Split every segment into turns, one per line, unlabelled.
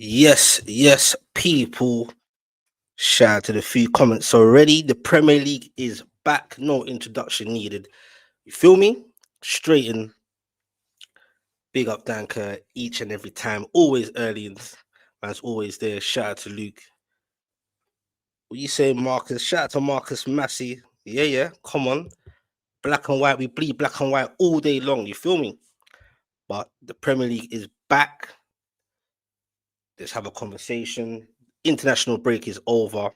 Yes, people. Shout out to the few comments already. The Premier League is back. No introduction needed. You feel me? Straight in. Big up Danker each and every time. Always early. Man's always there. Shout out to Luke. What you say, Marcus? Shout out to Marcus Massey. Yeah. Come on. Black and white. We bleed black and white all day long. You feel me? But the Premier League is back. Let's have a conversation. International break is over.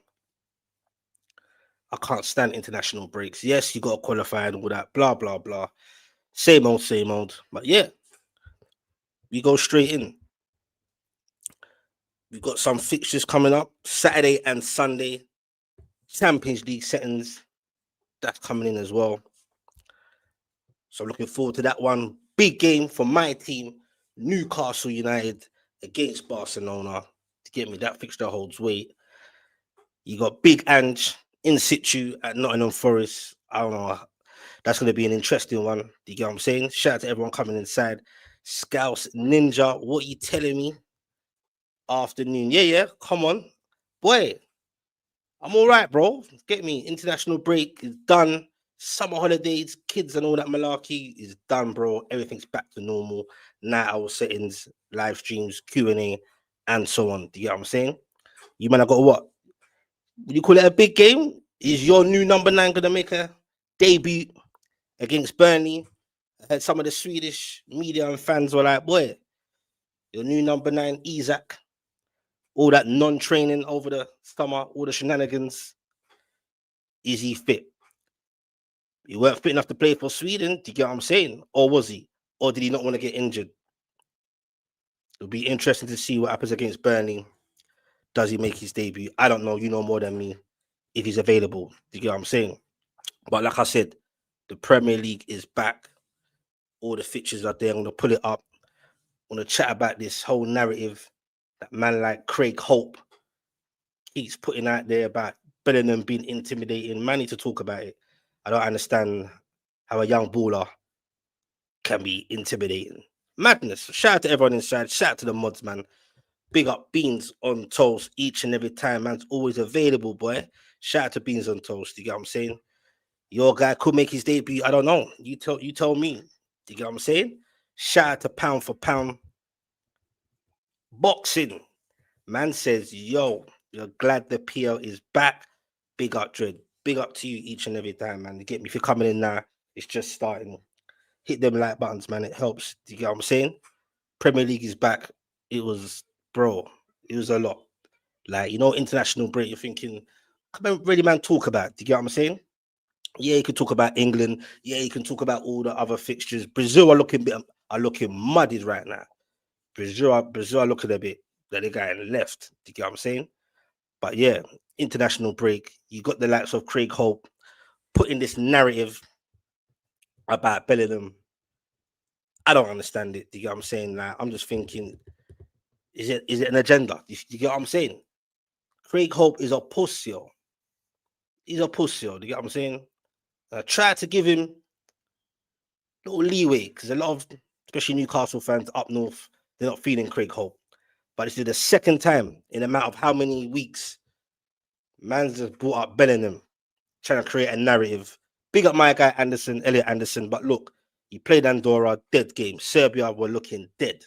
I can't stand international breaks. Yes, you got to qualify and all that, blah, blah, blah. Same old, same old. But yeah, we go straight in. We've got some fixtures coming up Saturday and Sunday. Champions League settings, that's coming in as well. So looking forward to that one. Big game for my team, Newcastle United against Barcelona. To get me, that fixture holds weight. You got Big Ange in situ at Nottingham Forest. I don't know. That's going to be an interesting one. Do you get what I'm saying? Shout out to everyone coming inside. Scouts Ninja, what you telling me? Afternoon. Yeah. Come on. Boy, I'm all right, bro. Get me. International break is done. Summer holidays, kids and all that malarkey is done, bro. Everything's back to normal. Night hour settings, live streams, Q&A, and so on. Do you get what I'm saying? You man, I got what? Would you call it a big game? Is your new number 9 going to make a debut against Burnley? I heard some of the Swedish media and fans were like, boy, your new number 9, Isak, all that non-training over the summer, all the shenanigans, is he fit? He weren't fit enough to play for Sweden, do you get what I'm saying? Or was he? Or did he not want to get injured? It'll be interesting to see what happens against Burnley. Does he make his debut? I don't know. You know more than me if he's available. Do you get what I'm saying? But like I said, the Premier League is back. All the fixtures are there. I'm going to pull it up. I want to chat about this whole narrative that man like Craig Hope keeps putting out there about Bellingham being intimidating. Man need to talk about it. I don't understand how a young baller can be intimidating. Madness. Shout out to everyone inside. Shout out to the mods, man. Big up Beans on Toast each and every time. Man's always available, boy. Shout out to Beans on Toast. You get what I'm saying? Your guy could make his debut. I don't know. You tell me. You get what I'm saying? Shout out to Pound for Pound. Boxing. Man says, yo, you're glad the PL is back. Big up, Dread. Big up to you each and every time, man. You get me? If you're coming in now, it's just starting. Hit them like buttons, man. It helps. Do you get what I'm saying? Premier League is back. It was, bro, it was a lot. Like, international break, you're thinking, come on, ready, man, talk about. Do you get what I'm saying? Yeah, you can talk about England. Yeah, you can talk about all the other fixtures. Brazil are looking muddied right now. Brazil are looking a bit that they got left. Do you get what I'm saying? But yeah, international break. You got the likes of Craig Hope putting this narrative about Bellingham. I don't understand it. Do you get what I'm saying? Like, I'm just thinking, is it an agenda? You get what I'm saying? Craig Hope is a pussy. He's a pussy. Do you get what I'm saying? I try to give him a little leeway because a lot of, especially Newcastle fans up north, they're not feeling Craig Hope. But this is the second time in a matter of how many weeks, man's just brought up Bellingham, trying to create a narrative. Big up my guy Anderson, Elliot Anderson. But look, he played Andorra, dead game. Serbia were looking dead.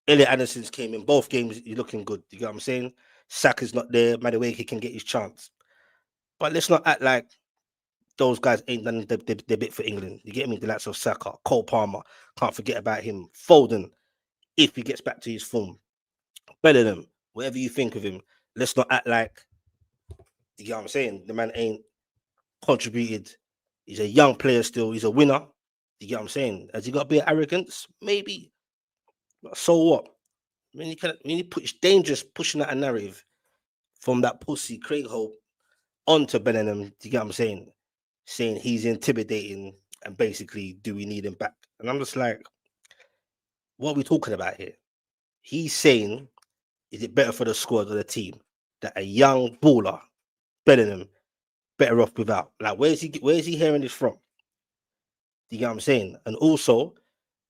Elliot Anderson's came in both games, he's looking good. You get what I'm saying? Saka's not there. By the way, he can get his chance. But let's not act like those guys ain't done the bit for England. You get me? The likes of Saka, Cole Palmer. Can't forget about him. Foden, if he gets back to his form. Bellingham, whatever you think of him, let's not act like, you get what I'm saying? The man ain't contributed. He's a young player still. He's a winner. You get what I'm saying? Has he got a bit of arrogance? Maybe. But so what? When you push dangerous pushing out a narrative from that pussy Craig Hope onto Bellingham, do you get what I'm saying? Saying he's intimidating and basically, do we need him back? And I'm just like, what are we talking about here? He's saying, is it better for the squad or the team that a young baller, Bellingham, better off without? Like, where's he hearing this from? Do you get what I'm saying? And also,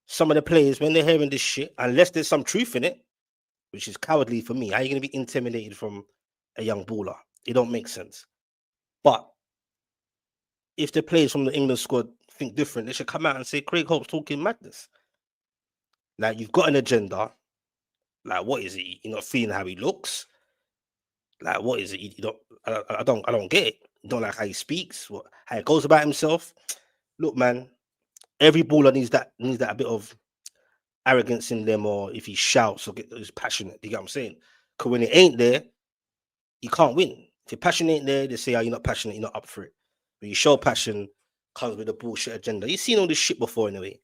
some of the players, when they're hearing this shit, unless there's some truth in it, which is cowardly for me. How are you going to be intimidated from a young baller? It don't make sense. But if the players from the England squad think different, they should come out and say Craig Hope's talking madness. Like, you've got an agenda. Like, what is it? You're not feeling how he looks. Like, what is it? You don't. I don't get it. You don't like how he speaks. How he goes about himself. Look, man. Every baller needs that a bit of arrogance in them, or if he shouts or is passionate. You get what I'm saying? Because when it ain't there, you can't win. If your passion ain't there, they say, "Oh, you're not passionate. You're not up for it." But you show passion comes with a bullshit agenda. You've seen all this shit before, anyway.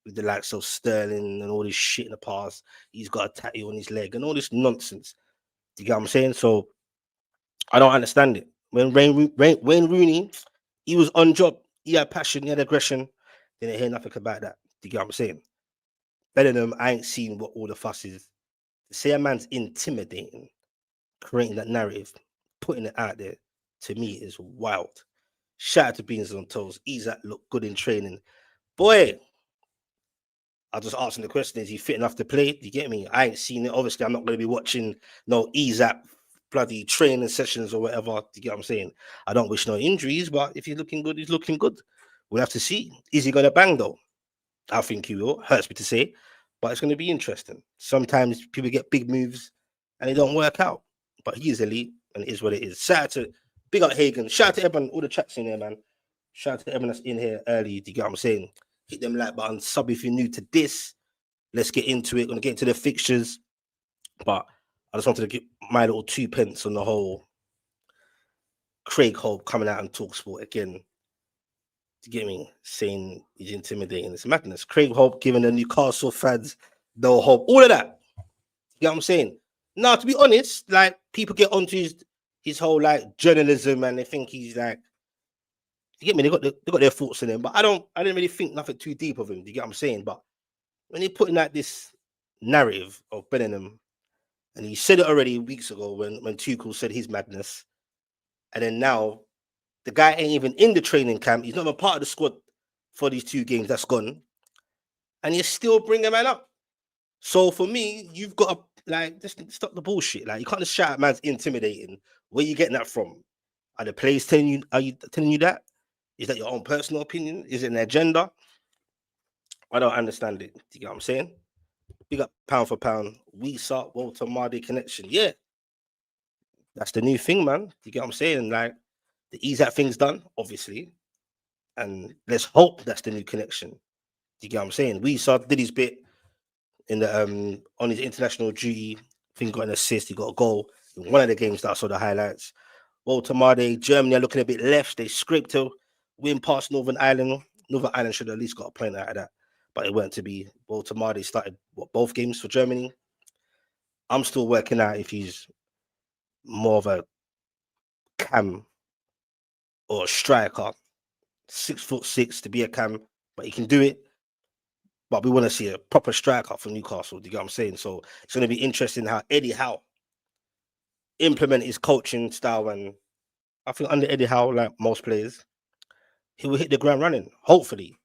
With the likes of Sterling and all this shit in the past. He's got a tattoo on his leg and all this nonsense. Do you get what I'm saying? So I don't understand it. When Wayne Rooney, he was on job, he had passion, he had aggression. Didn't hear nothing about that. Do you get what I'm saying? Bellingham, I ain't seen what all the fuss is. To say a man's intimidating, creating that narrative, putting it out there, to me is wild. Shout out to Beans on Toes. Isaac looked good in training. Boy, I just asking the question: is he fit enough to play? Do you get me? I ain't seen it. Obviously, I'm not going to be watching no Isaac bloody training sessions or whatever. Do you get what I'm saying? I don't wish no injuries, but if he's looking good, he's looking good. We'll have to see. Is he going to bang though? I think he will. Hurts me to say, but it's going to be interesting. Sometimes people get big moves and they don't work out, but he is elite and it is what it is. Shout out to Big Up Hagen. Shout out to everyone, all the chats in there, man. Shout out to everyone that's in here early. Do you get what I'm saying? Hit them like button, sub if you're new to this. Let's get into it. Gonna get into the fixtures, but I just wanted to give my little 2 pence on the whole Craig Hope coming out and talk sport again. To get me saying he's intimidating. It's madness. Craig Hope giving the Newcastle fans no hope. All of that. You know what I'm saying? Now, to be honest, like people get onto his whole like journalism and they think he's like, you get me? They got their thoughts in him, but I didn't really think nothing too deep of him. Do you get what I'm saying? But when you're putting out this narrative of Bellingham, and he said it already weeks ago when Tuchel said his madness, and then now the guy ain't even in the training camp. He's not even part of the squad for these 2 games that's gone, and you still bring a man up. So for me, you've got to like just stop the bullshit. Like you can't just shout at man's intimidating. Where you getting that from? Are the players telling you? Are you telling you that? Is that your own personal opinion? Is it an agenda? I don't understand it. Do you get what I'm saying? Big up pound for pound. We saw Walter Mardy connection. Yeah, that's the new thing, man. Do you get what I'm saying? Like the ease that thing's done, obviously, and let's hope that's the new connection. Do you get what I'm saying? We saw did his bit in the on his international duty. I think he got an assist. He got a goal in one of the games that I saw the highlights. Walter Mardy, Germany are looking a bit left. They scraped to win past Northern Ireland. Northern Ireland should have at least got a point out of that, but it weren't to be. Walter Mardy started both games for Germany. I'm still working out if he's more of a cam or a striker. 6'6" to be a cam, but he can do it. But we want to see a proper striker from Newcastle. Do you get what I'm saying? So it's going to be interesting how Eddie Howe implement his coaching style. And I think under Eddie Howe, like most players, he will hit the ground running, hopefully.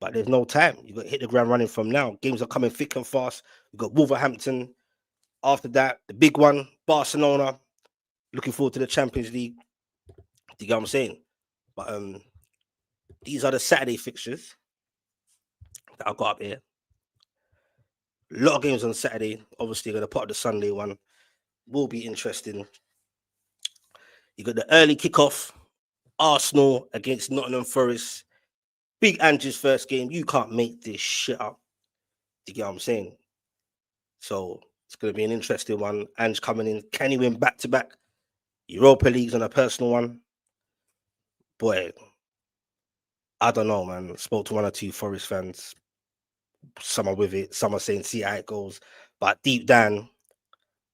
But there's no time. You got to hit the ground running from now. Games are coming thick and fast. We've got Wolverhampton. After that, the big one, Barcelona. Looking forward to the Champions League. Do you get what I'm saying? But these are the Saturday fixtures that I got up here. A lot of games on Saturday. Obviously, going to put up the Sunday one. Will be interesting. You got the early kickoff. Arsenal against Nottingham Forest. Big Angie's first game. You can't make this shit up. Do you get what I'm saying? So it's going to be an interesting one. Ange coming in. Can he win back-to-back Europa Leagues on a personal one? Boy, I don't know, man. Spoke to 1 or 2 Forest fans. Some are with it. Some are saying, see how it goes. But deep down,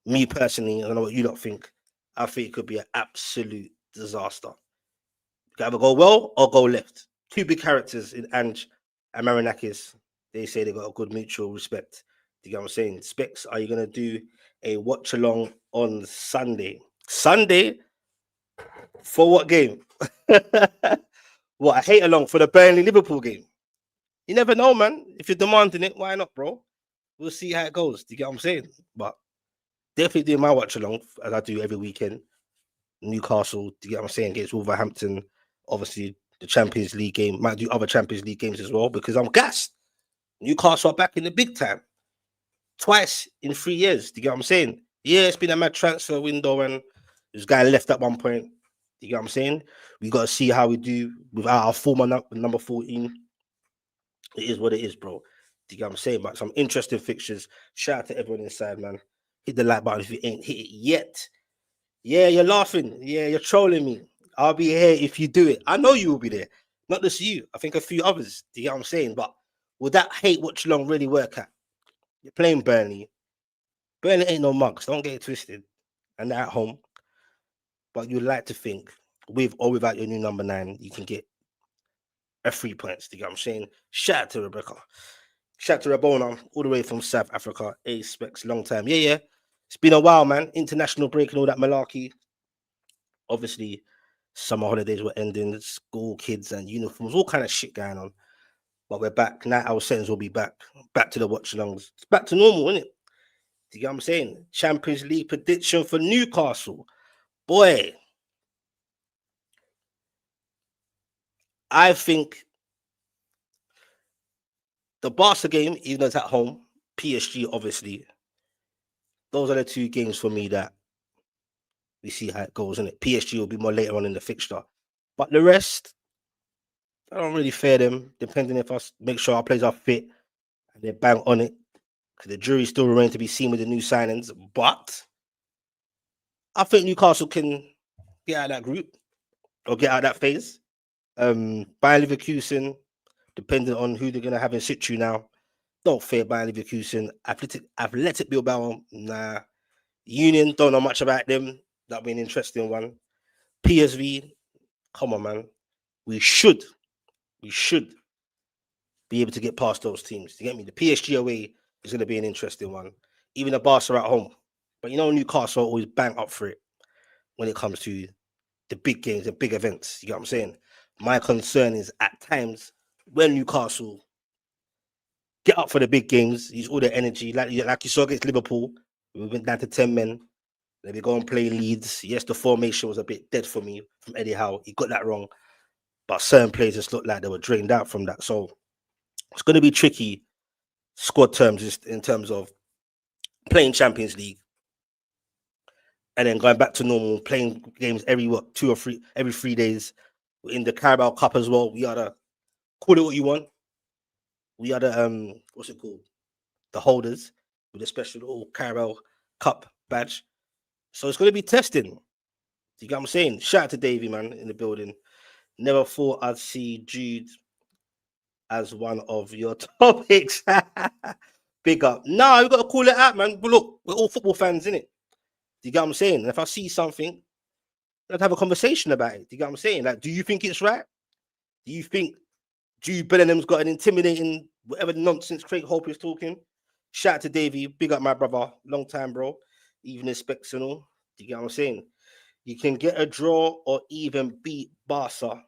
me personally, I don't know what you don't think. I think it could be an absolute disaster. You can either go well or go left. 2 big characters in Ange and Marinakis. They say they got a good mutual respect. Do you get what I'm saying? Specs, are you going to do a watch along on Sunday? Sunday? For what game? What, a hate along for the Burnley Liverpool game? You never know, man. If you're demanding it, why not, bro? We'll see how it goes. Do you get what I'm saying? But definitely doing my watch along as I do every weekend. Newcastle, do you get what I'm saying? Against Wolverhampton. Obviously, the Champions League game. Might do other Champions League games as well because I'm gassed. Newcastle are back in the big time. Twice in 3 years. Do you get what I'm saying? Yeah, it's been a mad transfer window and this guy left at one point. Do you get what I'm saying? We got to see how we do without our former number 14. It is what it is, bro. Do you get what I'm saying? But some interesting fixtures. Shout out to everyone inside, man. Hit the like button if you ain't hit it yet. Yeah, you're laughing. Yeah, you're trolling me. I'll be here if you do it. I know you will be there. Not just you. I think a few others. Do you get what I'm saying? But would that hate watch long really work out? You're playing Burnley. Burnley ain't no mugs. Don't get it twisted. And they're at home. But you'd like to think, with or without your new number 9, you can get a 3 points. Do you get what I'm saying? Shout out to Rebecca. Shout out to Rabona, all the way from South Africa. A Specs, long time. Yeah, yeah. It's been a while, man. International break and all that malarkey. Obviously, summer holidays were ending, school kids and uniforms, all kind of shit going on. But we're back. Night Owl Settings will be back. Back to the watch alongs. It's back to normal, isn't it? Do you get what I'm saying? Champions League prediction for Newcastle. Boy, I think the Barca game, even though it's at home, PSG, obviously, those are the two games for me that we see how it goes, isn't it? PSG will be more later on in the fixture. But the rest, I don't really fear them, depending if I make sure our players are fit and they bang on it. Because the jury still remains to be seen with the new signings. But I think Newcastle can get out of that group or get out of that phase. Bayern Leverkusen, depending on who they're going to have in situ now, don't fear Bayern Leverkusen. Athletic Bilbao, nah. Union, don't know much about them. That'll be an interesting one. PSV, come on, man. We should be able to get past those teams. You get me? The PSG away is going to be an interesting one. Even the Barca at home. But you know, Newcastle always bang up for it when it comes to the big games, the big events. You get what I'm saying? My concern is at times when Newcastle get up for the big games, use all their energy, like you saw against Liverpool. We went down to 10 men. Then we go and play Leeds. Yes, the formation was a bit dead for me from Eddie Howe. He got that wrong. But certain players just looked like they were drained out from that. So it's going to be tricky squad terms just in terms of playing Champions League and then going back to normal, playing games every 3 days. In the Carabao Cup as well. We are the call it what you want. We are the what's it called? The holders with a special little Carabao Cup badge. So it's going to be testing. Do you get what I'm saying? Shout out to Davey, man, in the building. Never thought I'd see Jude as one of your topics. Big up. No, we got to call it out, man. But look, we're all football fans, innit? Do you get what I'm saying? And if I see something, let's have a conversation about it. Do you get what I'm saying? Like, do you think it's right? Do you think Jude Bellingham's got an intimidating, whatever nonsense Craig Hope is talking? Shout out to Davey. Big up my brother. Long time, bro. Even in specs and all. Do you get what I'm saying? You can get a draw or even beat Barca.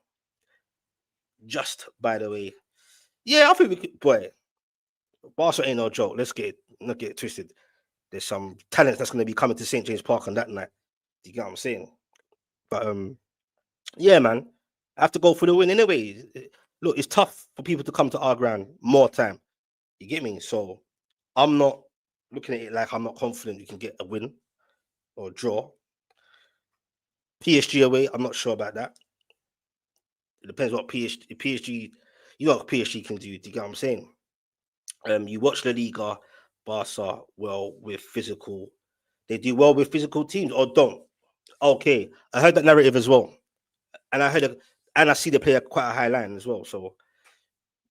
Just by the way. Yeah, I think we could, boy. Barca ain't no joke. Not get it twisted. There's some talent that's going to be coming to St. James Park on that night. Do you get what I'm saying? But yeah, man. I have to go for the win anyway. Look, it's tough for people to come to our ground more time. You get me? So I'm not looking at it like I'm not confident you can get a win or a draw. PSG away, I'm not sure about that. It depends what PSG, you know what PSG can do. Do you get what I'm saying? You watch La Liga, Barca, well with physical. They do well with physical teams or don't. Okay, I heard that narrative as well, and and I see they play quite a high line as well. So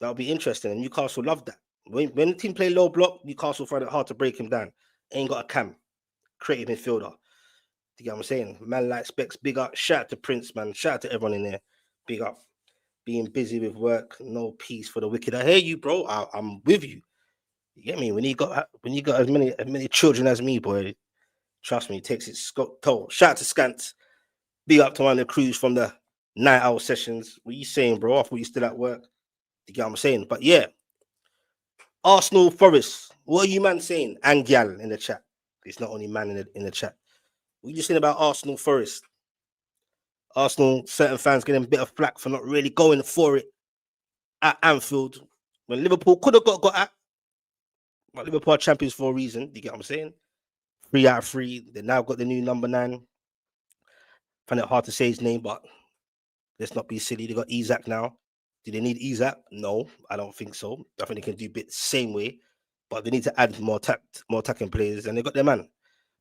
that'll be interesting. And Newcastle love that. When the team play low block, Newcastle find it hard to break him down. Ain't got a cam, creative midfielder. Do you get what I'm saying? Man like Specs, big up. Shout out to Prince, man. Shout out to everyone in there. Big up. Being busy with work, no peace for the wicked. I hear you, bro. I'm with you. You get me? When you got as many children as me, boy, trust me, it takes its toll. Shout out to Skants. Big up to one of the crews from the night out sessions. What you saying, bro? I thought you still at work. You get what I'm saying? But yeah, Arsenal Forest. What are you man saying? And gal in the chat. It's not only man in the chat. What are you saying about Arsenal Forest? Arsenal, certain fans getting a bit of flack for not really going for it at Anfield. When Liverpool could have got at, but Liverpool are champions for a reason. Do you get what I'm saying? 3 out of 3. They now got the new number 9. Find it hard to say his name, but let's not be silly. They got Isaac now. Do they need Isaac? No, I don't think so. I think they can do bits same way, but they need to add more attacking players, and they got their man.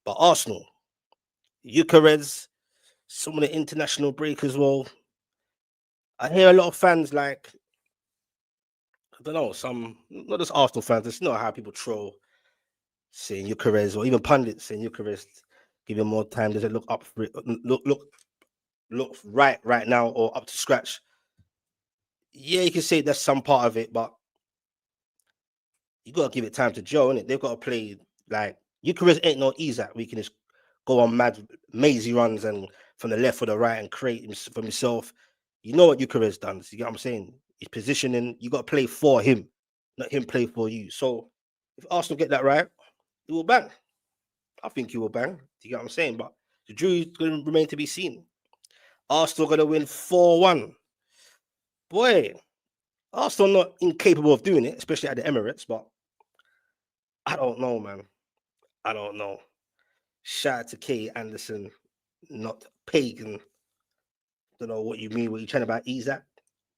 But Arsenal, Eucharist, some of the international break as well. I hear a lot of fans like, I don't know, some not just Arsenal fans. It's not how people troll saying Eucharist or even pundits saying Eucharist. Give him more time. Does it look up for it? Look right now or up to scratch? Yeah, you can say that's some part of it, but you gotta give it time to Joe, innit? They've got to play like Eucharist ain't no Isaac. We can just go on mad mazy runs and from the left or the right and create for himself. You know what Eucharist does. You get what I'm saying? He's positioning. You got to play for him, not him play for you. So if Arsenal get that right, he will bang. I think he will bang. Do you get what I'm saying? But the jury's going to remain to be seen. Arsenal going to win 4-1. Boy, Arsenal not incapable of doing it, especially at the Emirates. But I don't know, man. I don't know. Shout out to Kay Anderson, not pagan. Don't know what you mean. What you trying about Isaac?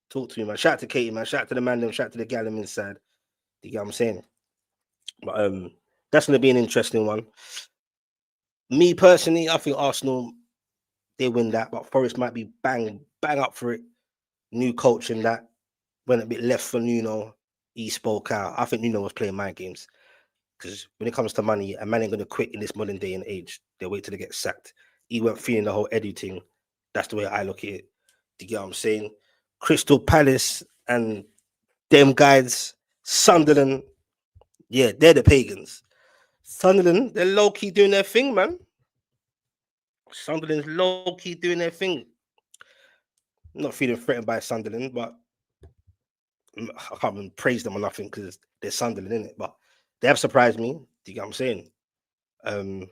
Talk to me, man. Shout out to Katie, man. Shout out to the man, shout out to the gal inside. You get what I'm saying? But that's gonna be an interesting one. Me personally, I think Arsenal they win that, but Forest might be bang up for it. New coach and that went a bit left for Nuno. He spoke out. I think Nuno was playing mind games because when it comes to money, a man ain't gonna quit in this modern day and age. They wait till they get sacked. He went feeling the whole Edu thing. That's the way I look at it. Do you get what I'm saying? Crystal Palace and them guys, Sunderland, yeah, they're the pagans. Sunderland, they're low key doing their thing, man. Sunderland's low key doing their thing. I'm not feeling threatened by Sunderland, but I can't even praise them or nothing because they're Sunderland, in it. But they have surprised me. Do you get what I'm saying? Um,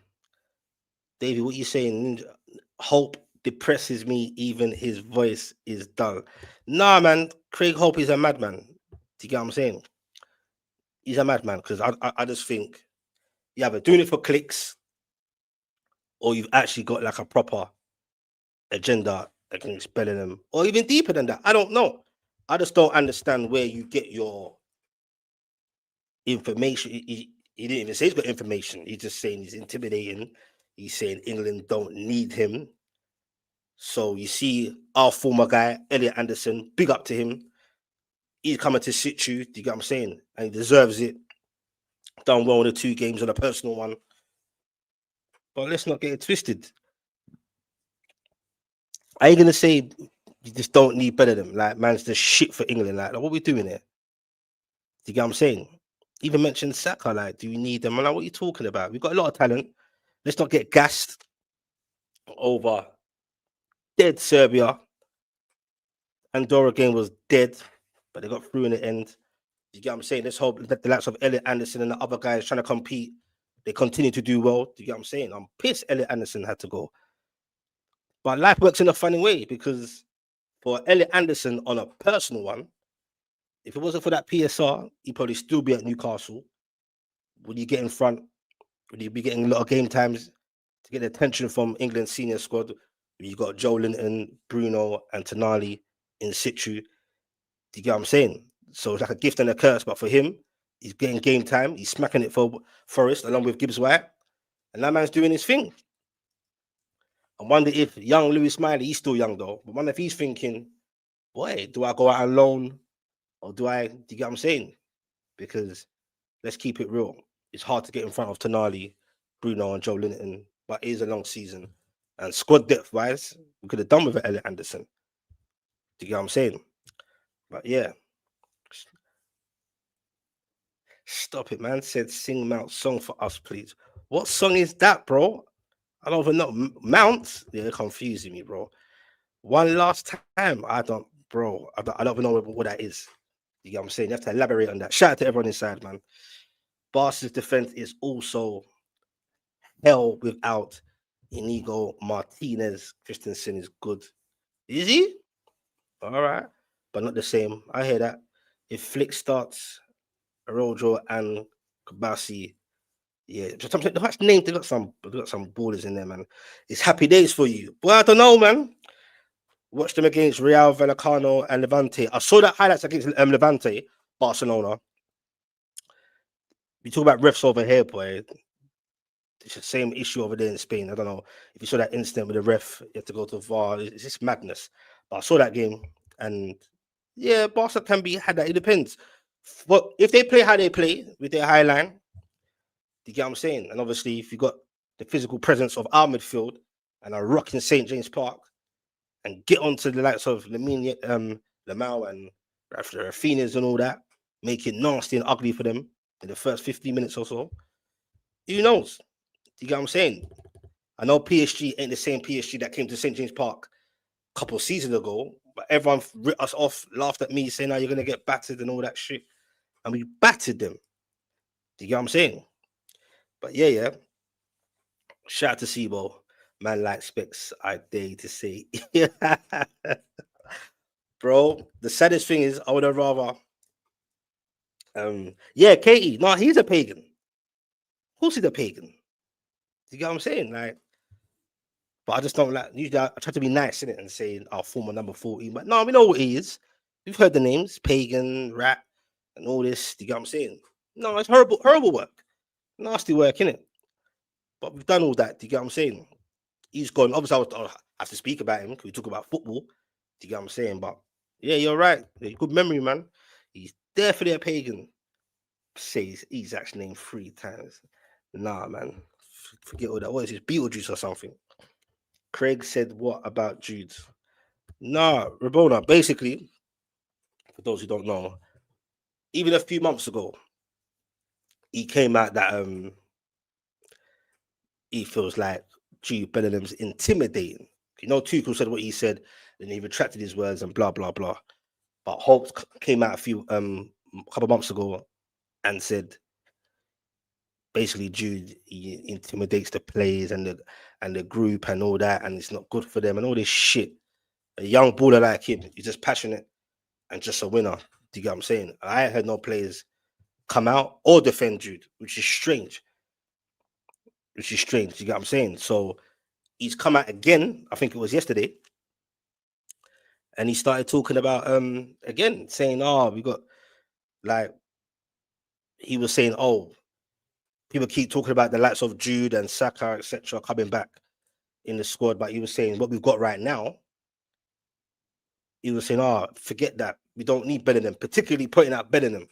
Davey, what you saying? Hope depresses me. Even his voice is dull. Nah, man. Craig Hope is a madman. Do you get what I'm saying? He's a madman because I just think you either doing it for clicks or you've actually got like a proper agenda against Bellingham, or even deeper than that. I don't know. I just don't understand where you get your information. He didn't even say he's got information. He's just saying he's intimidating. He's saying England don't need him. So you see our former guy, Elliot Anderson, big up to him. He's coming to situ. Do you get what I'm saying? And he deserves it. Done well in the 2 games and a personal one. But let's not get it twisted. I ain't gonna say you just don't need better than like man's the shit for England. Like what we doing here? Do you get what I'm saying? Even mentioned Saka, like, do you need them? I'm like, what are you talking about? We've got a lot of talent. Let's not get gassed over dead Serbia. Andorra game was dead, but they got through in the end. You get what I'm saying? Let's hope that the likes of Elliot Anderson and the other guys trying to compete, they continue to do well. Do you get what I'm saying? I'm pissed Elliot Anderson had to go. But life works in a funny way because for Elliot Anderson on a personal one, if it wasn't for that PSR, he'd probably still be at Newcastle. Would you get in front? Would you be getting a lot of game times to get the attention from England's senior squad? You got Joe Linton, Bruno, and Tonali in situ. Do you get what I'm saying? So it's like a gift and a curse. But for him, he's getting game time. He's smacking it for Forest along with Gibbs White. And that man's doing his thing. I wonder if young Louis Smiley, he's still young though, but I wonder if he's thinking, boy, do I go out alone or do you get what I'm saying? Because let's keep it real. It's hard to get in front of Tonali, Bruno, and Joe Linton, but it is a long season. And squad depth wise, we could have done with Elliot Anderson. Do you get what I'm saying? But yeah. Stop it, man. Said sing Mount song for us, please. What song is that, bro? I don't even know. Mount? Yeah, they're confusing me, bro. One last time. I don't even know what that is. You get what I'm saying? You have to elaborate on that. Shout out to everyone inside, man. Barca's defense is also hell without Inigo Martinez. Christensen is good. Is he? All right. But not the same. I hear that. If Flick starts, Rojo and Kabasi, yeah, just something. That's named. They got some ballers in there, man. It's happy days for you. Well, I don't know, man. Watch them against Real Vallecano and Levante. I saw that highlights against Levante, Barcelona. We talk about refs over here, boy. It's the same issue over there in Spain. I don't know if you saw that incident with the ref. You have to go to VAR. It's just madness. But I saw that game, and yeah, Barca can be had that. It depends. But if they play how they play with their high line, you get what I'm saying? And obviously, if you got the physical presence of our midfield and a rock in St. James Park and get onto the likes of Lamau and Rafinha's and all that, make it nasty and ugly for them in the first 15 minutes or so, who knows? You get what I'm saying? I know PSG ain't the same PSG that came to St. James Park a couple of seasons ago, but everyone ripped us off, laughed at me, saying, "Now you're going to get battered and all that shit." And we battered them. Do you get what I'm saying? But yeah. Shout out to Sibo. Man like specs, I dare to say. Bro, the saddest thing is I would have rather yeah, Katie. No, he's a pagan. Of course he's a pagan. Do you get what I'm saying? Like, but I just don't like usually I try to be nice in it and say I'll former number 14. But no, we know what he is. We've heard the names, pagan, rat, and all this. Do you get what I'm saying? No, it's horrible work. Nasty work, innit? But we've done all that. Do you get what I'm saying? He's gone. Obviously, I have to speak about him because we talk about football. Do you get what I'm saying? But yeah, you're right. Good memory, man. He's definitely a pagan. Say his actual name 3 times. Nah, man. Forget all that. What is this? Beetlejuice or something? Craig said, what about Jude? Nah, Rabona. Basically, for those who don't know, even a few months ago, he came out that he feels like Jude Bellingham's intimidating. You know, Tuchel said what he said, and he retracted his words and blah blah blah. But Holt came out a couple months ago and said basically Jude he intimidates the players and the group and all that, and it's not good for them and all this shit. A young baller like him, he's just passionate and just a winner. Do you get what I'm saying? I ain't heard no players come out or defend Jude, which is strange. Which is strange. You get what I'm saying? So he's come out again. I think it was yesterday, and he started talking about again saying, "Oh, we got like." He was saying, "Oh, people keep talking about the likes of Jude and Saka, etc., coming back in the squad," but he was saying what we've got right now. He was saying, "Oh, forget that. We don't need Bellingham," particularly putting out Bellingham.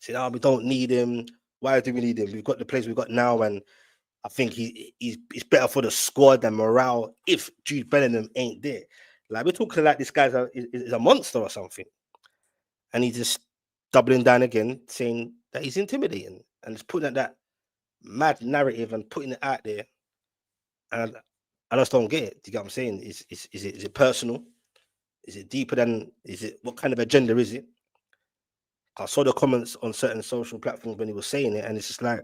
Saying, "Oh, we don't need him. Why do we need him? We've got the players we've got now, and I think he's better for the squad and morale if Jude Bellingham ain't there." Like we're talking like this guy's is a monster or something, and he's just doubling down again, saying that he's intimidating and just putting out that mad narrative and putting it out there. And I just don't get it. Do you get what I'm saying? Is it personal? Is it deeper than? Is it what kind of agenda is it? I saw the comments on certain social platforms when he was saying it, and it's just like,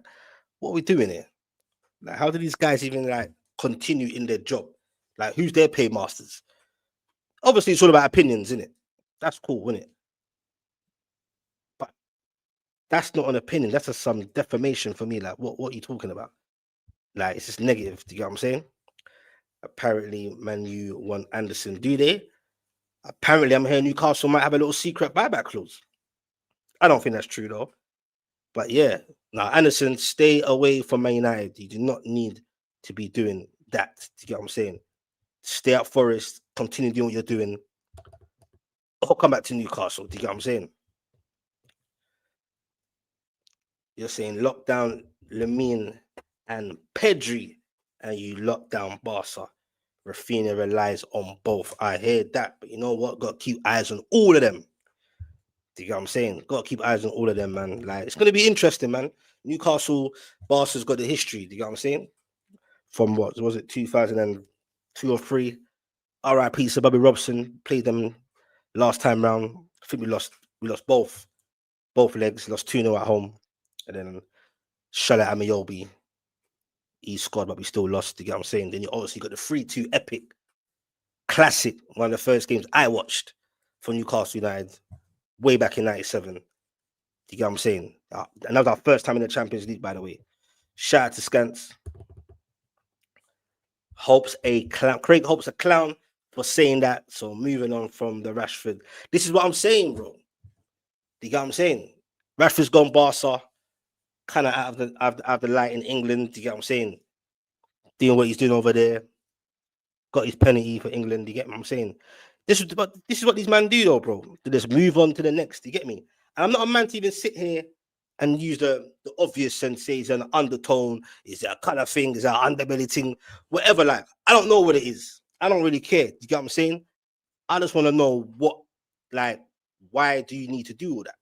what are we doing here? Like, how do these guys even like continue in their job? Like, who's their paymasters? Obviously, it's all about opinions, isn't it? That's cool, isn't it? But that's not an opinion. That's just some defamation for me. Like, what are you talking about? Like, it's just negative. Do you get what I'm saying? Apparently, Man U want Anderson. Do they? Apparently, I'm hearing Newcastle might have a little secret buyback clause. I don't think that's true though. But yeah, now Anderson, stay away from Man United. You do not need to be doing that. Do you get what I'm saying? Stay at Forest, continue doing what you're doing, or come back to Newcastle. Do you get what I'm saying? You're saying lock down Lamine and Pedri, and you lock down Barca. Rafinha relies on both. I hear that, but you know what? Got to keep eyes on all of them. Do you get what I'm saying? Got to keep eyes on all of them, man. Like it's gonna be interesting, man. Newcastle, Barca's got the history. Do you get what I'm saying? From what was it, 2002 or three? R.I.P. Sir Bobby Robson played them last time round. I think we lost both legs, lost 2-0 at home. And then Shout out Amayobi. He scored, but we still lost. You get what I'm saying? Then you obviously got the 3-2 epic classic, one of the first games I watched for Newcastle United way back in '97. You get what I'm saying? And that was our first time in the Champions League, by the way. Shout out to Skants. Craig Hope's a clown for saying that. So moving on from the Rashford. This is what I'm saying, bro. You get what I'm saying? Rashford's gone Barca, kind of out of the light in England. You get what I'm saying? Doing what he's doing over there. Got his penalty for England. You get what I'm saying? This is what these men do, though, bro. To just move on to the next. You get me? And I'm not a man to even sit here and use the obvious and say it's an undertone, is it a kind of thing, is it an underbelly thing, whatever. Like, I don't know what it is. I don't really care. You get what I'm saying? I just want to know why do you need to do all that?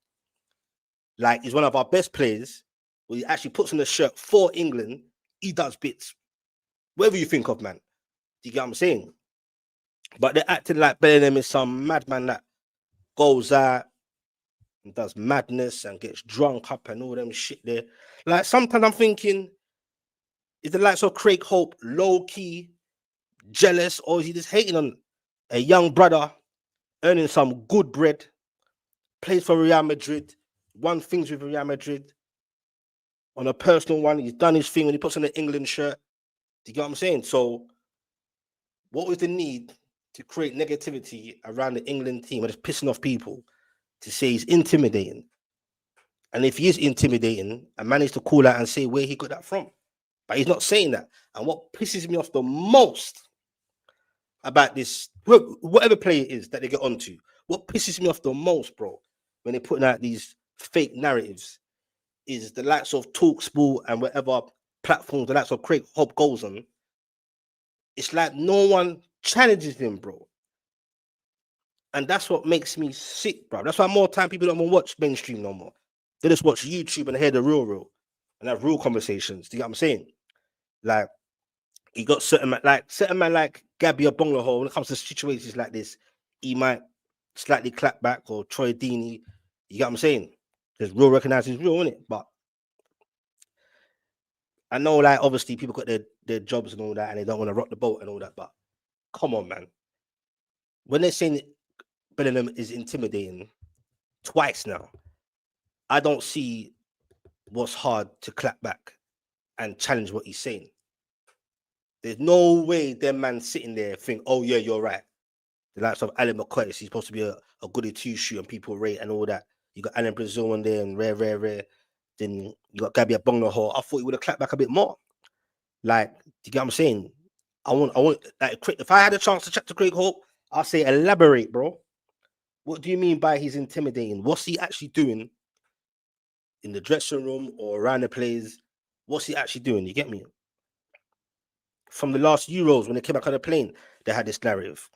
Like, he's one of our best players. When he actually puts on the shirt for England, he does bits. Whatever you think of, man. Do you get what I'm saying? But they're acting like Bellingham is some madman that goes out and does madness and gets drunk up and all them shit there. Like, sometimes I'm thinking, is the likes of Craig Hope low-key jealous, or is he just hating on a young brother earning some good bread, plays for Real Madrid, won things with Real Madrid? On a personal one, he's done his thing when he puts on the England shirt. Do you get what I'm saying? So, what was the need to create negativity around the England team and just pissing off people to say he's intimidating? And if he is intimidating, I managed to call out and say where he got that from. But he's not saying that. And what pisses me off the most about this, whatever play it is that they get onto, what pisses me off the most, bro, when they're putting out these fake narratives, is the likes of TalkSport and whatever platforms the likes of Craig Hope goes on. It's like no one challenges him, bro. And that's what makes me sick, bro. That's why more time people don't even watch mainstream no more. They just watch YouTube and hear the real and have real conversations. Do you get what I'm saying? Like, you got certain man like Gabby Bonglahole, when it comes to situations like this, he might slightly clap back, or Troy Deeney. You get what I'm saying? Because real recognizes real, isn't it? But I know, like, obviously people got their jobs and all that, and they don't want to rock the boat and all that. But come on, man. When they're saying Bellingham is intimidating twice now, I don't see what's hard to clap back and challenge what he's saying. There's no way them man sitting there think, oh yeah, you're right. The likes of Alan McCoy, he's supposed to be a goody two-shoe and people rate and all that. You got Alan Brazil on there and rare. Then you got Gabby Bonglahole. I thought he would have clapped back a bit more. Like, do you get what I'm saying? I want like, if I had a chance to chat to Craig Hope, I'll say elaborate, bro. What do you mean by he's intimidating? What's he actually doing in the dressing room or around the place? What's he actually doing? You get me? From the last Euros, when they came back on the plane, they had this narrative.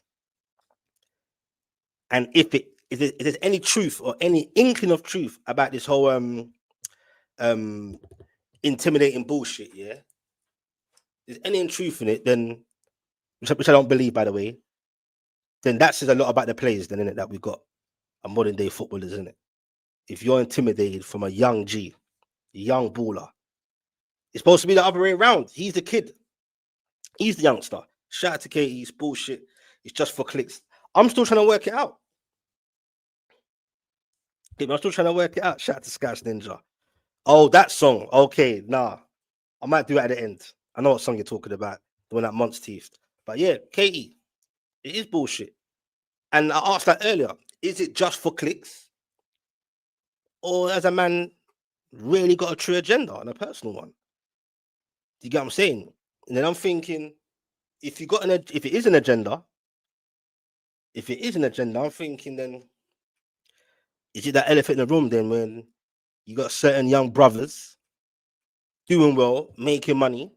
And if there's any truth or any inkling of truth about this whole intimidating bullshit, yeah, there's any truth in it, then which I don't believe, by the way, then that says a lot about the players, then, innit, that we've got a modern day footballers, isn't it? If you're intimidated from a young G, a young baller, it's supposed to be the other way around. He's the kid, he's the youngster. Shout out to Katie, it's bullshit. It's just for clicks. I'm still trying to work it out. I'm still trying to work it out. Shout out to Scouts Ninja. Oh, that song. Okay, nah. I might do it at the end. I know what song you're talking about. The one that Month's Teeth. But yeah, Katie, it is bullshit. And I asked that earlier. Is it just for clicks? Or has a man really got a true agenda and a personal one? Do you get what I'm saying? And then I'm thinking, if it is an agenda, I'm thinking, then is it that elephant in the room then, when you got certain young brothers doing well, making money,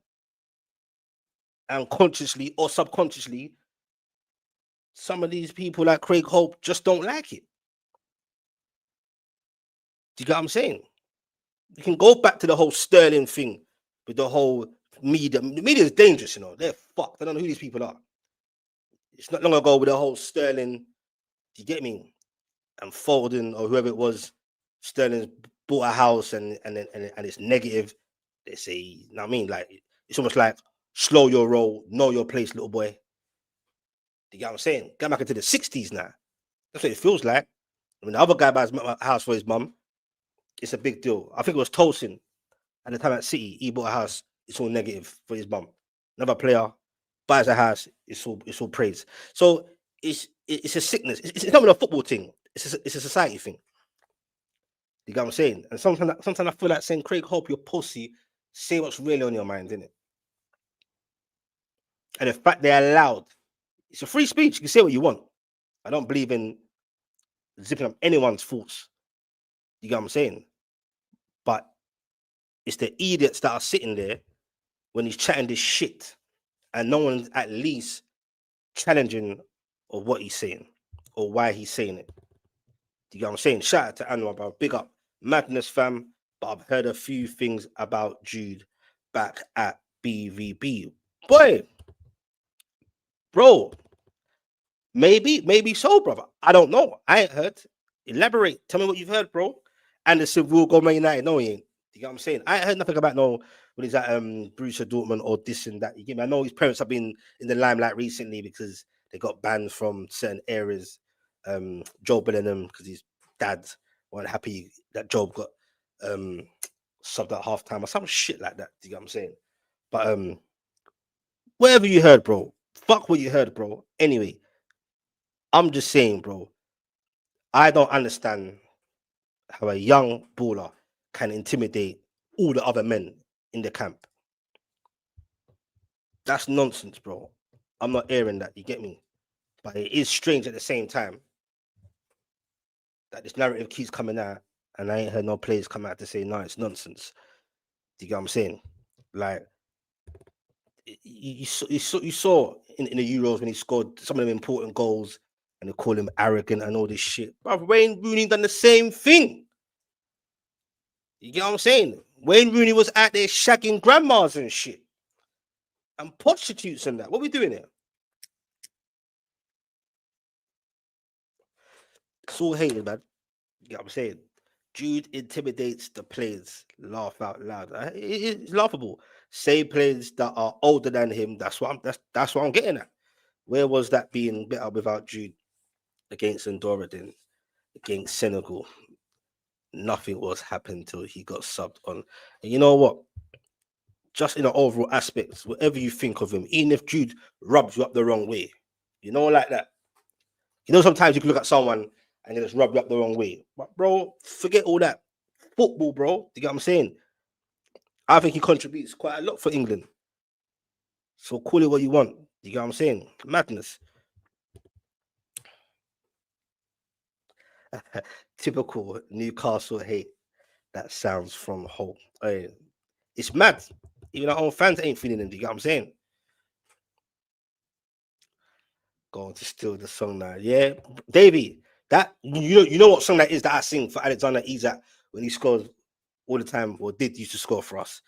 and consciously or subconsciously, some of these people like Craig Hope just don't like it? Do you get what I'm saying? You can go back to the whole Sterling thing with the whole media. The media is dangerous, you know. They're fucked. I don't know who these people are. It's not long ago with the whole Sterling, do you get me? And Foden or whoever it was, Sterling's bought a house and it's negative. They say, you know what I mean? Like, it's almost like slow your roll, know your place, little boy. You get what I'm saying? Get back into the 60s now. That's what it feels like. When the other guy buys a house for his mum, it's a big deal. I think it was Tolson at the time at City. He bought a house, it's all negative for his mum. Another player buys a house, it's all praise. So it's a sickness. It's not even a football thing. It's a society thing. You get what I'm saying? And sometimes I feel like saying, Craig Hope, you're pussy. Say what's really on your mind, innit? And the fact they're allowed, it's a free speech. You can say what you want. I don't believe in zipping up anyone's thoughts. You get what I'm saying? But it's the idiots that are sitting there when he's chatting this shit, and no one's at least challenging of what he's saying or why he's saying it. You get what I'm saying? Shout out to Anwar, bro. Big up. Madness, fam. But I've heard a few things about Jude back at BVB. Boy, bro, maybe so, brother. I don't know. I ain't heard. Elaborate. Tell me what you've heard, bro. And the Civil go Man United. No, he ain't. You get what I'm saying? I ain't heard nothing about no when he's at Borussia Dortmund or this and that. You get me? I know his parents have been in the limelight recently because they got banned from certain areas. Joe Bellingham, because his dad weren't happy that Job got subbed at halftime or some shit like that. Do you get what I'm saying? But whatever you heard, bro. Fuck what you heard, bro. Anyway, I'm just saying, bro. I don't understand how a young baller can intimidate all the other men in the camp. That's nonsense, bro. I'm not airing that. You get me? But it is strange at the same time that this narrative keeps coming out, and I ain't heard no players come out to say no, it's nonsense. Do you get what I'm saying? Like you saw in the Euros when he scored some of them important goals, and they call him arrogant and all this shit. But Wayne Rooney done the same thing. You get what I'm saying? Wayne Rooney was out there shagging grandmas and shit and prostitutes and that. What we doing here? It's all hated, man. You get what I'm saying? Jude intimidates the players. Laugh out loud. It's laughable. Say players that are older than him. That's what I'm getting at. Where was that being better without Jude against Andorra then? Against Senegal? Nothing was happened till he got subbed on. And you know what? Just in an overall aspect, whatever you think of him, even if Jude rubs you up the wrong way, like that. Sometimes you can look at someone and they just rub you up the wrong way. But bro, forget all that. Football, bro. You get what I'm saying? I think he contributes quite a lot for England. So call it what you want. You get what I'm saying? Madness. Typical Newcastle hate. That sounds from home. Hey, it's mad. Even our own fans ain't feeling it. You get what I'm saying? Going to steal the song now. Yeah, Davey. That you know what song that is that I sing for Alexander Isak when he scores all the time or did used to score for us.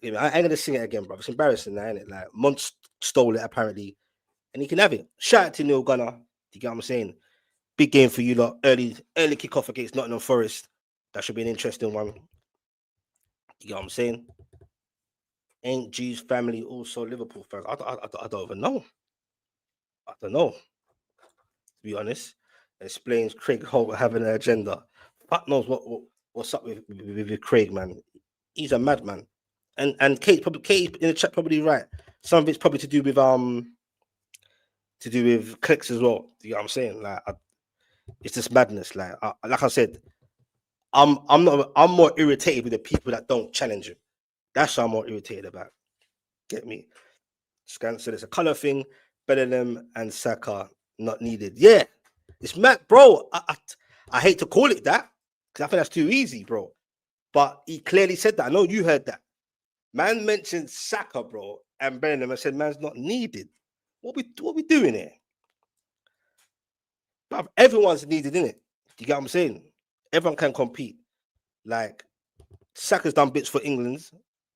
I ain't gonna sing it again, bro. It's embarrassing now, ain't it? Like Mont stole it apparently, and he can have it. Shout out to Neil Gunner. You get what I'm saying? Big game for you lot. Early kickoff against Nottingham Forest. That should be an interesting one. You get what I'm saying? Ain't G's family also Liverpool fans? I don't even know. I don't know. To be honest, explains Craig Holt having an agenda. Fuck knows what's up with Craig, man. He's a madman. And Kate in the chat probably right. Some of it's probably to do with clicks as well. You know what I'm saying? It's just madness. Like I said, I'm more irritated with the people that don't challenge him. That's what I'm more irritated about. Get me? Skants said it's a color thing. Bellingham and Saka not needed. Yeah, it's mad, bro. I hate to call it that because I think that's too easy, bro. But he clearly said that. I know you heard that. Man mentioned Saka, bro, and Bellingham and said man's not needed. What we doing here? But everyone's needed, in it. You get what I'm saying? Everyone can compete. Like Saka's done bits for England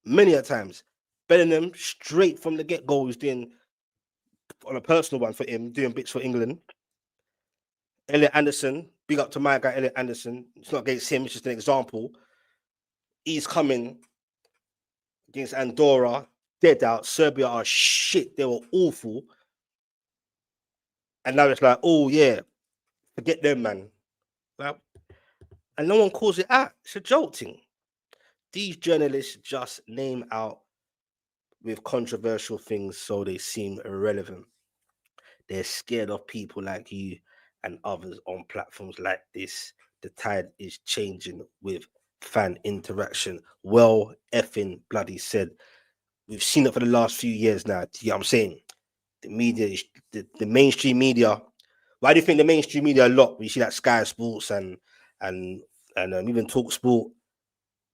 many a times. Bellingham, straight from the get-go, was doing on a personal one for him, doing bits for England. Elliot Anderson, big up to my guy Elliot Anderson. It's not against him, it's just an example. He's coming against Andorra, dead out. Serbia are shit. They were awful. And now it's like, oh yeah, forget them, man. Like, and no one calls it out. It's a joke thing. These journalists just name out with controversial things so they seem irrelevant. They're scared of people like you and others on platforms like this. The tide is changing with fan interaction. Well, effing bloody said. We've seen it for the last few years now. Do you know what I'm saying? The media, the mainstream media. Why do you think the mainstream media a lot? We see that Sky Sports and even Talk Sport.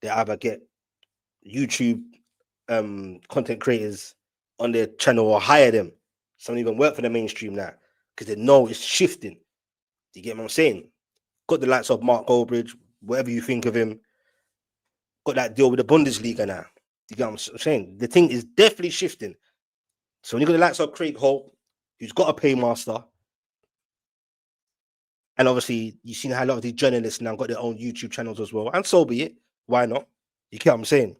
They either get YouTube content creators on their channel or hire them. Some even work for the mainstream now because they know it's shifting. Do you get what I'm saying? Got the likes of Mark Goldbridge, whatever you think of him, got that deal with the Bundesliga now. Do you get what I'm saying? The thing is definitely shifting. So when you got the likes of Craig Holt, who's got a paymaster, and obviously you've seen how a lot of these journalists now got their own YouTube channels as well, and so be it. Why not? You get what I'm saying?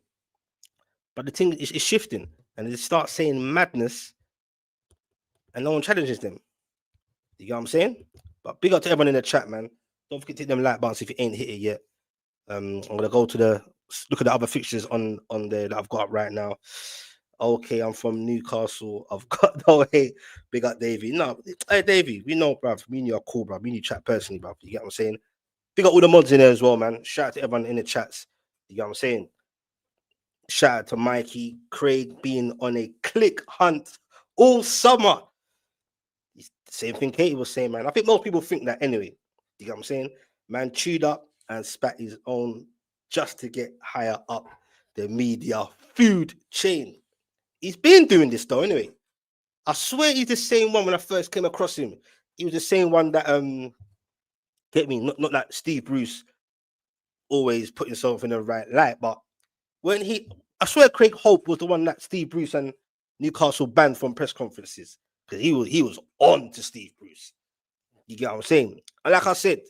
But the thing is shifting, and they start saying madness, and no one challenges them. You get what I'm saying? But big up to everyone in the chat, man. Don't forget to hit them like buttons if you ain't hit it yet. I'm gonna go to look at the other fixtures on there that I've got up right now. Okay, I'm from Newcastle. I've got no hate. Big up Davey. No, hey Davey, we know, bruv. Me and you are cool, bruv. Me and you chat personally, bruv. You get what I'm saying? Big up all the mods in there as well, man. Shout out to everyone in the chats. You get what I'm saying? Shout out to Mikey, Craig being on a click hunt all summer. Same thing Katie was saying, man. I think most people think that anyway. You get what I'm saying? Man chewed up and spat his own just to get higher up the media food chain. He's been doing this though, anyway. I swear he's the same one when I first came across him. He was the same one that get me, not like Steve Bruce always put himself in the right light, but when I swear Craig Hope was the one that Steve Bruce and Newcastle banned from press conferences because he was on to Steve Bruce. You get what I'm saying? And like I said,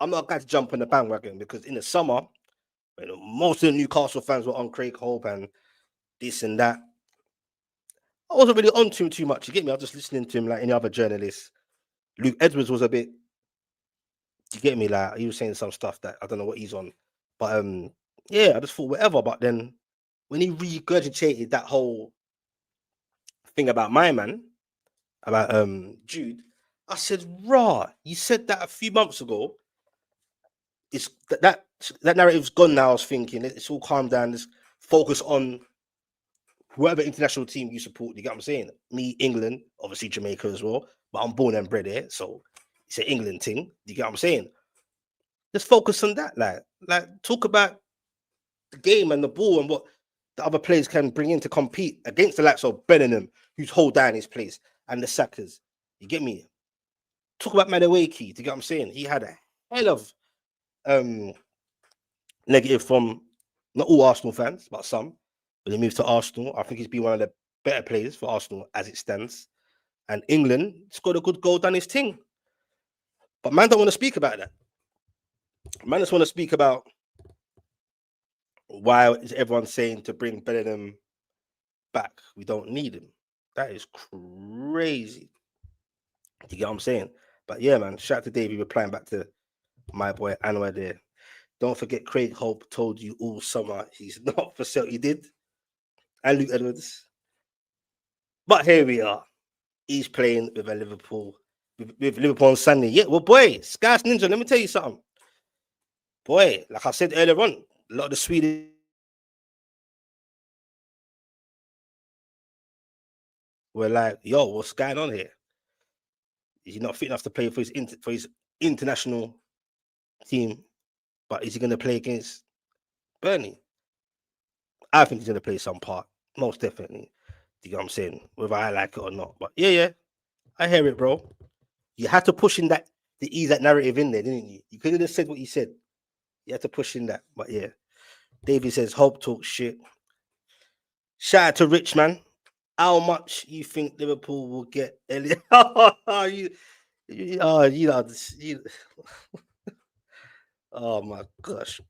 I'm not a guy to jump on the bandwagon because in the summer, when most of the Newcastle fans were on Craig Hope and this and that, I wasn't really on to him too much. You get me? I was just listening to him like any other journalist. Luke Edwards was a bit, you get me? Like he was saying some stuff that I don't know what he's on. But yeah, I just thought whatever. But then when he regurgitated that whole thing about my man, about Jude, I said, raw, you said that a few months ago. It's that narrative's gone now. I was thinking it's all calmed down. Let's focus on whoever international team you support. You get what I'm saying? Me, England, obviously Jamaica as well, but I'm born and bred here, so it's an England thing. You get what I'm saying? Let's focus on that. Like talk about the game and the ball and what the other players can bring in to compete against the likes of Bellingham, who's hold down his place, and the Sackers. You get me? Talk about Madueke. Do you get what I'm saying? He had a hell of um negative from not all Arsenal fans, but some. When he moved to Arsenal, I think he's been one of the better players for Arsenal as it stands. And England scored a good goal, done his thing. But man don't want to speak about that. Man just want to speak about why is everyone saying to bring Bellingham back? We don't need him. That is crazy. You get what I'm saying? But yeah, man, shout out to Davey replying back to my boy Anwar there. Don't forget Craig Hope told you all summer he's not for sale. He did. And Luke Edwards. But here we are. He's playing with a Liverpool, with Liverpool on Sunday. Yeah, well, boy, Skants Ninja, let me tell you something. Boy, like I said earlier on, a lot of the Swedish were like, yo, what's going on here? Is he not fit enough to play for his international team? But is he going to play against Burnley? I think he's going to play some part, most definitely. Do you know what I'm saying? Whether I like it or not. But yeah, I hear it, bro. You had to push in that to ease that narrative in there, didn't you? You could have just said what you said. You had to push in that. But yeah. Davey says, Hope talk shit. Shout out to Rich, man. How much you think Liverpool will get Elliot? Oh my gosh.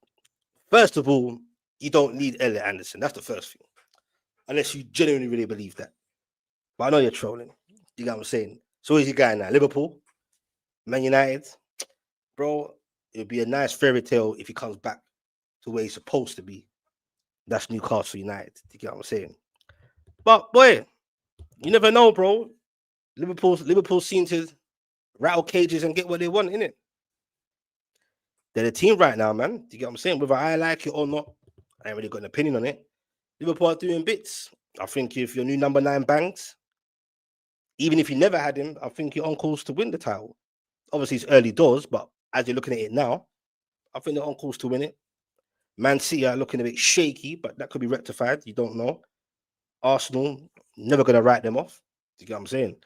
First of all, you don't need Elliot Anderson. That's the first thing. unless you genuinely really believe that. But I know you're trolling. You get what I'm saying? So where's your guy now? Liverpool, Man United, bro. It'd be a nice fairy tale if he comes back to where he's supposed to be. That's Newcastle United. You get what I'm saying? But boy, you never know, bro. Liverpool seem to rattle cages and get what they want, innit? They're the team right now, man. Do you get what I'm saying? Whether I like it or not, I ain't really got an opinion on it. Liverpool are doing bits. I think if your new number 9 bangs, even if you never had him, I think you're on course to win the title. Obviously, it's early doors, but as you're looking at it now, I think they're on course to win it. Man City are looking a bit shaky, but that could be rectified. You don't know. Arsenal, never going to write them off. Do you get what I'm saying?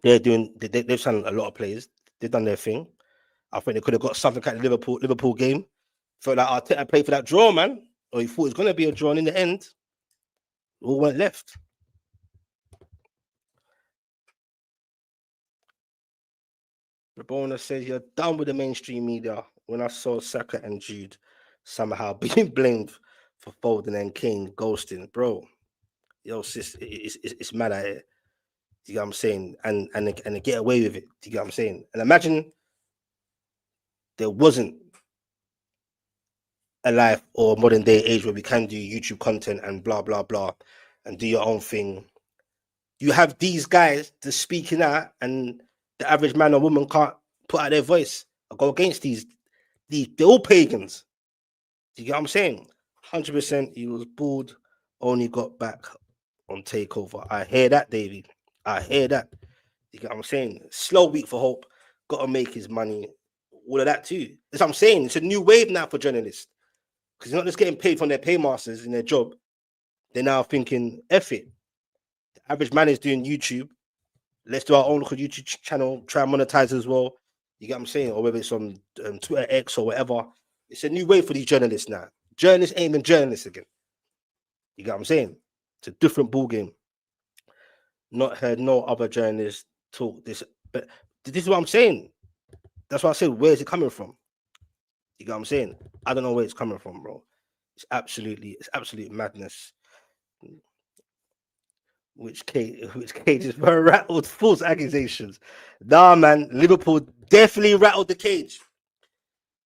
They've signed a lot of players. They've done their thing. I think they could have got something like the Liverpool game. Felt like Arteta played for that draw, man. Or he thought it was going to be a draw, and in the end, all went left. Rabona says you're done with the mainstream media. When I saw Saka and Jude somehow being blamed for Foden and Kane ghosting, bro. Yo, sis, it's mad at it. Do you get what I'm saying? And they get away with it. Do you get what I'm saying? And imagine there wasn't a life or modern day age where we can do YouTube content and blah blah blah and do your own thing. You have these guys just speaking out, and the average man or woman can't put out their voice or go against these. They're all pagans. Do you get what I'm saying? 100%. He was bored. Only got back on takeover. I hear that, Davey. I hear that. You get what I'm saying? Slow week for Hope. Got to make his money. All of that too. That's what I'm saying. It's a new wave now for journalists, because they're not just getting paid from their paymasters in their job. They're now thinking, F it. The average man is doing YouTube. Let's do our own local YouTube channel, try and monetize as well. You get what I'm saying? Or whether it's on Twitter X or whatever. It's a new way for these journalists now. Journalists ain't even journalists again. You get what I'm saying? It's a different ball game. Not heard no other journalists talk this, but this is what I'm saying. That's why I said, where is it coming from? You get what I'm saying? I don't know where it's coming from, bro. It's absolute madness. Which cages were rattled false accusations. Nah, man, Liverpool definitely rattled the cage.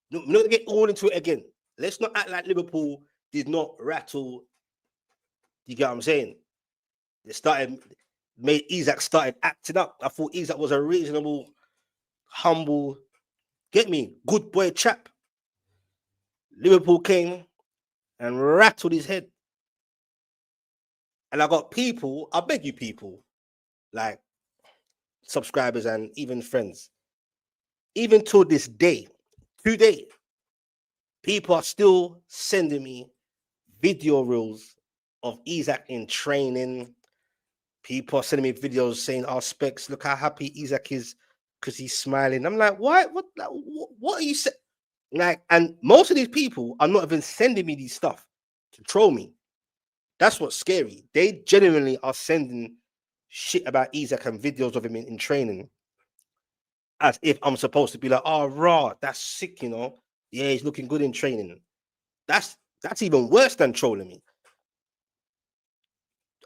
No, not to get all into it again. Let's not act like Liverpool did not rattle. You get what I'm saying? Isaac started acting up. I thought Isaac was a reasonable, humble, good boy chap. Liverpool came and rattled his head. And I got people, I beg you people, like subscribers and even friends, even to this day, today, people are still sending me video reels of Isaac in training. People are sending me videos saying, "Our specs, look how happy Isaac is because he's smiling." I'm like, "What? What are you saying?" Like, and most of these people are not even sending me these stuff to troll me. That's what's scary. They genuinely are sending shit about Isaac and videos of him in training, as if I'm supposed to be like, "Oh, raw, that's sick," you know. Yeah, he's looking good in training. That's even worse than trolling me.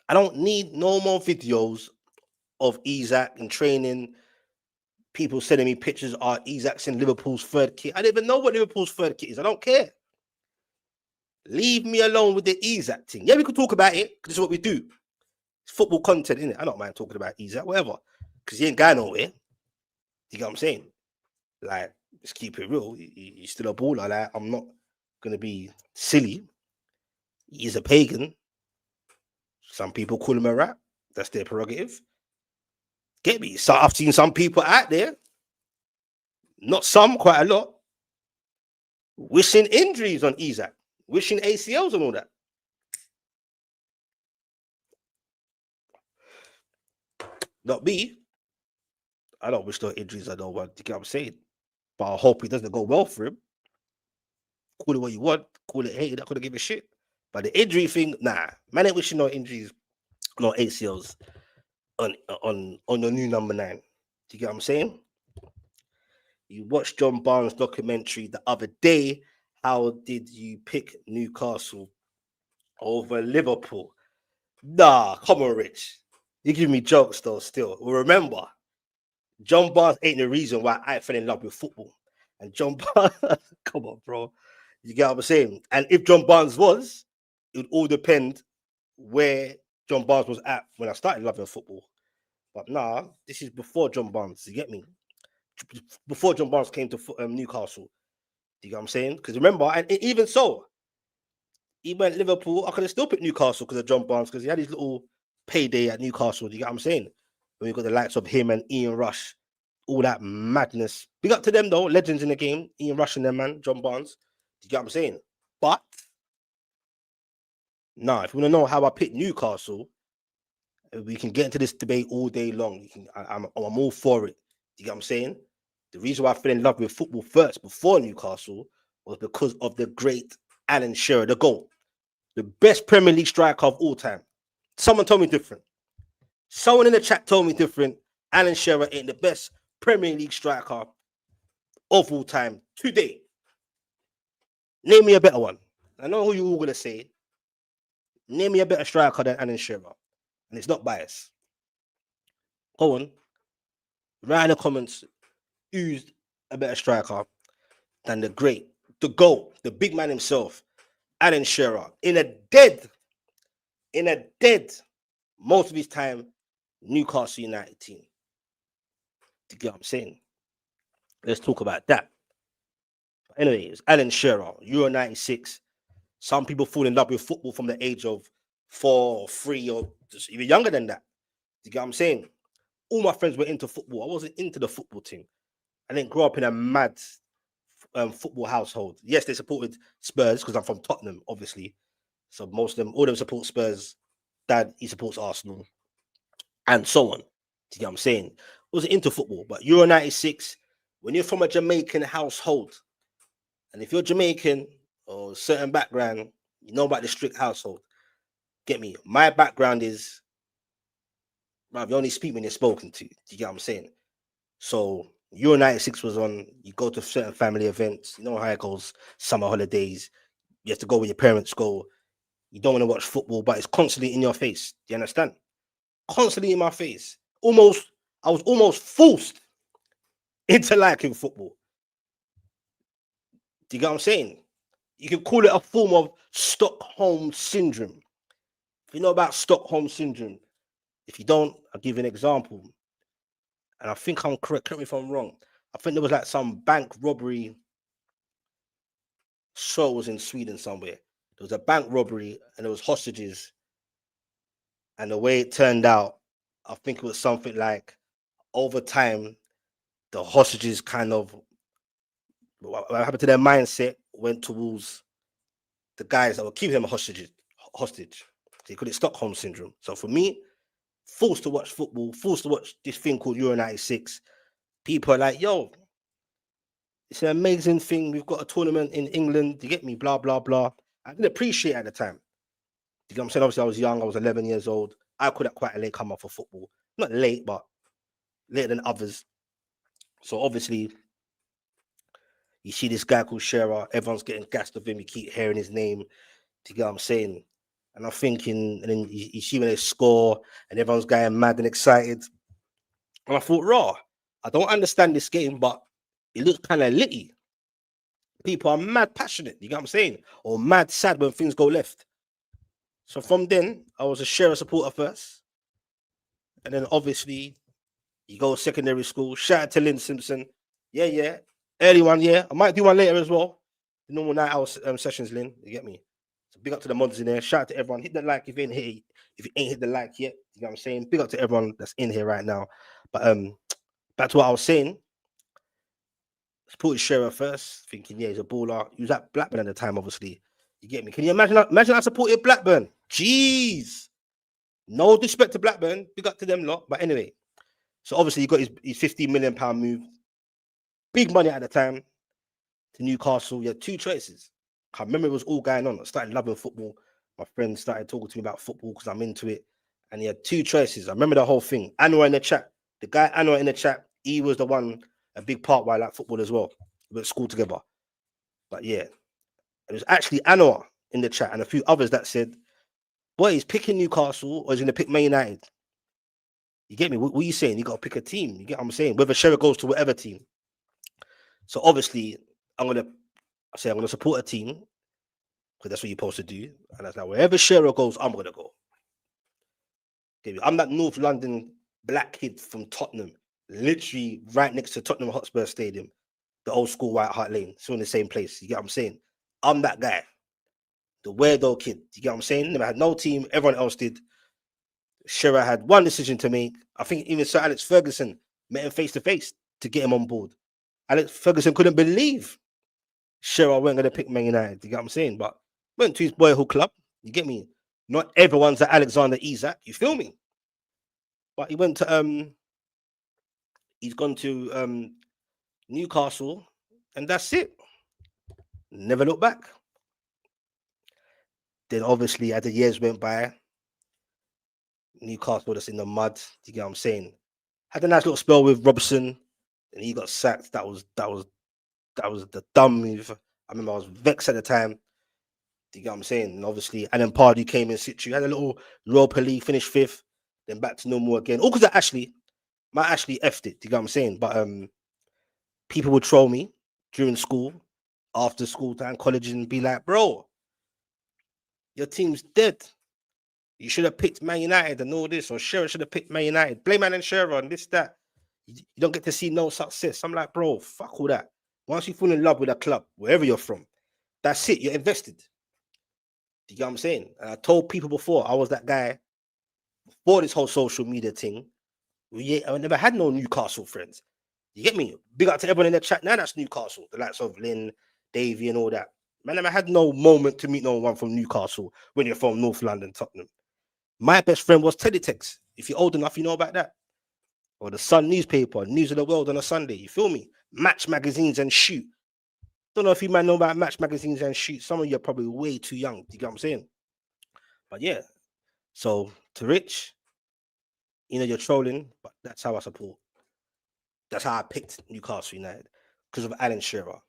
I don't need no more videos of Isaac in training. People sending me pictures of Isaac's in Liverpool's third kit. I don't even know what Liverpool's third kit is. I don't care. Leave me alone with the Isaac thing. Yeah, we could talk about it because this is what we do. It's football content, isn't it? I don't mind talking about Isaac, whatever. Because he ain't going nowhere. You get what I'm saying? Like, just keep it real. He's still a baller. Like, I'm not going to be silly. He's a pagan. Some people call him a rat. That's their prerogative. Get me? So I've seen some people out there, not some, quite a lot, wishing injuries on Isaac, wishing ACLs and all that. Not me. I don't wish no injuries. I don't want to get what I'm saying. But I hope it doesn't go well for him. Call it what you want. Call it hate. I couldn't give a shit. But the injury thing, nah. Man ain't wishing no injuries, no ACLs on your new number 9. Do you get what I'm saying? You watched John Barnes' documentary the other day. How did you pick Newcastle? over Liverpool. Nah, come on, Rich. You give me jokes though. Still, well, remember, John Barnes ain't the reason why I fell in love with football. And John Barnes, come on, bro. You get what I'm saying? And if John Barnes was, it would all depend where John Barnes was at when I started loving football. But nah, this is before John Barnes. You get me? Before John Barnes came to Newcastle. Do you get what I'm saying? Because remember, and even so, he went Liverpool. I could have still picked Newcastle because of John Barnes because he had his little payday at Newcastle. Do you get what I'm saying? When you got the likes of him and Ian Rush, all that madness. Big up to them though, legends in the game. Ian Rush and them man, John Barnes. Do you get what I'm saying? But nah, if you want to know how I picked Newcastle, we can get into this debate all day long. I'm all for it. Do you get what I'm saying? The reason why I fell in love with football first before Newcastle was because of the great Alan Shearer, the GOAT, the best Premier League striker of all time. Someone told me different. Someone in the chat told me different. Alan Shearer ain't the best Premier League striker of all time today. Name me a better one. I know who you all gonna say. Name me a better striker than Alan Shearer, and it's not biased. Go on. Write in the comments who's a better striker than the great, the GOAT, the big man himself, Alan Shearer, in a dead, most of his time, Newcastle United team. Do you get what I'm saying? Let's talk about that. Anyways, Alan Shearer, Euro 96. Some people fall in love with football from the age of 4 or 3 or just even younger than that. Do you get what I'm saying? All my friends were into football. I wasn't into the football team. I didn't grow up in a mad football household. Yes, they supported Spurs because I'm from Tottenham, obviously. So most of them, all of them support Spurs. Dad, he supports Arsenal, and so on. Do you get what I'm saying? I wasn't into football, but Euro 96, when you're from a Jamaican household, and if you're Jamaican or a certain background, you know about the strict household. Get me? My background is, bruv, you only speak when you're spoken to. Do you get what I'm saying? So Euro 96 was on, you go to certain family events, you know how it goes, summer holidays, you have to go where your parents go. You don't want to watch football, but it's constantly in your face. Do you understand? Constantly in my face. I was almost forced into liking football. Do you get what I'm saying? You can call it a form of Stockholm syndrome. If you know about Stockholm syndrome, if you don't, I'll give you an example. And I think I'm correct me if I'm wrong. I think there was like some bank robbery show was in Sweden somewhere. There was a bank robbery and there was hostages. And the way it turned out, I think it was something like over time, the hostages kind of what happened to their mindset went towards the guys that were keeping them hostage. So you call it Stockholm syndrome. So for me, forced to watch football, forced to watch this thing called Euro 96. People are like, yo, it's an amazing thing. We've got a tournament in England. Do you get me? Blah, blah, blah. I didn't appreciate it at the time. You get what I'm saying? Obviously, I was young. I was 11 years old. I could have quite a late come up for football. Not late, but later than others. So obviously, you see this guy called Shearer. Everyone's getting gassed of him. You keep hearing his name. Do you get what I'm saying? And I'm thinking, and then you see when they score, and everyone's getting mad and excited. And I thought, raw, I don't understand this game, but it looks kind of litty. People are mad passionate, you get what I'm saying? Or mad sad when things go left. So from then, I was a Shearer supporter first. And then obviously, you go secondary school. Shout out to Lynn Simpson. Yeah, yeah. Early one, yeah. I might do one later as well. The normal night hour sessions, Lynn. You get me? So big up to the mods in there. Shout out to everyone. Hit the like if you ain't hit the like yet. You know what I'm saying? Big up to everyone that's in here right now. But back to what I was saying. Supported Shearer first, thinking, yeah, he's a baller. He was at Blackburn at the time, obviously. You get me? Can you imagine I supported Blackburn? Jeez. No disrespect to Blackburn. Big up to them lot. But anyway, so obviously he got his £15 million move. Big money at the time to Newcastle. You had two choices. I remember it was all going on. I started loving football. My friends started talking to me about football because I'm into it. And he had two choices. I remember the whole thing. Anwar in the chat. The guy Anwar in the chat, he was the one, a big part why I like football as well. We went to school together. But yeah, it was actually Anwar in the chat and a few others that said Boy, he's picking Newcastle or he's going to pick Man United. You get me? What are you saying? You got to pick a team. You get what I'm saying? Whether Shearer goes to whatever team. So obviously, I'm gonna support a team because that's what you're supposed to do. And that's like wherever Shearer goes, I'm gonna go. Okay, I'm that North London black kid from Tottenham, literally right next to Tottenham Hotspur Stadium, the old school White Hart Lane, still in the same place. You get what I'm saying? I'm that guy, the weirdo kid. You get what I'm saying? Never had no team. Everyone else did. Shearer had one decision to make. I think even Sir Alex Ferguson met him face to face to get him on board. Alex Ferguson couldn't believe Shearer weren't going to pick Man United. You get what I'm saying? But went to his boyhood club. You get me? Not everyone's at Alexander Isak. You feel me? But he went to he's gone to Newcastle, and that's it. Never looked back. Then obviously, as the years went by, Newcastle just in the mud. You get what I'm saying? Had a nice little spell with Robson, and he got sacked. That was the dumb move. I remember I was vexed at the time. You get what I'm saying? And obviously, Alan Pardew came in situ, had a little Europa League, finished fifth, then back to normal again. All because my Ashley effed it. You get what I'm saying? But people would troll me during school, after school time, college, and be like, bro, your team's dead. You should have picked Man United and all this, or Shearer should have picked Man United. Blame Alan Shearer and this, that. You don't get to see no success. I'm like, bro, fuck all that. Once you fall in love with a club, wherever you're from, that's it. You're invested. You get what I'm saying? And I told people before, I was that guy before this whole social media thing. I never had no Newcastle friends. You get me? Big up to everyone in the chat. Now that's Newcastle. The likes of Lynn, Davey, and all that. Man, I never had no moment to meet no one from Newcastle when you're from North London, Tottenham. My best friend was Teletext. If you're old enough, you know about that. Or the Sun newspaper, News of the World on a Sunday. You feel me? Match magazines and Shoot. Don't know if you might know about Match magazines and Shoot. Some of you are probably way too young. You get what I'm saying? But yeah. So to Rich, you're trolling, but that's how I support. That's how I picked Newcastle United because of Alan Shearer.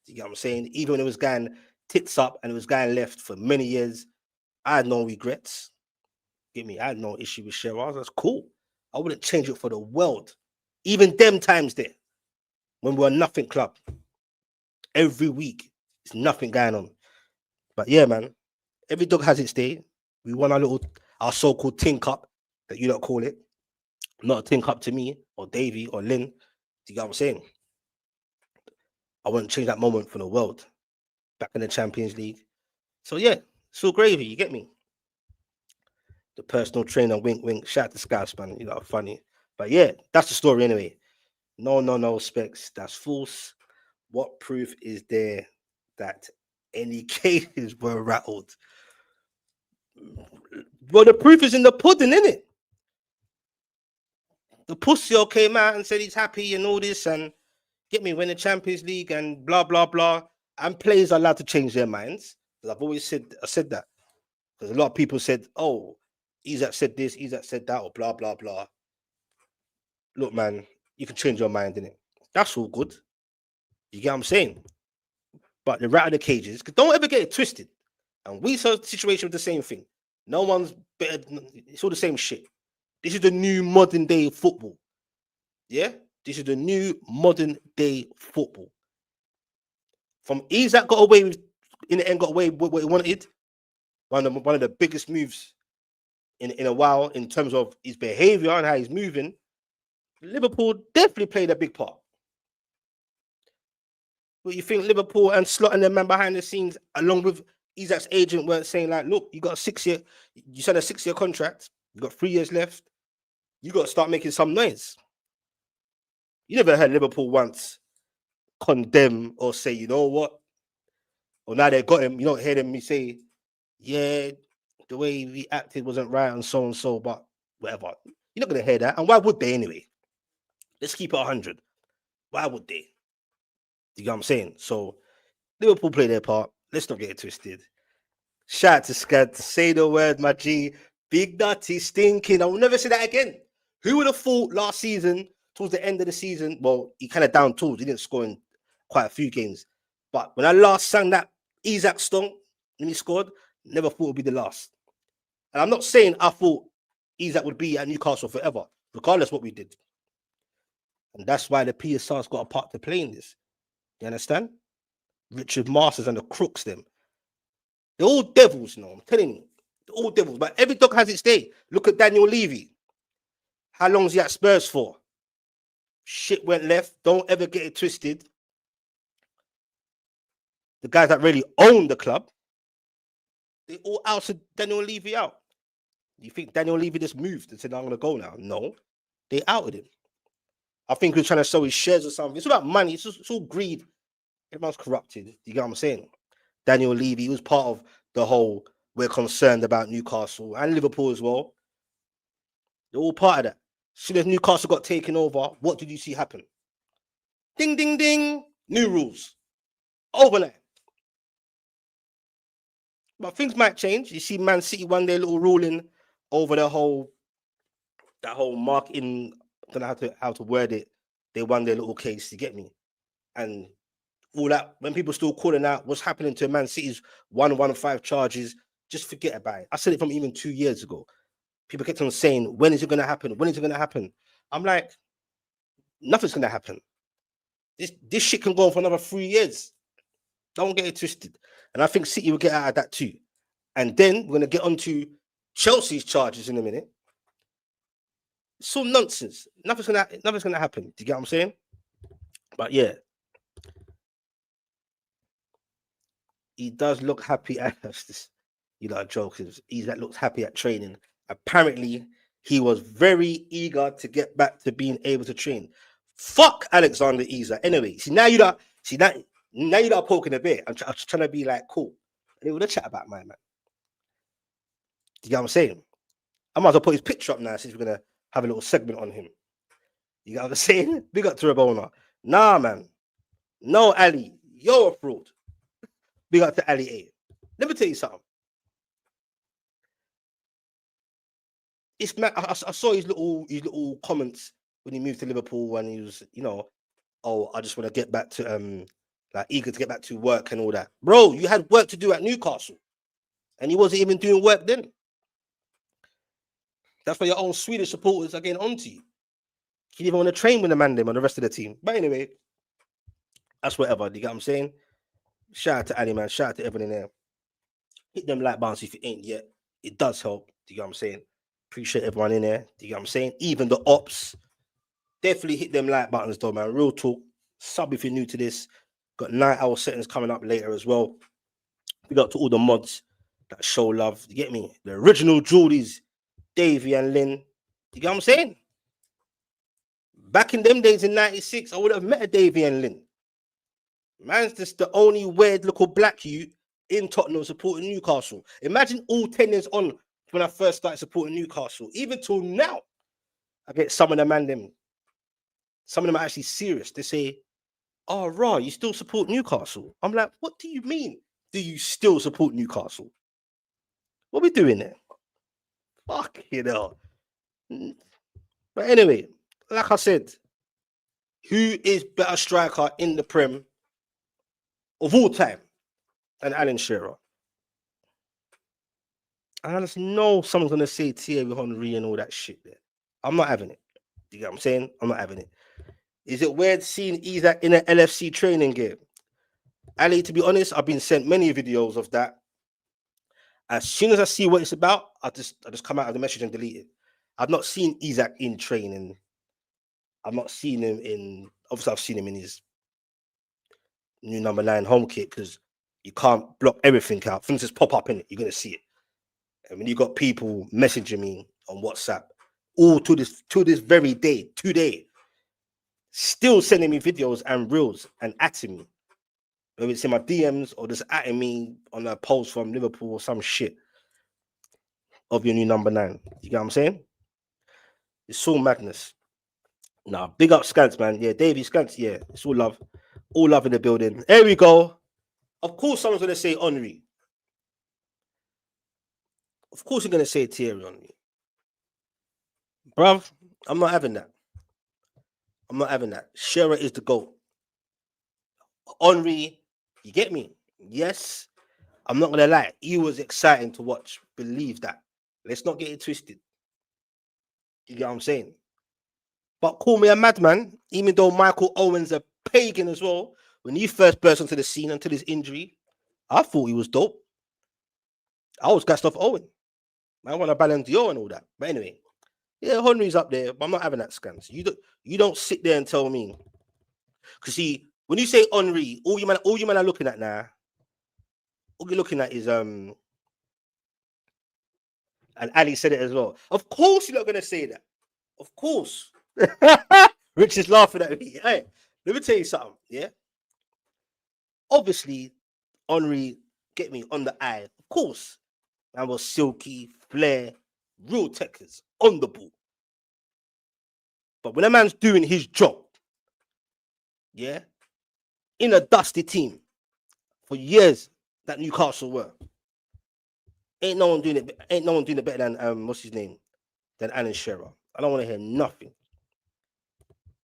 You get what I'm saying? Even when it was going tits up and it was going left for many years, I had no regrets. Get me? I had no issue with Shearer. That's cool. I wouldn't change it for the world. Even them times there, when we were nothing club, every week, it's nothing going on. But yeah, man, every dog has its day. We won our so-called tin cup that you don't call it. Not a tin cup to me or Davey or Lynn. Do you get what I'm saying? I wouldn't change that moment for the world. Back in the Champions League. So yeah, it's all gravy, you get me? The personal trainer, wink, wink. Shout out to Scouts, man. You know, funny. But yeah, that's the story anyway. No, Specs. That's false. What proof is there that any cases were rattled? Well, the proof is in the pudding, innit? The pussy came out and said he's happy and all this and get me, win the Champions League and blah, blah, blah. And players are allowed to change their minds. I've always said that. Because a lot of people said, oh, Isak said this, Isak said that, or blah, blah, blah. Look, man, you can change your mind, innit? That's all good. You get what I'm saying? But the rat of the cages, don't ever get it twisted. And we saw the situation with the same thing. No one's better. It's all the same shit. This is the new modern day football. Yeah? This is the new modern day football. From Isak got away with, in the end, got away with what he wanted. One of the biggest moves in a while in terms of his behavior and how he's moving. Liverpool definitely played a big part. But you think Liverpool and slotting their man behind the scenes, along with Isak's agent, weren't saying like, look, you got you signed a 6-year contract, you got 3 years left, you got to start making some noise. You never heard Liverpool once condemn or say, you know what? Or now they got him, you don't hear them say, yeah, the way we acted wasn't right and so, but whatever. You're not going to hear that. And why would they anyway? Let's keep it 100. Why would they? You know what I'm saying? So Liverpool play their part. Let's not get it twisted. Shout out to Skants. Say the word, my G. Big Nutty stinking. I will never say that again. Who would have thought last season, towards the end of the season, well, he kind of down tools. He didn't score in quite a few games. But when I last sang that Isak song and he scored, never thought it would be the last. And I'm not saying I thought Isak would be at Newcastle forever, regardless what we did. And that's why the PSR's got a part to play in this. You understand? Richard Masters and the crooks, them. They're all devils, you know. I'm telling you. They're all devils. But every dog has its day. Look at Daniel Levy. How long's he at Spurs for? Shit went left. Don't ever get it twisted. The guys that really own the club, they all outed Daniel Levy out. You think Daniel Levy just moved and said, I'm going to go now? No. They outed him. I think he was trying to sell his shares or something. It's about money. It's all greed. Everyone's corrupted. You get what I'm saying? Daniel Levy was part of the whole, we're concerned about Newcastle and Liverpool as well. They're all part of that. As soon as Newcastle got taken over, what did you see happen? Ding, ding, ding. New rules. Overnight. But things might change. You see Man City one day little ruling over that whole marketing, I don't know how to word it. They won their little case, you get me? And all that, when people still calling out what's happening to Man City's 115 charges, just forget about it. I said it from even 2 years ago. People kept on saying, when is it going to happen? When is it going to happen? I'm like, nothing's going to happen. This shit can go on for another 3 years. Don't get it twisted. And I think City will get out of that too. And then we're going to get onto Chelsea's charges in a minute. It's all nonsense. Nothing's going to happen. Do you get what I'm saying? But yeah. He does look happy at this. You know, jokes. He's that looks happy at training. Apparently, he was very eager to get back to being able to train. Fuck Alexander Isak. Anyway, now you're not poking a bit. I'm trying to be like cool. And we're gonna chat about my man. Do you get what I'm saying? I might as well put his picture up now since we're gonna have a little segment on him. You get what I'm saying? Big up to Rabona. Nah, man. No, Ali, you're a fraud. Big up to Ali A. Let me tell you something. It's I saw his little comments when he moved to Liverpool and he was, oh, I just want to get back to like eager to get back to work and all that. Bro, you had work to do at Newcastle. And he wasn't even doing work then. That's why your own Swedish supporters are getting onto you. You didn't even want to train with the man them and the rest of the team. But anyway, that's whatever. Do you get what I'm saying? Shout out to Ali, man. Shout out to everyone in there. Hit them like buttons if you ain't yet. It does help. Do you get what I'm saying? Appreciate everyone in there. Do you get what I'm saying? Even the ops. Definitely hit them like buttons though, man. Real talk. Sub if you're new to this. Got 9-hour settings coming up later as well. We got to all the mods that show love. You get me? The original Geordies, Davey and Lynn. You get what I'm saying? Back in them days in 96, I would have met a Davey and Lynn. Man's just the only weird little black youth in Tottenham supporting Newcastle. Imagine all 10 years on when I first started supporting Newcastle. Even till now, I get some of them and them. Some of them are actually serious. They say, oh, raw, you still support Newcastle? I'm like, what do you mean? Do you still support Newcastle? What are we doing there? Fuck, But anyway, like I said, who is better striker in the Prem of all time than Alan Shearer? And I just know someone's going to say Thierry Henry and all that shit there. I'm not having it. You get what I'm saying? I'm not having it. Is it weird seeing Isak in an LFC training game? Ali, to be honest, I've been sent many videos of that. As soon as I see what it's about, I just come out of the message and delete it. I've not seen Isak in training. I've not seen him in. Obviously, I've seen him in his new number 9 home kit because you can't block everything out. Things just pop up in it. You're gonna see it. And when you got people messaging me on WhatsApp, all to this very day, today, still sending me videos and reels and atting me. Whether it's in my DMs or just atting me on a post from Liverpool or some shit of your new number 9. You get what I'm saying? It's all madness. Nah, big up Skants, man. Yeah, Davey Skants, yeah. It's all love. All love in the building. Here we go. Of course, someone's going to say Henry. Of course, you're going to say Thierry Henry. Bruv, I'm not having that. I'm not having that. Shearer is the GOAT. Henry, you get me? Yes. I'm not going to lie. He was exciting to watch. Believe that. Let's not get it twisted. You get what I'm saying? But call me a madman, even though Michael Owen's a pagan as well. When he first burst onto the scene until his injury, I thought he was dope. I was gassed off Owen. I want a Ballon d'Or and all that. But anyway, yeah, Henry's up there, but I'm not having that scans. You don't sit there and tell me. Because see, when you say Henry, all you man are looking at now, all you're looking at is and Ali said it as well. Of course you're not gonna say that. Of course. Rich is laughing at me. Hey, let me tell you something, yeah? Obviously, Henry, get me on the eye. Of course. I was silky, flair, real techers on the ball. But when a man's doing his job, yeah, in a dusty team for years that Newcastle were, ain't no one doing it better than what's his name? Than Alan Shearer. I don't want to hear nothing.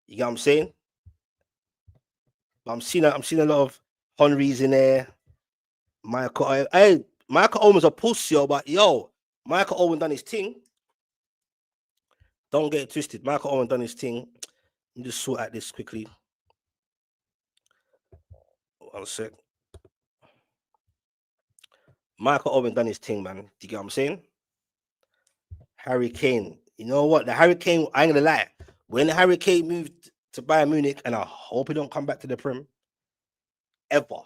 You get what I'm saying? But I'm seeing a lot of Henrys in there. Michael Owen's a pussy, but yo, Michael Owen done his thing. Don't get it twisted. Michael Owen done his thing. Let me just sort out this quickly. 1 sec. Michael Owen done his thing, man. Do you get what I'm saying? Harry Kane. You know what? The Harry Kane, I ain't gonna lie. When the Harry Kane moved to Bayern Munich, and I hope he don't come back to the Prem ever,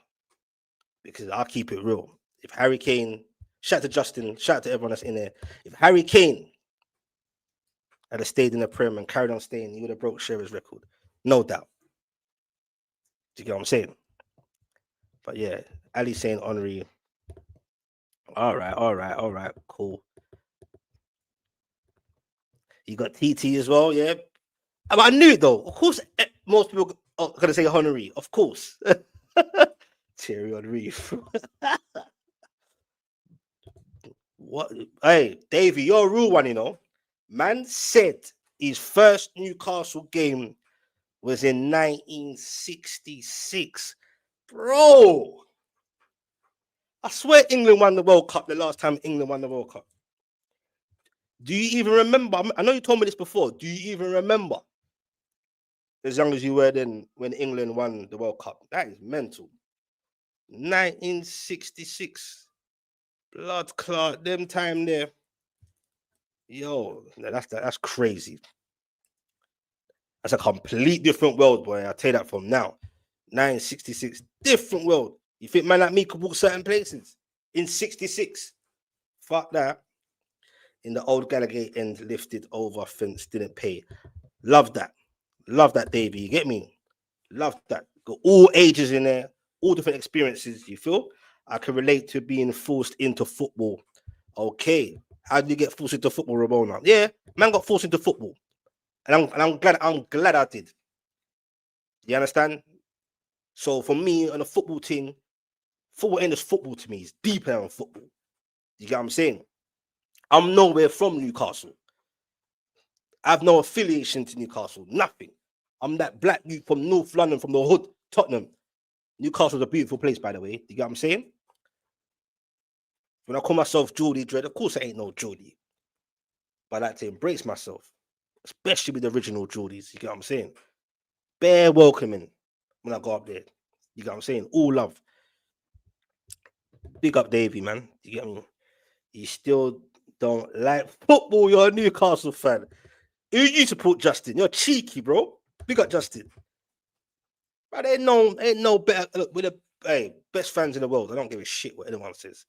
because I'll keep it real. If Harry Kane, shout out to Justin, shout out to everyone that's in there. If Harry Kane had stayed in the Prem and carried on staying, he would have broke Shearer's record, no doubt. Do you get what I'm saying? But yeah, Ali saying Henry. All right, cool. You got TT as well, yeah. But I knew it though. Of course, most people are gonna say Henry. Of course, Thierry Henry. What? Hey, Davey, you're a real one, you know. Man said his first Newcastle game was in 1966, bro. I swear England won the World Cup the last time England won the World Cup. Do you even remember? I know you told me this before. Do you even remember? As young as you were then when England won the World Cup. That is mental. 1966. Blood clot, them time there. Yo, that's crazy. That's a complete different world, boy. I'll tell you that from now. 1966, different world. You think man like me could walk certain places in 66? Fuck that. In the old Gallagher end, lifted over fence, didn't pay. Love that. Love that, Davey. You get me? Love that. Got all ages in there, all different experiences. You feel? I can relate to being forced into football. Okay. How do you get forced into football, Ramona? Yeah, man got forced into football. And I'm glad I did. You understand? So for me on a football team, football ain't just football to me. It's deeper than football. You get what I'm saying? I'm nowhere from Newcastle. I have no affiliation to Newcastle. Nothing. I'm that black youth from North London, from the hood, Tottenham. Newcastle's a beautiful place, by the way. You get what I'm saying? When I call myself Geordie Dread, of course I ain't no Geordie. But I like to embrace myself, especially with the original Geordies. You get what I'm saying? Bare welcoming when I go up there. You get what I'm saying? All love. Big up Davey, man. You get me? You still don't like football. You're a Newcastle fan. Who you support, Justin? You're cheeky, bro. Big up Justin. But ain't no better. Look, we're the best fans in the world. I don't give a shit what anyone says.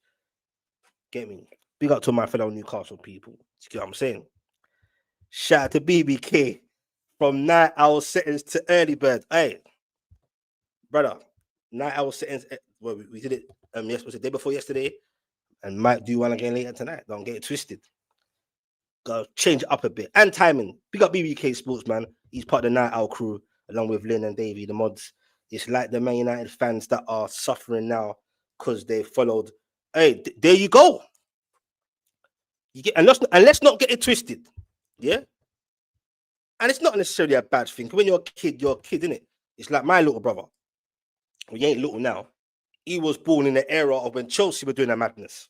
Get me? Big up to my fellow Newcastle people. You get what I'm saying? Shout out to BBK from night owl settings to early bird. Hey, brother, night owl settings. Well, we did it. Yes, was the day before yesterday, and might do one again later tonight. Don't get it twisted. Gotta change it up a bit. And timing. Big up BBK Sports, man. He's part of the night owl crew along with Lynn and Davey, the mods. It's like the Man United fans that are suffering now because they followed. Hey, there you go. You get, and let's not get it twisted. Yeah. And it's not necessarily a bad thing. When you're a kid, innit? It's like my little brother. Well, he ain't little now. He was born in the era of when Chelsea were doing a madness.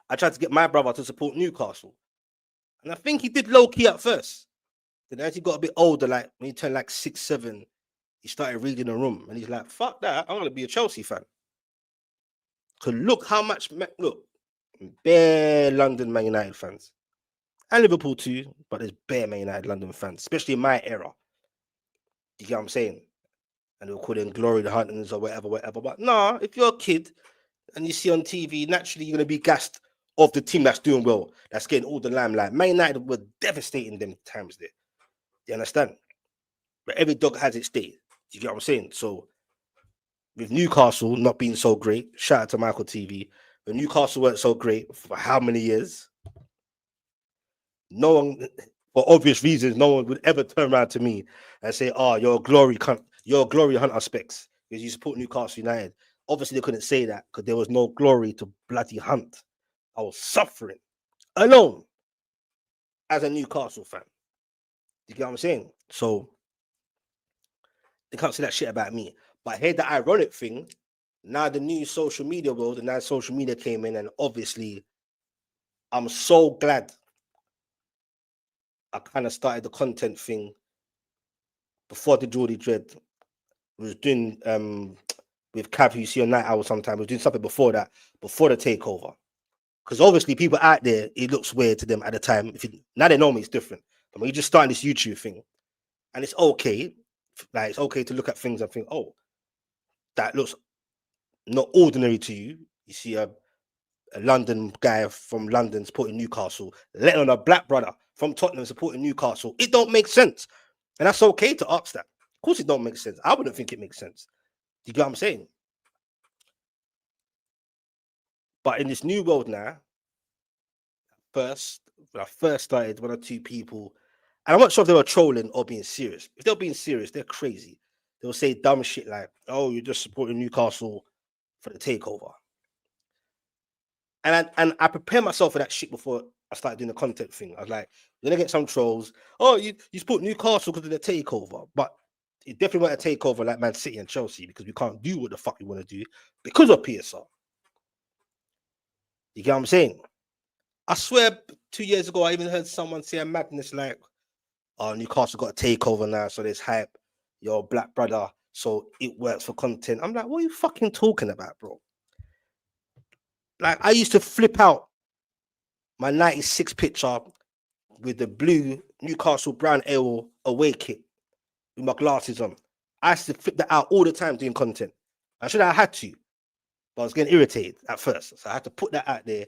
I tried to get my brother to support Newcastle. And I think he did low key at first. Then as he got a bit older, like when he turned like 6, 7, he started reading the room. And he's like, fuck that, I'm gonna be a Chelsea fan. Cause look how much bare London Man United fans. And Liverpool too, but there's bare Man United London fans, especially in my era. You get what I'm saying? And they'll call them Glory the Hunters or whatever, whatever. But nah, if you're a kid and you see on TV, naturally you're gonna be gassed of the team that's doing well, that's getting all the limelight. Man United were devastating them times there. You understand? But every dog has its day. You get what I'm saying? So with Newcastle not being so great, shout out to Michael TV. When Newcastle weren't so great for how many years? No one, for obvious reasons, no one would ever turn around to me and say, "Oh, you're a glory hunter specs because you support Newcastle United." Obviously, they couldn't say that because there was no glory to bloody hunt. I was suffering alone as a Newcastle fan. You get what I'm saying? So they can't say that shit about me. But here's the ironic thing. Now the new social media world, and now social media came in, and obviously I'm so glad I kind of started the content thing before the Geordie Dread. Was doing with Cav, who you see on Night Owl sometimes, was doing something before that, before the takeover. Because obviously people out there, it looks weird to them at the time. Now they know me, it's different. But when you're just starting this YouTube thing, and it's okay, like it's okay to look at things and think, oh, that looks not ordinary to you. You see a London guy from London supporting Newcastle, let alone a black brother from Tottenham supporting Newcastle. It don't make sense. And that's okay to ask that. Of course it don't make sense. I wouldn't think it makes sense. You get what I'm saying? But in this new world now, when I first started, one or two people, and I'm not sure if they were trolling or being serious. If they're being serious, they're crazy. They'll say dumb shit like, oh, you're just supporting Newcastle for the takeover. And I prepare myself for that shit before I started doing the content thing. I was like, you're gonna get some trolls. Oh, you support Newcastle because of the takeover, but it definitely want a takeover like Man City and Chelsea because we can't do what the fuck we want to do because of PSR. You get what I'm saying? I swear, 2 years ago, I even heard someone say a madness like, "Oh, Newcastle got a takeover now, so there's hype. You're a black brother, so it works for content." I'm like, what are you fucking talking about, bro? Like, I used to flip out my 96 picture with the blue Newcastle brown ale away kit with my glasses on. I used to flip that out all the time doing content. I should have had to, but I was getting irritated at first. So I had to put that out there.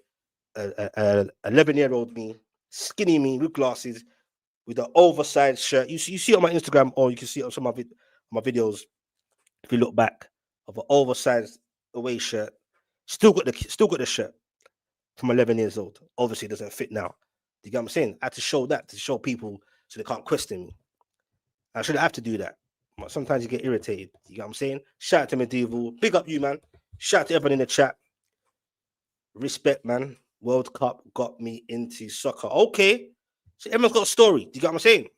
11-year-old me, skinny me with glasses, with the oversized shirt. You see it on my Instagram, or you can see it on some of my videos. If you look back, of an oversized away shirt, still got the shirt from 11 years old. Obviously, it doesn't fit now. You get what I'm saying? I had to show that to show people so they can't question me. I shouldn't have to do that. But sometimes you get irritated. You get what I'm saying? Shout out to Medieval. Big up you, man. Shout out to everyone in the chat. Respect, man. World Cup got me into soccer. Okay. So everyone's got a story. Do you get what I'm saying?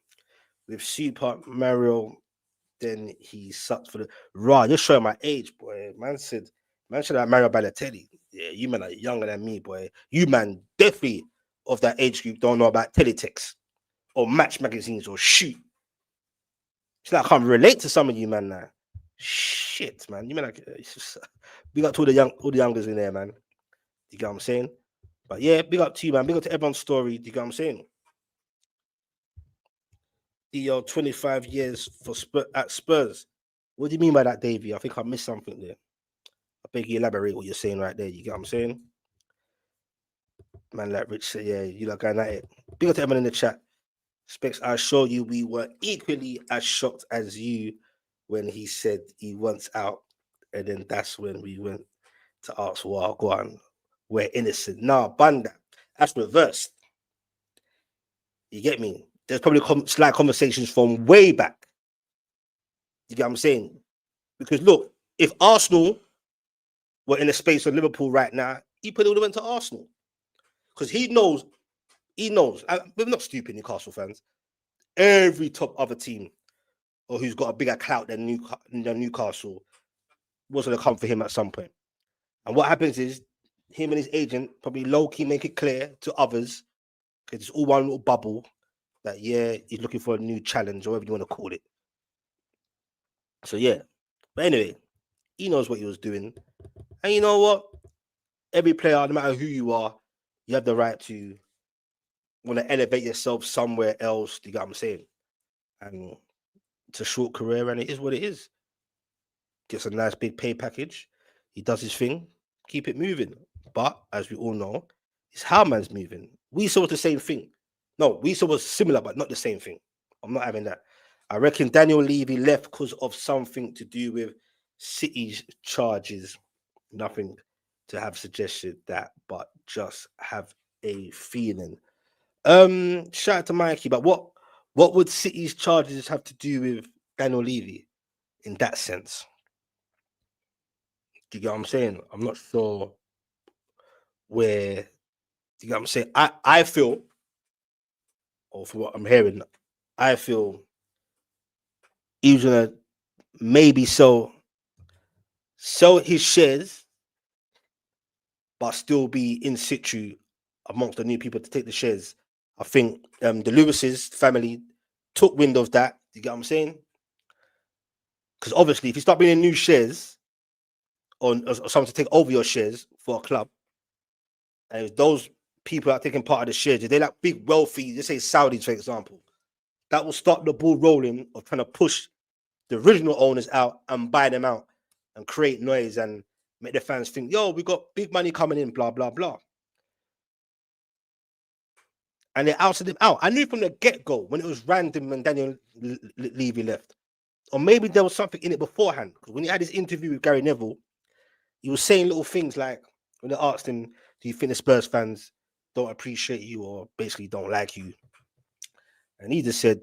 With Super Mario, then he sucked for the raw. You're showing my age, boy. Man said that Mario Balotelli. Yeah, you man are younger than me, boy. You man definitely of that age group don't know about teletext or match magazines or shoot. It's like I can't relate to some of you, man. Now, shit, man. You man, like, big up to all the youngers in there, man. You get what I'm saying? But yeah, big up to you, man. Big up to everyone's story. You get what I'm saying? The 25 years for at Spurs. What do you mean by that, Davey? I think I missed something there. I beg you elaborate what you're saying right there. You get what I'm saying? Man, like Rich said, yeah, you like going at it. Big up to everyone in the chat. Specs, I assure you, we were equally as shocked as you when he said he wants out. And then that's when we went to ask, well, go on, we're innocent. Nah, banda. That's reversed. You get me? There's probably slight conversations from way back. You get what I'm saying? Because look, if Arsenal were in the space of Liverpool right now, he probably would have went to Arsenal. Because he knows, we're not stupid Newcastle fans. Every top other team or who's got a bigger clout than Newcastle was going to come for him at some point. And what happens is him and his agent probably low key make it clear to others because it's all one little bubble that yeah, he's looking for a new challenge or whatever you want to call it. So yeah, but anyway, he knows what he was doing, and you know what? Every player, no matter who you are, you have the right to want to elevate yourself somewhere else. Do you get what I'm saying? And it's a short career, and it is what it is. Gets a nice big pay package. He does his thing. Keep it moving. But as we all know, it's how man's moving. We saw the same thing. No, we saw was similar, but not the same thing. I'm not having that. I reckon Daniel Levy left because of something to do with City's charges. Nothing to have suggested that, but just have a feeling. Shout out to Mikey, but what would City's charges have to do with Daniel Levy in that sense? Do you get what I'm saying? I'm not sure where. Do you get what I'm saying? I feel, or from what I'm hearing, I feel he was gonna maybe sell his shares, but still be in situ amongst the new people to take the shares. I think the Lewis's family took wind of that. Do you get what I'm saying? Because obviously, if you start bringing new shares or someone to take over your shares for a club, and if those people are taking part of the shares, if they're like big wealthy, let's say Saudis, for example, that will start the ball rolling of trying to push the original owners out and buy them out and create noise and make the fans think, yo, we got big money coming in, blah, blah, blah. And they ousted him out. I knew from the get-go when it was random when Daniel Levy left. Or maybe there was something in it beforehand. Because when he had his interview with Gary Neville, he was saying little things like, when they asked him, do you think the Spurs fans don't appreciate you or basically don't like you? And he just said,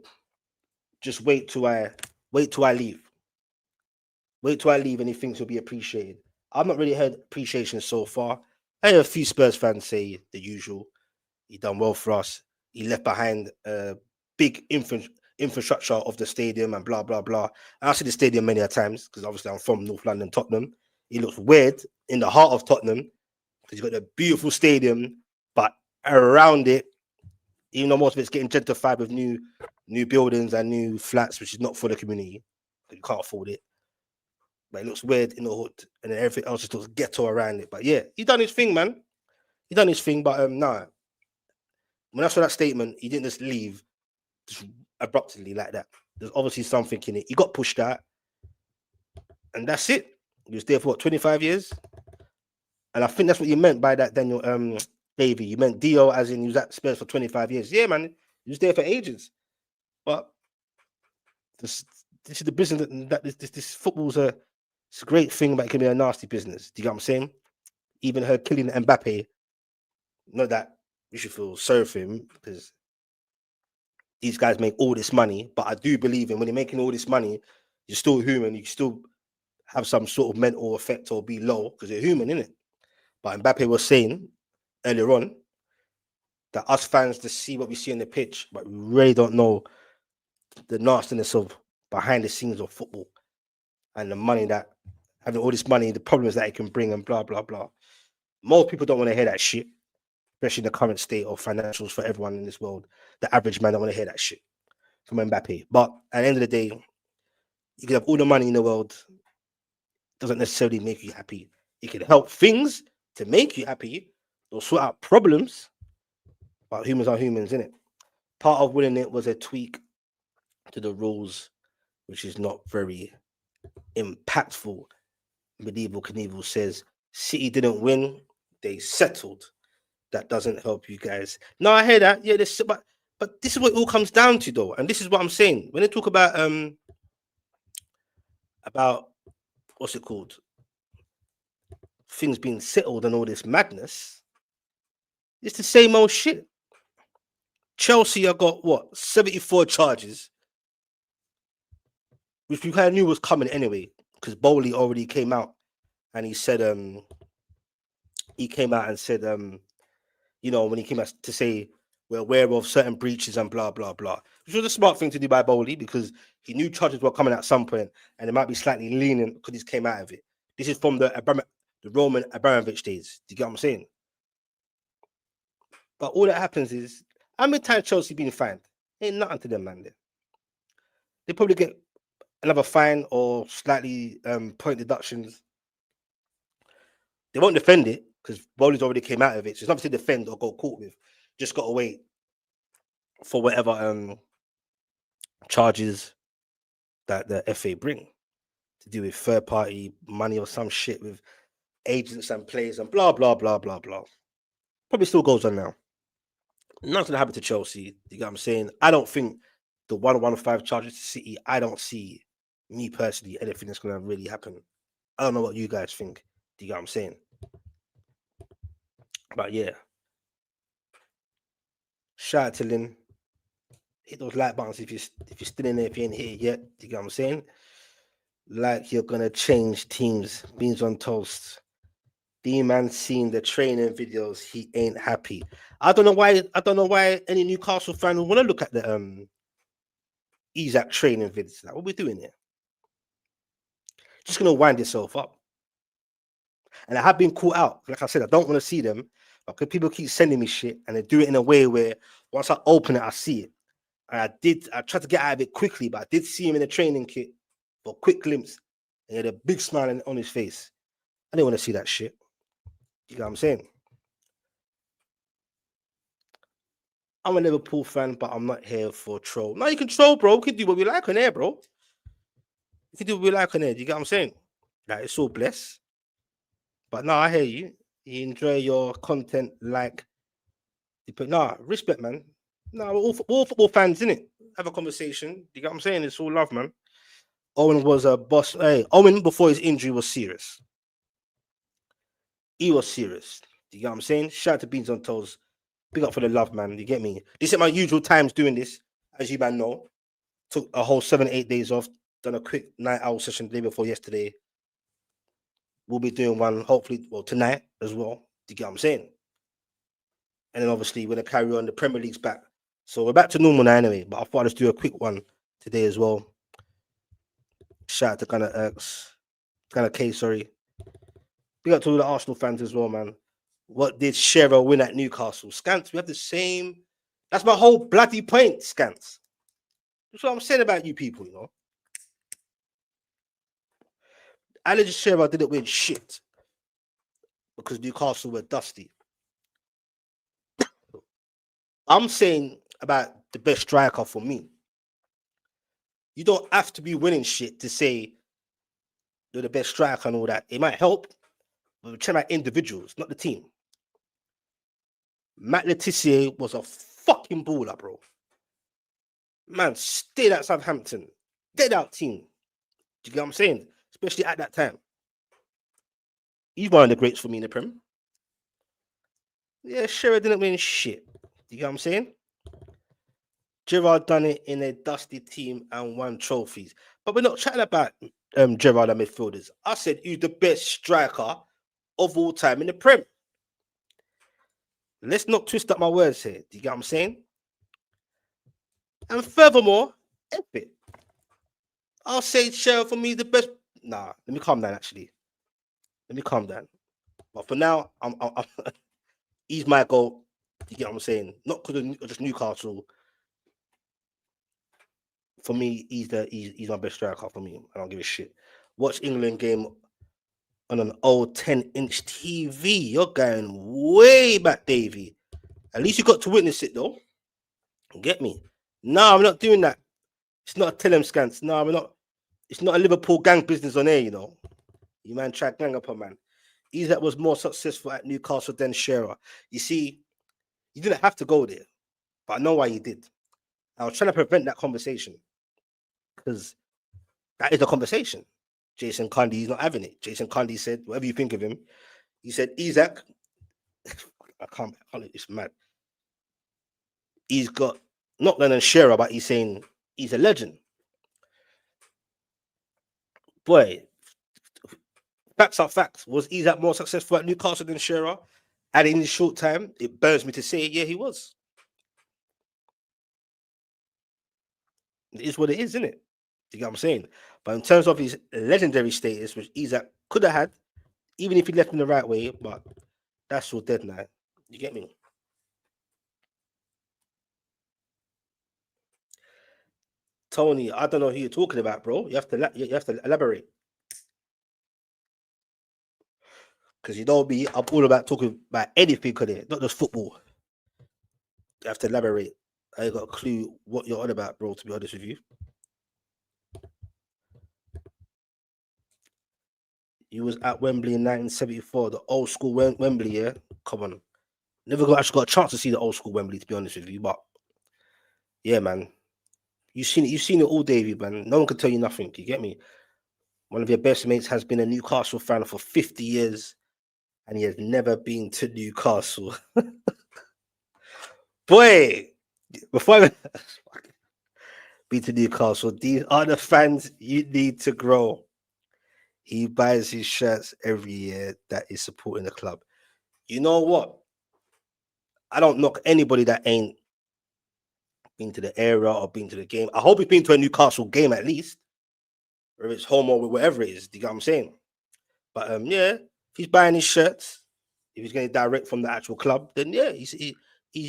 just wait till I leave. Wait till I leave and he thinks he'll be appreciated. I've not really heard appreciation so far. I heard a few Spurs fans say the usual. He done well for us. He left behind a big infrastructure of the stadium and blah, blah, blah. And I've seen the stadium many a times because obviously I'm from North London, Tottenham. It looks weird in the heart of Tottenham because you've got a beautiful stadium, but around it, even though most of it's getting gentrified with new buildings and new flats, which is not for the community. You can't afford it. But it looks weird in the hood, and then everything else just looks ghetto around it. But yeah, he done his thing, man. He done his thing, but nah. When I saw that statement, he didn't just leave just abruptly like that. There's obviously something in it. He got pushed out, and that's it. He was there for what, 25 years? And I think that's what you meant by that, Daniel Davey. You meant Dio as in he was at Spurs for 25 years. Yeah, man. He was there for ages. But this is the business that this football's it's a great thing, but it can be a nasty business. Do you get what I'm saying? Even her killing Mbappe, not that you should feel sorry for him because these guys make all this money, but I do believe in when you're making all this money, you're still human. You still have some sort of mental effect or be low because you're human, innit? But Mbappe was saying earlier on that us fans just see what we see on the pitch, but we really don't know the nastiness of behind the scenes of football and the money that having all this money, the problems that it can bring, and blah blah blah. Most people don't want to hear that shit, especially in the current state of financials for everyone in this world. The average man don't want to hear that shit from Mbappe. But at the end of the day, you can have all the money in the world, doesn't necessarily make you happy. It can help things to make you happy or sort out problems, but humans are humans, innit? Part of winning it was a tweak to the rules, which is not very impactful. Medieval Knievel says City didn't win, they settled. That doesn't help you guys. No, I hear that. Yeah, this, but this is what it all comes down to, though, and this is what I'm saying when they talk about what's it called, things being settled and all this madness. It's the same old shit. Chelsea have got what 74 charges, which we kind of knew was coming anyway, because Bowley already came out and he said you know, when he came out to say we're aware of certain breaches and blah blah blah, which was a smart thing to do by Bowley because he knew charges were coming at some point and it might be slightly lenient because he came out of it. This is from the the Roman Abramovich days. Do you get what I'm saying? But all that happens is, how many times Chelsea been fined? Ain't nothing to them, man. They probably get another fine or slightly point deductions. They won't defend it because Bowley's already came out of it. So it's nothing to defend or go court with. Just got to wait for whatever charges that the FA bring to do with third party money or some shit with agents and players and blah blah blah blah blah. Probably still goes on now. Nothing happened to Chelsea. You get what I'm saying? I don't think the 115 charges to City, I don't see, me personally, anything that's gonna really happen. I don't know what you guys think. Do you get what I'm saying? But yeah. Shout out to Lynn. Hit those like buttons if you're still in there, if you ain't here yet. Do you get what I'm saying? Like you're gonna change teams. Beans on toast. D-man seen the training videos, he ain't happy. I don't know why any Newcastle fan would want to look at the Isaac training vids. Like, what we doing here? Just gonna wind yourself up. And I have been caught out. Like I said, I don't want to see them because people keep sending me shit and they do it in a way where once I open it, I see it. And I tried to get out of it quickly, but I did see him in the training kit for a quick glimpse. And he had a big smile on his face. I didn't want to see that shit. You know what I'm saying? I'm a Liverpool fan, but I'm not here for troll. No, you can troll, bro. We can do what we like on air, bro. You can do what we like on air. You get what I'm saying? Like, it's all blessed. But no, I hear you. You enjoy your content like, but nah, respect, man. No, we're all football fans, innit? Have a conversation. You get what I'm saying? It's all love, man. Owen was a boss. Hey, Owen, before his injury, was serious. He was serious. You get what I'm saying? Shout out to Beans on Toes. Big up for the love, man. You get me? This is my usual times doing this, as you man know. Took a whole 7-8 days off. Done a quick night owl session the day before yesterday. We'll be doing one hopefully, well, tonight as well. Do you get what I'm saying? And then obviously we're gonna carry on. The Premier League's back, so we're back to normal now anyway. But I thought I'd just do a quick one today as well. Shout out to kind of K. Sorry. Big up to all the Arsenal fans as well, man. What did Shearer win at Newcastle? Skants, we have the same. That's my whole bloody point, Skants. That's what I'm saying about you people, you know. Alan Shearer didn't win shit because Newcastle were dusty. I'm saying about the best striker for me. You don't have to be winning shit to say you're the best striker and all that. It might help, but we're talking about individuals, not the team. Matt Letitia was a fucking baller, bro. Man, stayed at Southampton. Dead out team. Do you get what I'm saying? Especially at that time. He's one of the greats for me in the Prem. Yeah, Shearer didn't win shit. Do you get what I'm saying? Gerrard done it in a dusty team and won trophies. But we're not chatting about Gerrard and midfielders. I said he's the best striker of all time in the Prem. Let's not twist up my words here. Do you get what I'm saying? And furthermore, epic. I'll say Shearer for me the best. Nah, let me calm down. Actually, let me calm down. But for now, I'm he's my goal. You get what I'm saying? Not because of just Newcastle. For me, he's my best striker. For me, I don't give a shit. Watch England game on an old 10-inch TV. You're going way back, Davey. At least you got to witness it though. Get me? No, I'm not doing that. It's not a tell 'em Skants. No, we're not. It's not a Liverpool gang business on air, you know. You man try gang up a man. Isaac was more successful at Newcastle than Shearer. You see, you didn't have to go there, but I know why you did. I was trying to prevent that conversation because that is a conversation. Jason Cundy is not having it. Jason Cundy said, whatever you think of him, he said, Isaac, I can't, it's mad. He's got not Lennon Shearer, but he's saying he's a legend. Boy, facts are facts. Was Isaac more successful at Newcastle than Shearer? And in this short time, it burns me to say, yeah, he was. It is what it is, isn't it? You get what I'm saying? But in terms of his legendary status, which Isaac could have had, Even if he left in the right way, but that's all dead now. You get me? Tony, I don't know who you're talking about, bro. You have to elaborate because you know me. I'm all about talking about anything, could it? Not just football. You have to elaborate. I ain't got a clue what you're on about, bro. To be honest with you, you was at Wembley in 1974, the old school Wembley. Yeah, come on. Never got actually got a chance to see the old school Wembley, to be honest with you. But yeah, man, you've seen it. You've seen it all, Davey, man. No one can tell you nothing. You get me? One of your best mates has been a Newcastle fan for 50 years, and he has never been to Newcastle. Boy, before I be to Newcastle, these are the fans you need to grow. He buys his shirts every year that is supporting the club. You know what? I don't knock anybody that ain't been to the area or been to the game. I hope he's been to a Newcastle game at least, whether it's home or wherever it is. Do you get what I'm saying? But yeah, if he's buying his shirts, if he's getting direct from the actual club, then yeah, he's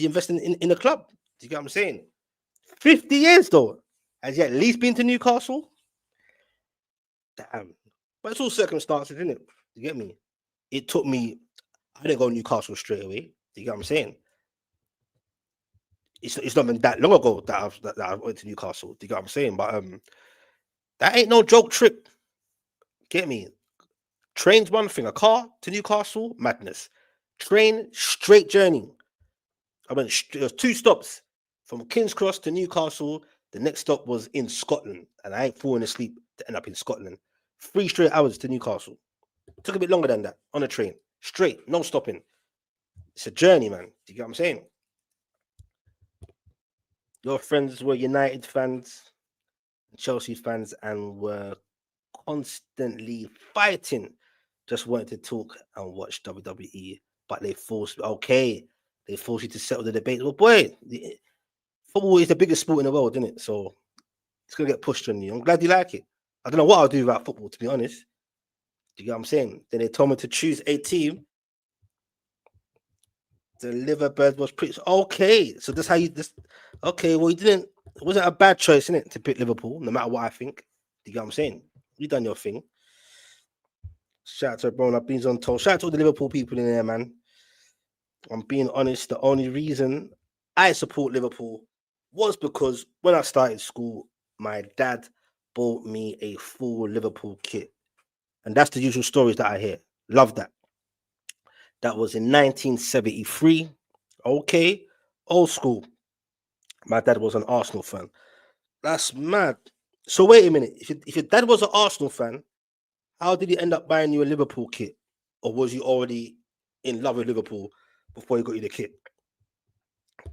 investing in the club. Do you get what I'm saying? 50 years though. Has he at least been to Newcastle? Damn. But it's all circumstances, isn't it? You get me? It took me, I didn't go to Newcastle straight away. Do you get what I'm saying? It's not been that long ago that I went to Newcastle. Do you get what I'm saying? But that ain't no joke trip. Get me? Train's one thing. A car to Newcastle, madness. Train, straight journey. There was two stops from King's Cross to Newcastle. The next stop was in Scotland, and I ain't falling asleep to end up in Scotland. 3 straight hours to Newcastle. Took a bit longer than that on a train, straight, no stopping. It's a journey, man. Do you get what I'm saying? Your friends were United fans, Chelsea fans, and were constantly fighting. Just wanted to talk and watch WWE, but they forced. Okay, they forced you to settle the debate. Well, boy, football is the biggest sport in the world, isn't it? So it's gonna get pushed on you. I'm glad you like it. I don't know what I'll do about football, to be honest. Do you get what I'm saying? Then they told me to choose a team. The Liverbird was pretty okay. So that's how you this. Okay, well, you didn't. It wasn't a bad choice, isn't it, to pick Liverpool, no matter what I think. Do you get what I'm saying? You done your thing. Shout out to Brown Up Beans on Toast. Shout out to all the Liverpool people in there, man. I'm being honest. The only reason I support Liverpool was because when I started school, my dad bought me a full Liverpool kit. And that's the usual stories that I hear. Love that. That was in 1973. Okay, old school. My dad was an Arsenal fan. That's mad. So wait a minute. If your dad was an Arsenal fan, how did he end up buying you a Liverpool kit? Or was he already in love with Liverpool before he got you the kit?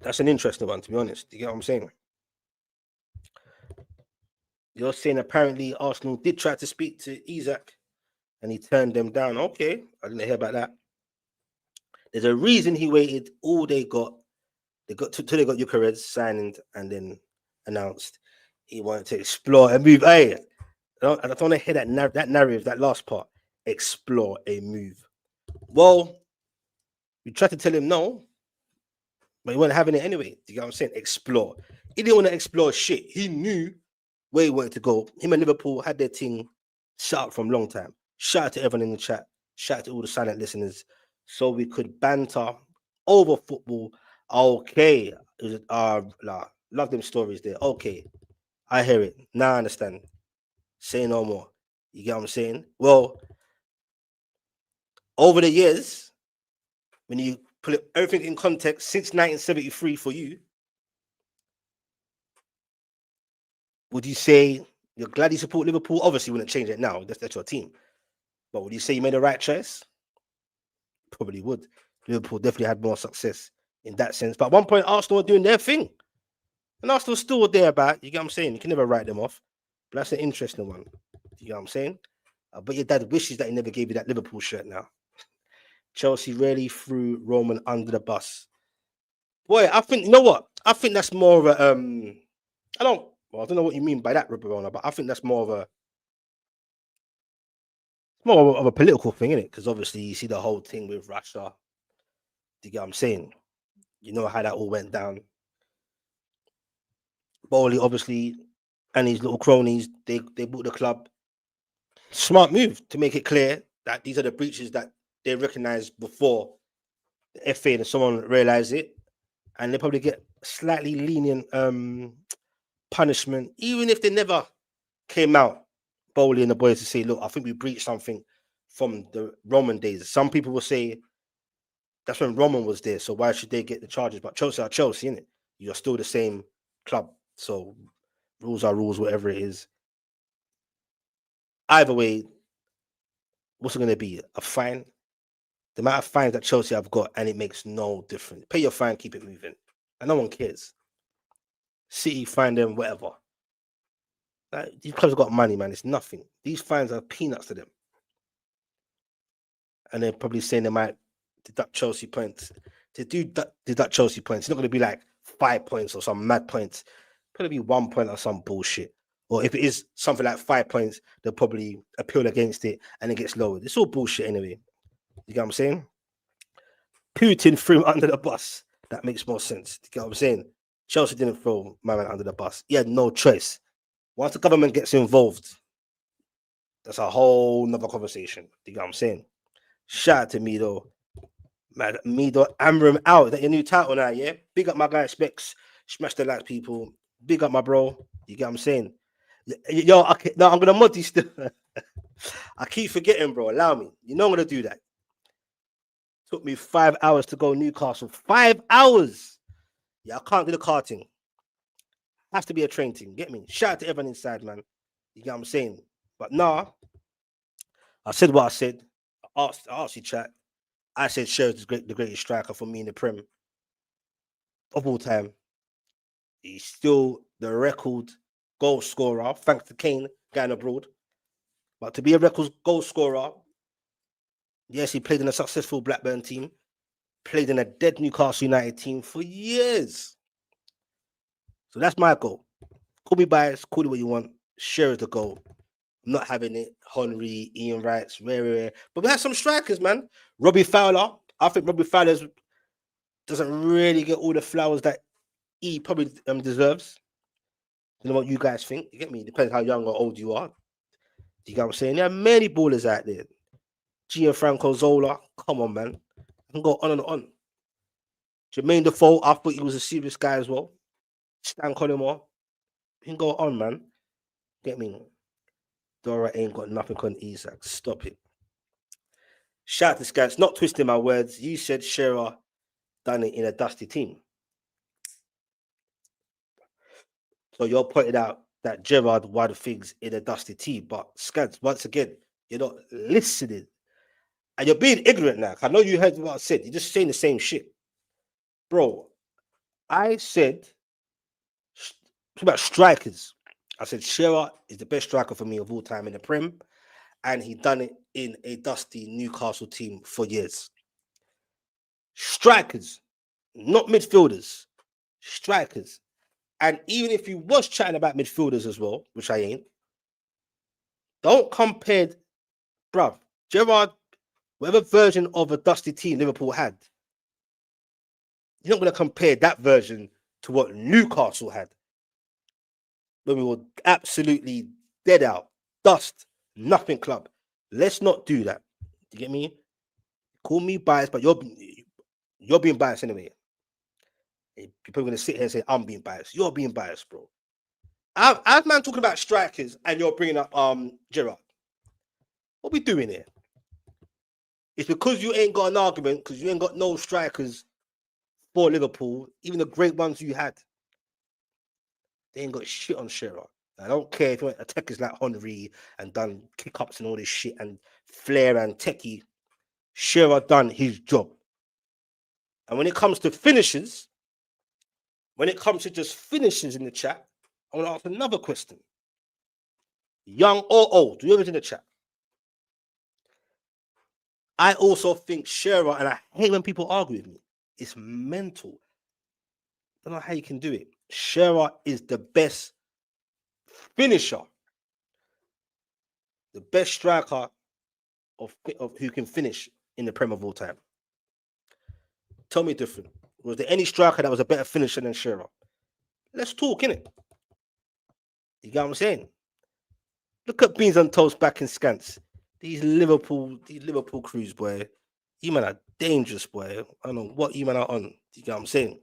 That's an interesting one, to be honest. Do you get what I'm saying? You're saying apparently Arsenal did try to speak to Isaac and he turned them down. Okay, I didn't hear about that. There's a reason he waited all they got till they got Eucharist signed and then announced he wanted to explore and move. Hey, I don't want to hear that narrative, that last part. Explore a move. Well, we tried to tell him no, but he wasn't having it anyway. Do you get what I'm saying? Explore. He didn't want to explore shit. He knew where he wanted to go. Him and Liverpool had their thing shut up from a long time. Shout out to everyone in the chat. Shout out to all the silent listeners. So we could banter over football. Okay. Love them stories there. Okay. I hear it. Now I understand. Say no more. You get what I'm saying? Well, over the years, when you put everything in context since 1973 for you, would you say you're glad you support Liverpool? Obviously, you wouldn't change it now. That's your team. But would you say you made the right choice? Probably would. Liverpool definitely had more success in that sense. But at one point, Arsenal were doing their thing. And Arsenal still there about. You get what I'm saying? You can never write them off. But that's an interesting one. You know what I'm saying? But your dad wishes that he never gave you that Liverpool shirt now. Chelsea really threw Roman under the bus. Boy, I think, you know what? I think that's more of a I don't know what you mean by that, Roberona, but I think that's more of a more of a political thing, isn't it? Because obviously you see the whole thing with Russia. Do you get what I'm saying? You know how that all went down. Bowley, obviously, and his little cronies, they bought the club. Smart move to make it clear that these are the breaches that they recognized before the FA and someone realized it, and they probably get slightly lenient punishment, even if they never came out, Bowley and the boys, to say, look, I think we breached something from the Roman days. Some people will say that's when Roman was there, so why should they get the charges? But Chelsea are Chelsea, innit? You're still the same club, so rules are rules, whatever it is. Either way, what's it going to be? A fine? The amount of fines that Chelsea have got, and it makes no difference. Pay your fine, keep it moving, and no one cares. City fine them, whatever. Like, these clubs have got money, man. It's nothing. These fines are peanuts to them, and they're probably saying they might deduct Chelsea points. To do deduct Chelsea points, it's not going to be like 5 points or some mad points. Probably be 1 point or some bullshit. Or if it is something like 5 points, they'll probably appeal against it and it gets lowered. It's all bullshit anyway. You get what I'm saying? Putin threw him under the bus. That makes more sense. You get what I'm saying? Chelsea didn't throw my man under the bus. He had no choice. Once the government gets involved, that's a whole nother conversation. You get what I'm saying? Shout out to me though. Man, Mido, hammer him out. Is that your new title now, yeah? Big up my guy Specs. Smash the likes, people. Big up my bro. You get what I'm saying? Yo, okay, no, I'm gonna mod you still. I keep forgetting, bro. Allow me. You know I'm gonna do that. Took me 5 hours to go Newcastle. 5 hours. Yeah, I can't do the car thing. Has to be a train thing. Get me? Shout out to everyone inside, man. You get what I'm saying? But nah, I said what I said. I asked you, chat. I said Sherwood's the greatest striker for me in the Prem of all time. He's still the record goal scorer, thanks to Kane going abroad. But to be a record goal scorer, yes, he played in a successful Blackburn team, played in a dead Newcastle United team for years. So that's my goal. Call me biased, call it what you want. Share is the goal. I'm not having it. Henry, Ian Wrights, rare. But we have some strikers, man. Robbie Fowler. I think Robbie Fowler doesn't really get all the flowers that he probably deserves. You know what you guys think? You get me? Depends how young or old you are. You get what I'm saying? There are many ballers out there. Gianfranco Zola, come on, man. I can go on and on. Jermaine Defoe, I thought he was a serious guy as well. Stan Collymore, you can go on, man. Get me? Dora ain't got nothing on Isaac. Stop it. Shout out to Skants, not twisting my words. You said Shearer done it in a dusty team. So you're pointing out that Gerard won things in a dusty team. But Skants, once again, you're not listening. And you're being ignorant now. I know you heard what I said. You're just saying the same shit. Bro, I said about strikers. I said Shearer is the best striker for me of all time in the Prem, and he done it in a dusty Newcastle team for years. Strikers, not midfielders. Strikers. And even if you was chatting about midfielders as well, which I ain't, don't compare, bruv. Gerard, whatever version of a dusty team Liverpool had, you're not going to compare that version to what Newcastle had. When we were absolutely dead out, dust, nothing club. Let's not do that. You get me? Call me biased, but you're being biased anyway. You're probably gonna sit here and say I'm being biased. You're being biased, bro. I've man talking about strikers, and you're bringing up Gerard. What we doing here? It's because you ain't got an argument because you ain't got no strikers for Liverpool, even the great ones you had. They ain't got shit on Shearer. I don't care if you want attackers like Henry and done kick ups and all this shit and Flair and Techie. Shearer done his job. And when it comes to finishes, when it comes to just finishes in the chat, I want to ask another question. Young or old, whoever's in the chat. I also think Shearer, and I hate when people argue with me, it's mental. I don't know how you can do it. Shearer is the best finisher, the best striker of who can finish in the Prem of all time. Tell me different. Was there any striker that was a better finisher than Shearer? Let's talk, innit? You get what I'm saying? Look at Beans on Toast back in Skants. These Liverpool crews, boy. You man are dangerous, boy. I don't know what you man are on. You get what I'm saying?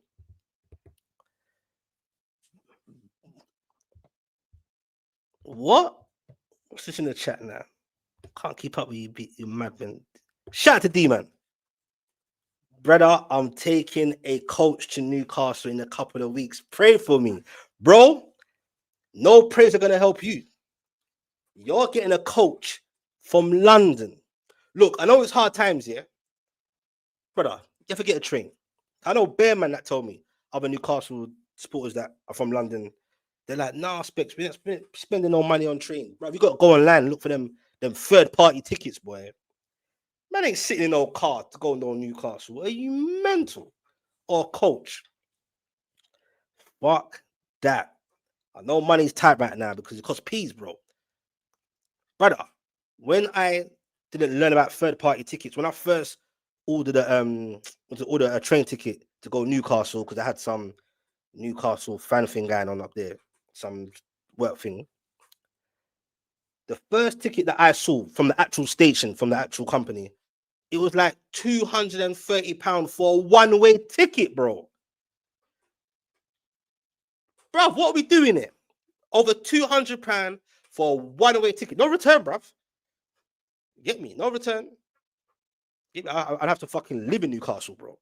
What? What's this in the chat now? Can't keep up with you madman. Shout out to D man. Brother, I'm taking a coach to Newcastle in a couple of weeks. Pray for me. Bro, no prayers are going to help you. You're getting a coach from London. Look, I know it's hard times here. Brother, you have to get a train. I know Bear Man that told me, other Newcastle supporters that are from London, they're like, nah, Specs, we're not spending no money on train. Bro, you got to go online and look for them third-party tickets, boy. Man ain't sitting in no car to go to Newcastle. Are you mental? Or coach? Fuck that. I know money's tight right now because it costs peas, bro. Brother, when I didn't learn about third-party tickets, when I first ordered a train ticket to go Newcastle because I had some Newcastle fan thing going on up there, some work thing. The first ticket that I saw from the actual station, from the actual company, it was like £230 for a one-way ticket, bro. Bruv, what are we doing here? Over £200 for a one-way ticket. No return, bruv. Get me? No return. I'd have to fucking live in Newcastle, bro.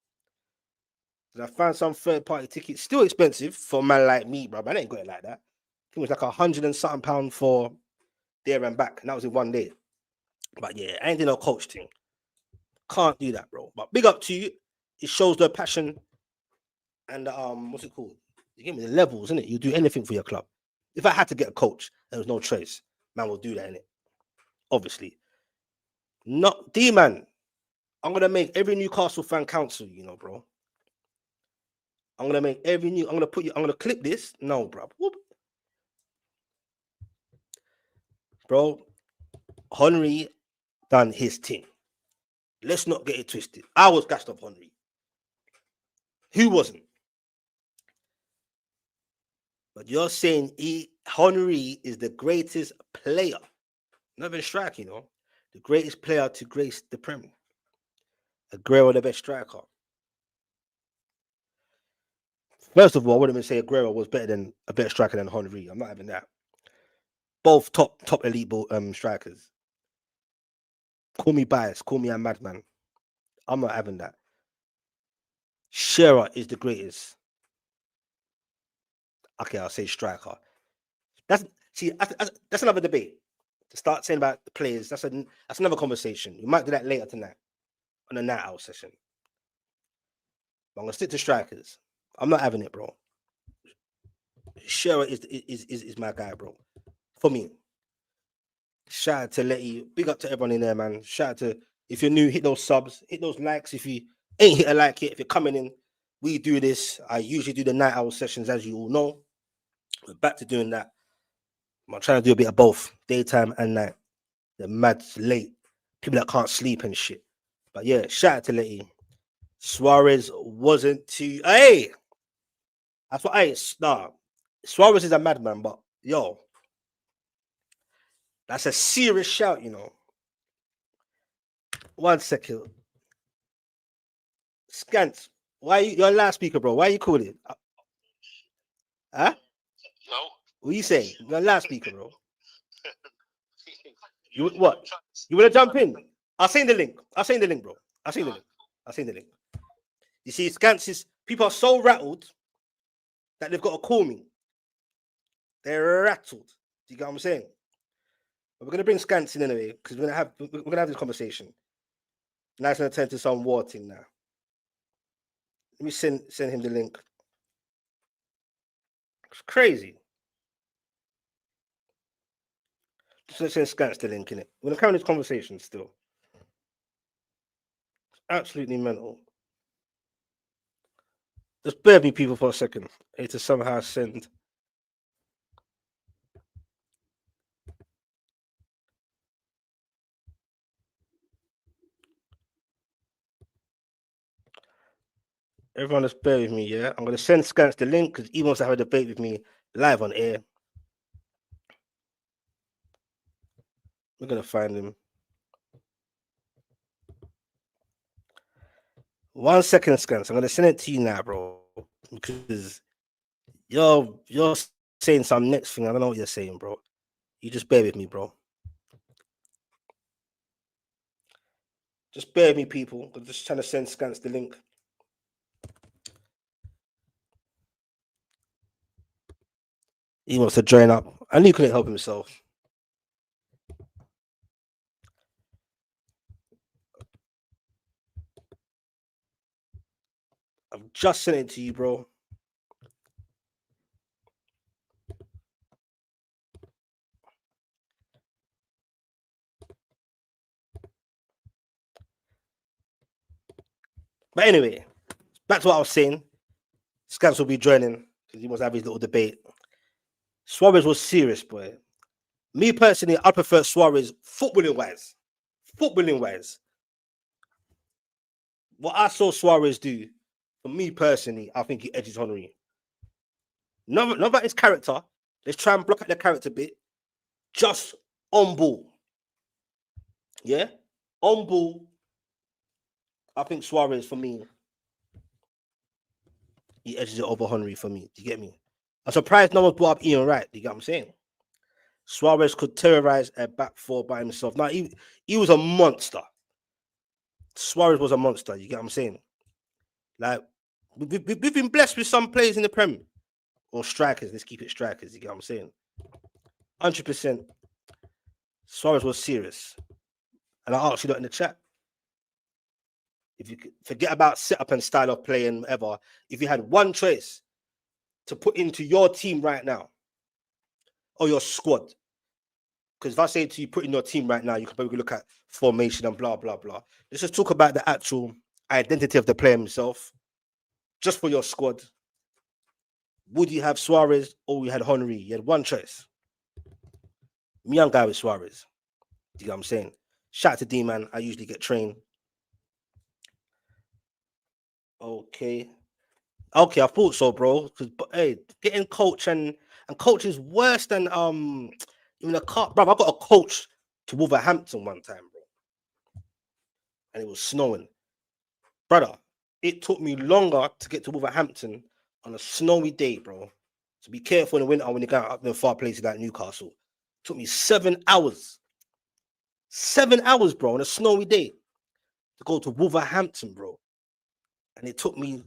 I found some third-party tickets, still expensive for a man like me, bro. I ain't got it like that. It was like £100 and something pound for there and back, and that was in one day. But yeah, I ain't doing no coach thing. Can't do that, bro. But big up to you. It shows the passion and what's it called? You give me the levels, innit? You do anything for your club. If I had to get a coach, there was no choice. Man will do that, innit? Obviously. Not D man. I'm gonna make every Newcastle fan council, you know, bro. I'm gonna clip this. No, bro. Whoop. Bro, Henry done his thing. Let's not get it twisted. I was gassed up Henry. Who wasn't? But you're saying Henry is the greatest player, not even striker, you know, the greatest player to grace the Premier. Aguero, the best striker. First of all, I wouldn't even say Aguero was a better striker than Henry. I'm not having that. Both top elite strikers. Call me biased, call me a madman. I'm not having that. Shearer is the greatest. Okay, I'll say striker. That's another debate. To start saying about the players, that's another conversation. We might do that later tonight on a night out session. But I'm gonna stick to strikers. I'm not having it, bro. Shearer is my guy, bro. For me. Shout out to Letty. Big up to everyone in there, man. Shout out to, if you're new, hit those subs, hit those likes. If you ain't hit a like yet, if you're coming in, we do this. I usually do the night owl sessions, as you all know. We're back to doing that. I'm trying to do a bit of both, daytime and night. The mad's late. People that can't sleep and shit. But yeah, shout out to Letty. Suarez wasn't too. Hey! That's what nah. Suarez is a madman, but yo, that's a serious shout, you know. 1 second. Skants, you're a loudspeaker, bro? Why are you calling? Huh? No. What are you saying? You're a loudspeaker, bro. You what? You wanna jump in? I'll send the link, bro. I'll send the link. You see, Skants people are so rattled that they've got to call me. They're rattled. Do you get what I'm saying? But we're gonna bring Skants in anyway, because we're gonna have this conversation. Now it's gonna turn to some war thing now. Let me send him the link. It's crazy. Just send Skants the link in it. We're gonna carry this conversation still. It's absolutely mental. Just bear with me, people, for a second. I need to somehow send. Everyone just bear with me, yeah? I'm going to send Skants the link because he wants to have a debate with me live on air. We're going to find him. 1 second, Skants. I'm going to send it to you now, bro, because you're saying some next thing. I don't know what you're saying, bro. You just bear with me, bro. Just bear with me, people. I'm just trying to send Skants the link. He wants to join up. I knew he couldn't help himself. I've just sent it to you, bro. But anyway, back to what I was saying. Skants will be joining because he wants to have his little debate. Suarez was serious, boy. Me personally, I prefer Suarez footballing wise. Footballing wise. What I saw Suarez do, for me personally, I think he edges Henry. Not about his character. Let's try and block out the character bit. Just on ball. Yeah? On ball. I think Suarez, for me, he edges it over Henry for me. Do you get me? I'm surprised no one brought up Ian Wright. Do you get what I'm saying? Suarez could terrorize a back four by himself. Now, he was a monster. Suarez was a monster. You get what I'm saying? Like, we've been blessed with some players in the Prem. Or strikers. Let's keep it strikers. You get what I'm saying? 100%. Suarez was serious. And I asked you that in the chat. If you could forget about setup and style of play and whatever, if you had one choice to put into your team right now, or your squad, because if I say to you, put in your team right now, you can probably look at formation and blah, blah, blah. Let's just talk about the actual identity of the player himself, just for your squad. Would you have Suarez or you had Henry? You had one choice. Me, I'm guy with Suarez. Do you know what I'm saying? Shout out to D-Man. I usually get trained. Okay, I thought so, bro. Because hey, getting coach and coach is worse than even a car, bro. I got a coach to Wolverhampton one time, bro, and it was snowing, brother. It took me longer to get to Wolverhampton on a snowy day, bro. So be careful in the winter when you go up in far places like Newcastle. It took me 7 hours, 7 hours, bro, on a snowy day to go to Wolverhampton, bro, and it took me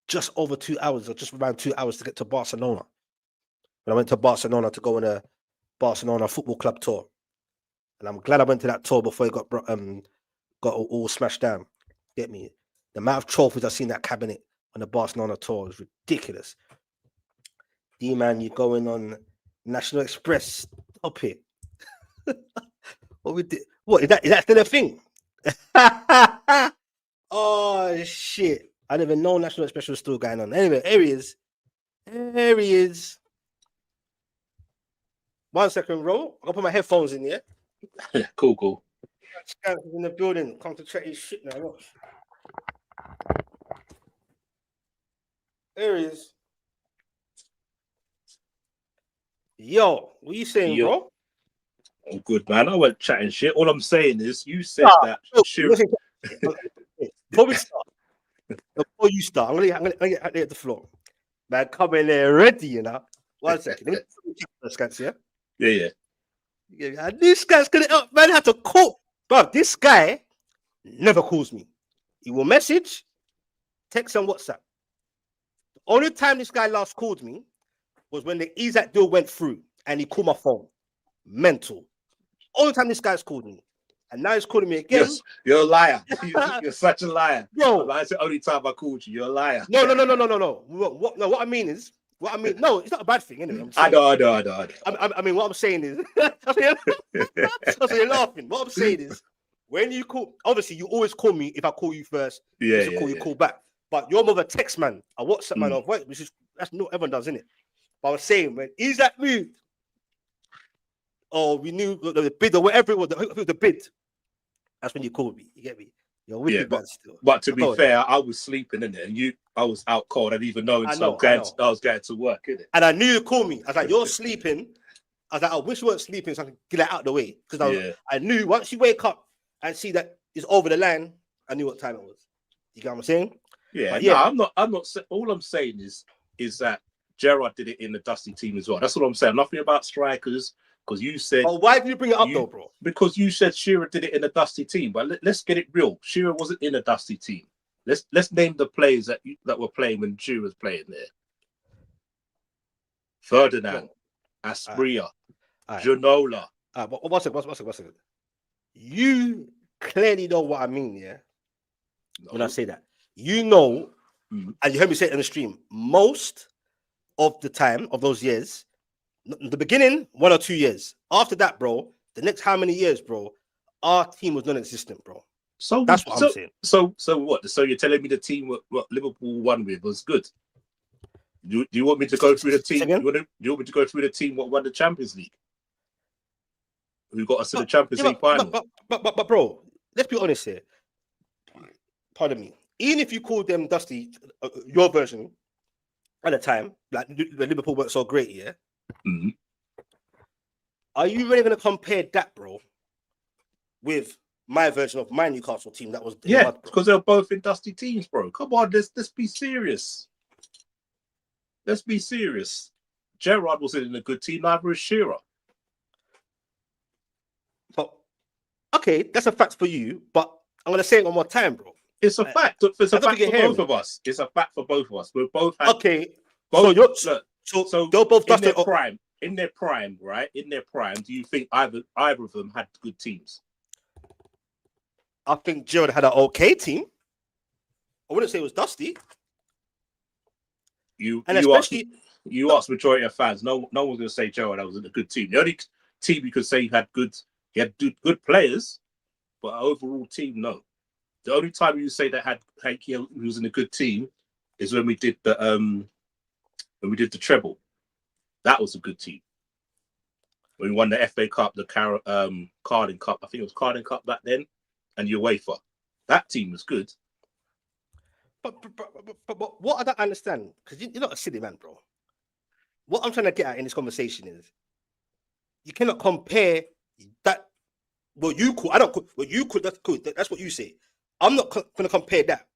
just over 2 hours, or just around 2 hours to get to Barcelona. When I went to Barcelona to go on a Barcelona football club tour, and I'm glad I went to that tour before it got all smashed down. Get me? The amount of trophies I've seen that cabinet on the Barcelona tour is ridiculous. D-Man, you going on National Express? Stop it. What we did? What is that? Is that still a thing? Oh shit! I didn't even know National Express was still going on. Anyway, here he is. Here he is. 1 second, roll. I'll put my headphones in, yeah?
Cool.
Skants is in the building. Come to check his shit now. Look. There he is. Yo, what you saying,
Yo.
bro?
I'm good, man. I wasn't chatting shit. All I'm saying is you said that.
Before we start, before you start, I'm gonna get the floor. Man, come in there ready, you know. 1 second. Let me check the Skants, yeah?
Yeah.
And this guy's gonna help man have to cope. Bro, this guy never calls me. He will message, text, and WhatsApp. The only time this guy last called me was when the EZAC deal went through and he called my phone. Mental. Only time this guy's called me. And now he's calling me again.
Yes, you're a liar. You're such a liar.
Bro.
That's the only time I called you. You're a liar.
No. What I mean is, no, it's not a bad thing anyway.
I know.
I mean, what I'm saying is, so you're laughing. What I'm saying is, when you call, obviously you always call me if I call you first.
Yeah.
You call back. But you're more of a text man, a WhatsApp man, of which is that's not everyone does, isn't it? But I was saying when is that move? Or we knew the bid or whatever it was, the bid. That's when you called me. You get me? You're wicked
but
man still.
but to
But
be
go on.
fair, I was sleeping in it, and I was out cold. I didn't even know
I
until
know, I know.
I was going to work, innit?
And I knew you'd call me. I was like, you're sleeping. I was like, I wish you weren't sleeping so I could get it out of the way. Because I knew once you wake up and see that it's over the line, I knew what time it was. You get what I'm saying?
Yeah,
But
no, I'm not. All I'm saying is that Gerrard did it in the Dusty team as well. That's what I'm saying. Nothing about strikers, because you said.
But why did you bring it up though, bro?
Because you said Shearer did it in a Dusty team. But let's get it real. Shearer wasn't in a Dusty team. Let's name the players that were playing when Shearer was playing there. Ferdinand, Aspria, Ginola.
What's it? You clearly know what I mean, yeah? No. When I say that. You know, and you heard me say it in the stream, most of the time of those years, the beginning, 1 or 2 years. After that, bro, the next how many years, bro, our team was non-existent, bro.
So
that's what I'm saying.
So what? So you're telling me the team what Liverpool won with was good? Do you want me to go through the team? Do you want me to go through the team what won the Champions League? Who got us to the Champions League final?
But bro, let's be honest here. Pardon me. Even if you called them Dusty, your version at the time, like Liverpool weren't so great, yeah.
Mm-hmm.
Are you really going to compare that, bro, with my version of my Newcastle team that was
because they're both in Dusty teams, bro. Come on, let's be serious. Let's be serious. Gerrard wasn't in a good team, neither was Shearer.
But okay, that's a fact for you. But I'm gonna say it one more time, bro.
It's a fact. It's a fact for both of us. It's a fact for both of us. We're both
okay. Both, so they're both
in their prime. In their prime, right? In their prime, do you think either of them had good teams?
I think Gerrard had an okay team. I wouldn't say it was Dusty.
You asked majority of fans. No one's going to say Gerrard that was a good team. The only team you could say he had good players, but overall team, no. The only time you say that he was in a good team is when we did the treble. That was a good team. When we won the FA Cup, the Carling Cup. I think it was Carling Cup back then, and UEFA. That team was good.
But what I don't understand, because you're not a silly man, bro. What I'm trying to get at in this conversation is you cannot compare that what you call that's cool. That's what you say. I'm not going to compare that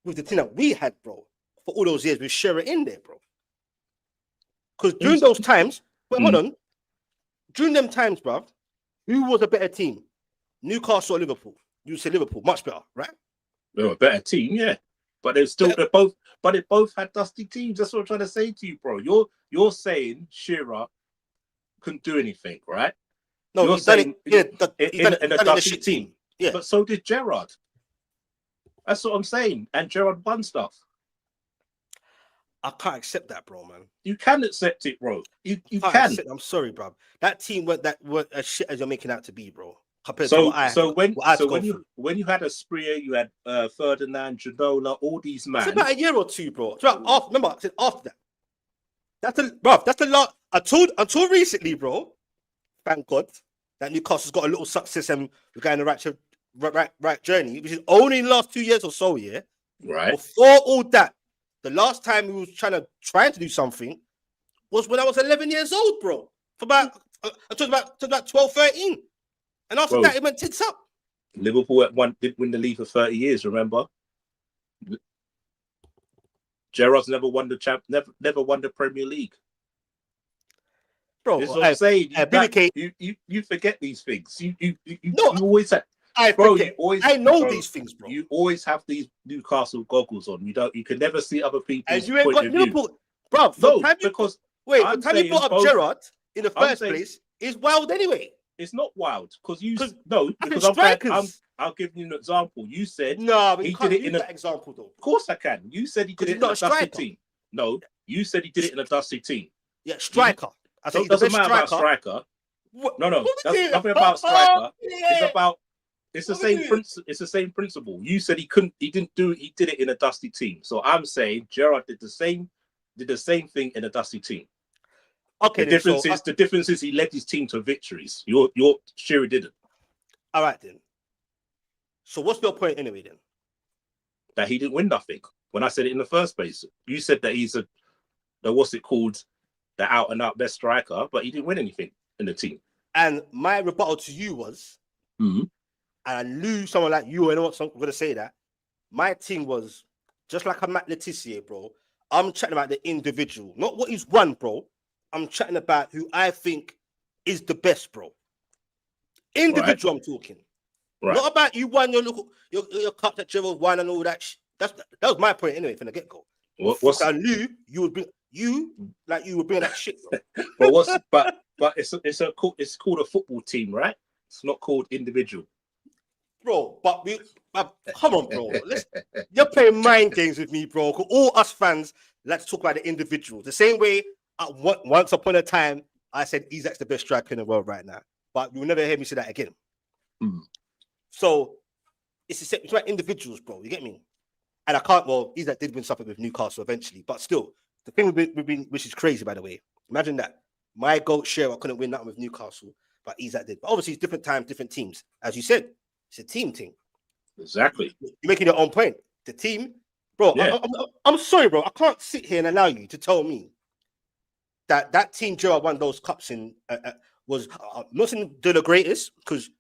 with the thing that we had, bro, for all those years with Shearer in there, bro. Because during those times, hold on. During them times, bro, who was a better team? Newcastle or Liverpool? You say Liverpool, much better, right?
They were a better team, yeah. But they both had dusty teams. That's what I'm trying to say to you, bro. You're saying Shearer couldn't do anything, right?
No,
you're saying
in a dusty team. Yeah.
But so did Gerrard. That's what I'm saying. And Gerrard won stuff.
I can't accept that, bro, man.
You can accept it, bro. You can.
I'm sorry, bro. That team weren't as shit as you're making out to be, bro.
When you had Aspria, you had Ferdinand, Ginola, all these men.
It's about a year or two, bro. Remember, I said after that. That's the last. Until recently, bro. Thank God that Newcastle's got a little success and we're going the right journey, which is only in the last 2 years or so, yeah.
Right.
Before all that, the last time we was trying to do something was when I was 11 years old, bro. For about 12, 13. And after that, it went tits up.
Liverpool did win the league for 30 years, remember? Gerrard's never won the Premier League.
Bro,
this is what I'm saying. You forget these things. You always have. I know these things, bro. You always have these Newcastle goggles on. You can never see other people's
and you ain't got Liverpool, bro. The time you brought up Gerrard in the first place is wild anyway.
It's not wild because I'll give you an example. You said
he did it in an example though.
Of course I can. You said he did it in a dusty team. No, you said he did it in a dusty team.
Yeah, striker.
I said it doesn't matter about striker. No, that's nothing about striker. It's the same principle. It's the same principle. You said he did it in a dusty team. So I'm saying Gerrard did the same thing in a dusty team.
Okay.
The difference is he led his team to victories. Your Shearer didn't.
All right then. So what's your point anyway then?
That he didn't win nothing. When I said it in the first place, you said that he's the what's it called, the out and out best striker, but he didn't win anything in the team.
And my rebuttal to you was, and I knew someone like you, I know what I'm going to say that. My team was just like a Matt Letizia, bro. I'm chatting about the individual, not what he's won, bro. I'm chatting about who I think is the best, bro. Individual, right. I'm talking. Right. Not about you won your cup that Trevor won and all that. That was my point anyway from the get go. I knew you would bring you would bring that shit, bro.
But it's called a football team, right? It's not called individual,
bro. But come on, bro. You're playing mind games with me, bro. All us fans like to talk about the individual. The same way, once upon a time, I said Isak's the best striker in the world right now. But you'll never hear me say that again. So it's about individuals, bro. You get me? And I can't. Well, Isak did win something with Newcastle eventually, but still, the thing we've been, which is crazy, by the way. Imagine that my GOAT Shearer couldn't win nothing with Newcastle, but Isak did. But obviously, it's different times, different teams. As you said, it's a team thing.
Exactly.
You're making your own point. The team, bro. Yeah. I'm sorry, bro. I can't sit here and allow you to tell me that team Gerrard won those cups in was not saying they're the greatest, because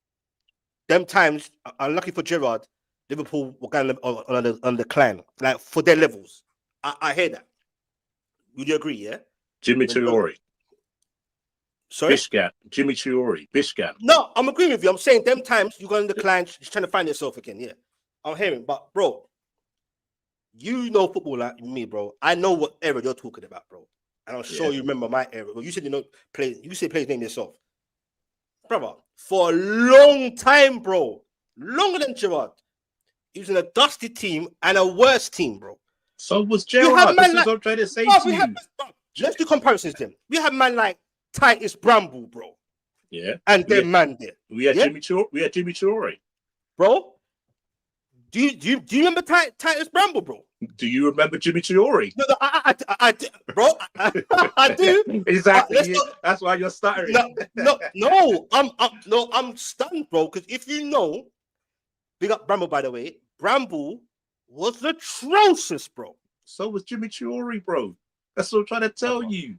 them times, unlucky for Gerrard, Liverpool were kind of on the decline, like for their levels. I hear that. Would you agree? Yeah.
Jimmy Traore.
Sorry.
Bishgan. Jimmy Traore. Bishgan.
No, I'm agreeing with you. I'm saying them times you're going to decline, just trying to find yourself again. Yeah, I'm hearing. But bro, you know football like me, bro. I know what era you're talking about, bro. And I'm sure you remember my era. Well, you said play his name yourself. Brother, for a long time, bro. Longer than Gerrard. He was in a dusty team and a worse team, bro.
So was Gerrard. This is what I'm trying to say to you.
Let's do comparisons then. We have man like Titus Bramble, bro.
Yeah.
And then man there.
We had Jimmy Traore.
Bro. Do you remember Titus Bramble, bro?
Do you remember Jimmy Traore?
No, I do, bro. I do.
Exactly. That's why you're stuttering.
No, I'm stunned, bro. Because if you know, big up Bramble, by the way. Bramble was atrocious, bro.
So was Jimmy Traore, bro. That's what I'm trying to tell you,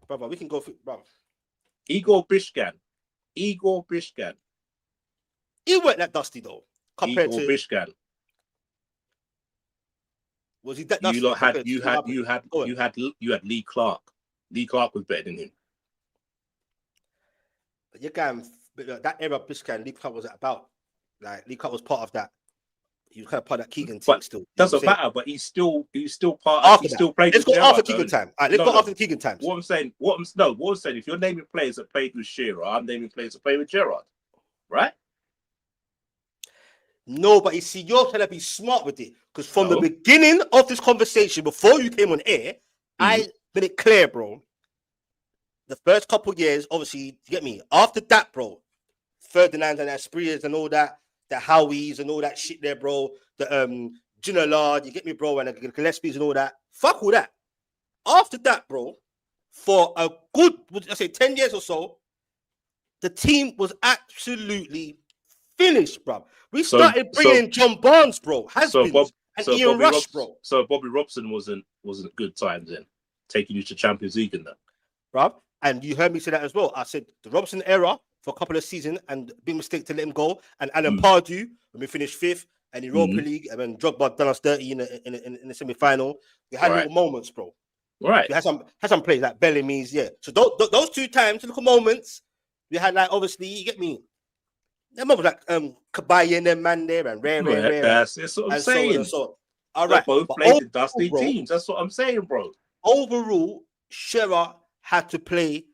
brother. We can go through, bro.
Igor Bishgan. He
weren't that dusty though. Compared
Igor
to
Bishgan.
Was he that dusty?
You had Lee Clark. Lee Clark was better than him.
But you can that era of Bishgan, Lee Clark was about. Like Lee Clark was part of that. He was kind of part of that Keegan team still.
Doesn't matter, but he's still part of he still played.
Let's go after Keegan time. All right, let's go after the Keegan times.
What I'm saying, if you're naming players that played with Shearer, I'm naming players that played with Gerrard. Right?
No, but you see, you're trying to be smart with it. Because from the beginning of this conversation, before you came on air, I made it clear, bro. The first couple of years, obviously, you get me? After that, bro, Ferdinand and Asprias and all that, the Howies and all that shit there, bro. The Ginola, you get me, bro, and the Gillespies and all that. Fuck all that. After that, bro, for a good, let's say 10 years or so, the team was absolutely finished, bro. We started bringing John Barnes, bro. Ian Rush, bro.
So Bobby Robson wasn't good times then, taking you to Champions League and that,
bro. And you heard me say that as well. I said the Robson era for a couple of seasons and big mistake to let him go. And Alan Pardew, when we finished 5th, and in Europa League, and then Drogba done us dirty in the semi-final. We had little moments, bro.
Right.
We had some plays like Bellamy's, yeah. So those 2 times, little moments, we had like obviously, you get me. Them was like Kabaya and them man there and Rare.
That's what I'm saying.
So all right.
They both played in dusty teams. That's what I'm saying, bro.
Overall, Shearer had to play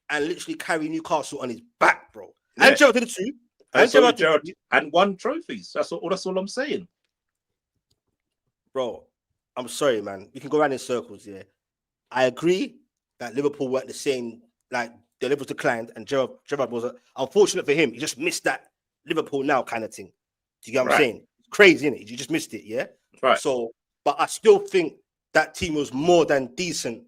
and literally carry Newcastle on his back, bro. Yeah. And Gerrard did it too.
And won trophies. That's all I'm saying.
Bro, I'm sorry, man. We can go around in circles, yeah. I agree that Liverpool weren't the same, like the levels declined, and Gerrard was unfortunate for him. He just missed that Liverpool now kind of thing. Do you get what I'm saying? Crazy, innit? You just missed it, yeah?
Right.
So, but I still think that team was more than decent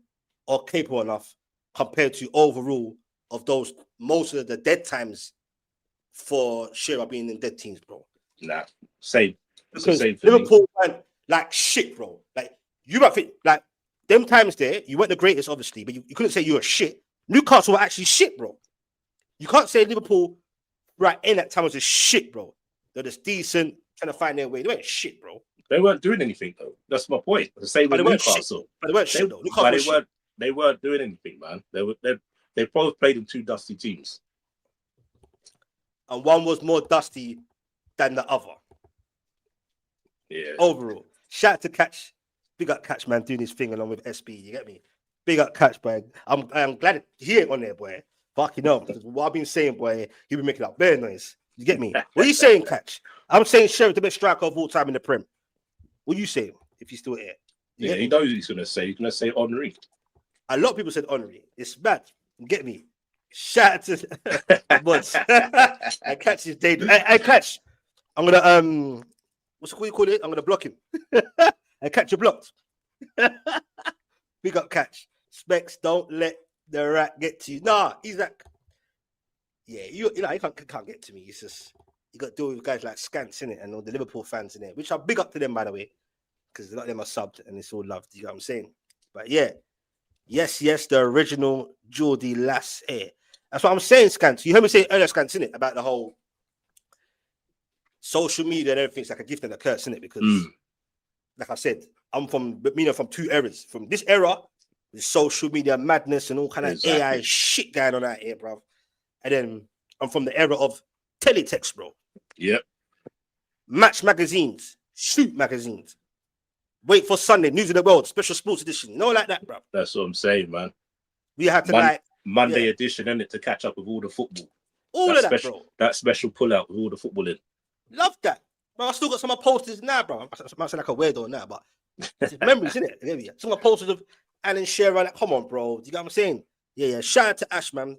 or capable enough compared to overall of those most of the dead times for Shearer being in dead teams, bro.
Nah, same. It's the
Because
same for me.
Liverpool went like shit, bro. Like you might think like them times there, you weren't the greatest, obviously, but you couldn't say you were shit. Newcastle were actually shit, bro. You can't say Liverpool right in that time was just shit, bro. They're just decent, trying to find their way. They weren't shit, bro.
They weren't doing anything though. That's my point. The same with Newcastle.
But they weren't shit though. Newcastle
They weren't doing anything, man. They both played in two dusty teams.
And one was more dusty than the other.
Yeah.
Overall. Shout out to Catch. Big up Catch, man, doing his thing along with SB. You get me? Big up Catch, boy. I'm glad he ain't on there, boy. Fucking hell. Because what I've been saying, boy, he been making up bear noise. You get me? What are you saying, Catch? I'm saying Sheriff the best striker of all time in the Prem. What are you saying if he's still here?
Yeah, he knows what he's gonna say. He's gonna say Henry.
A lot of people said Henry. It's bad. You get me? Shout out to Buds. I Catch his day. I Catch. I'm gonna what's what you call it? I'm gonna block him. I Catch you blocked. Big up Catch. Specs, don't let the rat get to you. Nah, he's like, yeah, you know, he can't get to me. It's just you got to deal with guys like Skants in it and all the Liverpool fans in it, which are big up to them, by the way, because a lot of them are subbed and it's all loved. You know what I'm saying? But yeah, yes, the original Geordie Lass here. That's what I'm saying, Skants. You heard me say earlier, Skants, in it about the whole social media and everything's like a gift and a curse, in it, because, like I said, I'm from two eras. From this era, with social media madness and all kind of AI shit going on out here, bro. And then I'm from the era of teletext, bro.
Yep.
Match magazines, shoot magazines. Wait for Sunday, News of the World, special sports edition. You know, like that, bro.
That's what I'm saying, man.
We had to
Monday edition, innit, to catch up with all the football.
All of that, bro.
That special pull out with all the football in.
Love that. Bro, I still got some of my posters now, bro. I might sound like a weirdo now, but it's memories, innit? Yeah. Some of my posters of Alan Shearer, like, come on, bro. Do you get what I'm saying? Yeah. Shout out to Ash, man.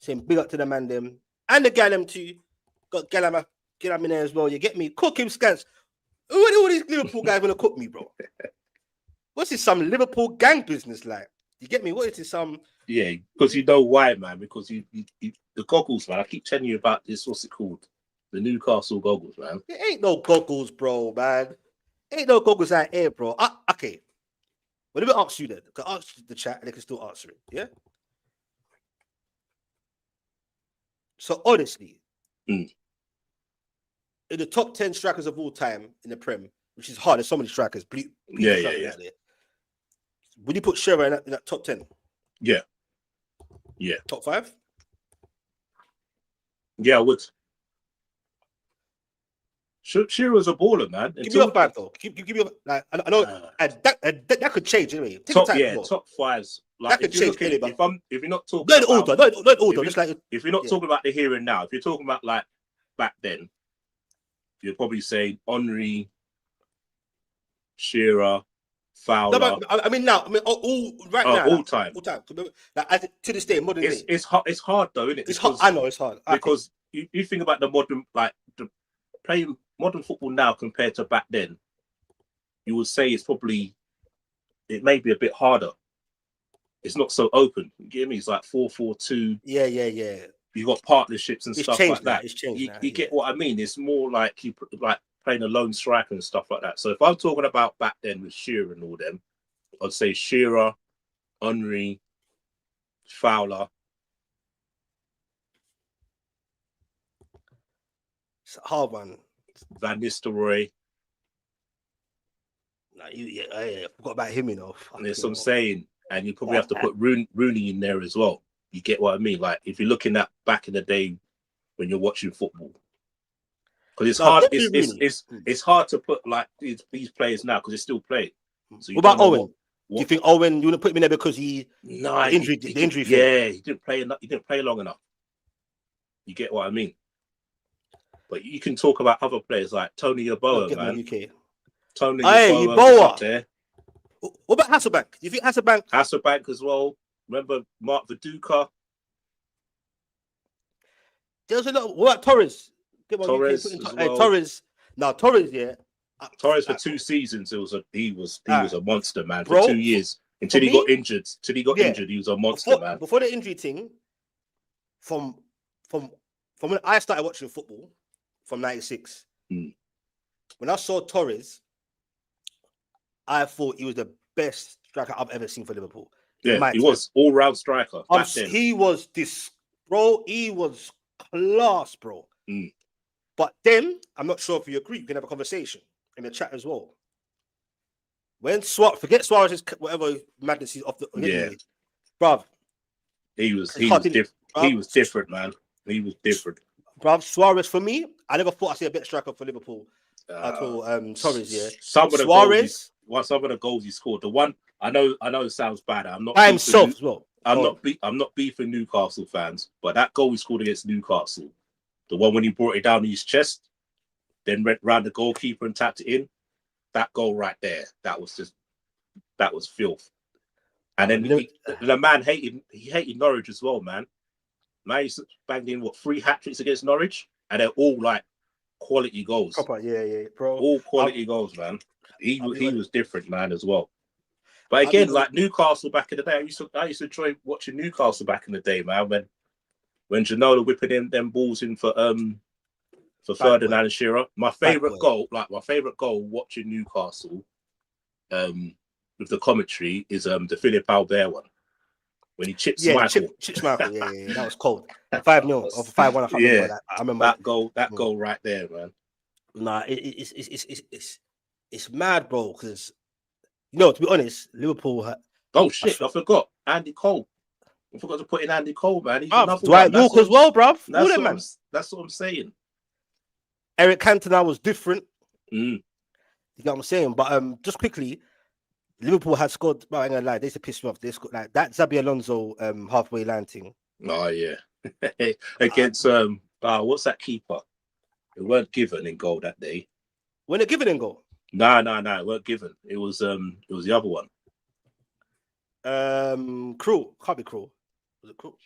Saying big up to the man, them. And the Gallum, too. Got Gallum in there as well. You get me? Cook him, Skants. Who are all these Liverpool guys going to cook me, bro? What's this, some Liverpool gang business like? You get me? What is this, some...
Yeah, because you know why, man. Because you the goggles, man. I keep telling you about this. What's it called? The Newcastle goggles, man.
There ain't no goggles, bro, man. Ain't no goggles out here, bro. Okay. Well, let me ask you then. I can ask the chat and they can still answer it. Yeah? So, honestly, in the top 10 strikers of all time in the Prem, which is hard, there's so many strikers.
Yeah.
Would you put Shearer in that top 10?
Yeah.
Top 5?
Yeah, I would. Shearer's a baller, man.
Give me a 5, though. Give me a, like, I know that could change anyway.
Top 5s. Like,
that could change anyway.
If you're not talking
not order.
If you're not talking about the here and now, if you're talking about like back then, you'd probably say Henry, Shearer, Fowler.
No, but I mean now. I mean
all time.
Like, to this day, modern day.
It's hard though, isn't it?
It's hard. I know it's hard
because you think about the modern, like the playing modern football now compared to back then. You would say it may be a bit harder. It's not so open. You get me? It's like 4-4-2.
Yeah.
You got partnerships and stuff like that.
It's changed.
You get what I mean? It's more like you like playing a lone striker and stuff like that. So if I'm talking about back then with Shearer and all them, I'd say Shearer, Henry, Fowler.
It's a hard one.
Van Nistelrooy.
I forgot about him, you know.
That's what I'm saying. And you probably have to put Rooney in there as well. You get what I mean? Like if you're looking at back in the day when you're watching football, because it's hard. It's hard to put like these players now because they're still playing. So
what about Owen? Do you think Owen? You want to put him in there because the injury thing?
Yeah, he didn't play enough. He didn't play long enough. You get what I mean? But you can talk about other players like Tony Yeboah, man. Tony Yeboah up there.
What about Hasselbank? Do you think
Hasselbank as well? Remember Mark Viduka?
There's a lot. What about Torres?
Torres as well.
Torres. Now Torres, yeah.
Torres for 2 seasons. He was a monster, man. For 2 years until he got injured. Injured, he was a monster, man.
Before the injury thing, from when I started watching football from '96, when I saw Torres, I thought he was the best striker I've ever seen for Liverpool.
Yeah, he was all-round striker back then.
He was this, bro. He was class, bro.
Mm.
But then, I'm not sure if you agree. You can have a conversation in the chat as well. When forget Suarez's whatever madness he's off the bruv.
He was different. He was different, man. He was different.
Bruv, Suarez for me, I never thought I'd see a better striker for Liverpool at all. Torres, yeah.
Some of the goals he scored. The one I know it sounds bad. I'm not
by himself as well.
I'm not beefing Newcastle fans, but that goal he scored against Newcastle, the one when he brought it down his chest, then went round the goalkeeper and tapped it in. That goal right there, that was filth. And then the man hated Norwich as well, man. Man, he's banged in 3 hat-tricks against Norwich, and they're all like quality goals.
Proper, yeah, bro.
All quality goals, man. He was different, man, as well. But again, like Newcastle back in the day, I used to enjoy watching Newcastle back in the day, man. When Ginola whipping in them balls in for Ferdinand and Shearer. My favorite goal watching Newcastle, with the commentary is the Philip Albert one when he chips Michael.
Chips Michael, yeah, that was cold. 5-0 or 5-1. I can't remember that. I remember
that goal. That goal right there, man.
Nah, it's mad, bro. Because to be honest, Liverpool.
I forgot Andy Cole. I forgot to put in Andy Cole, man. He's
Dwight York as well, bruv.
That's what I'm saying.
Eric Cantona was different.
You
know what I'm saying? But just quickly, Liverpool had scored. But I'm gonna lie, they used to piss me off. They scored like that Xabi Alonso halfway line thing.
Oh yeah, against what's that keeper? It weren't given in goal that day.
When it given in goal?
No, it weren't given. It was the other one.
Cruel. Can't be Cruel. Was it Cruel?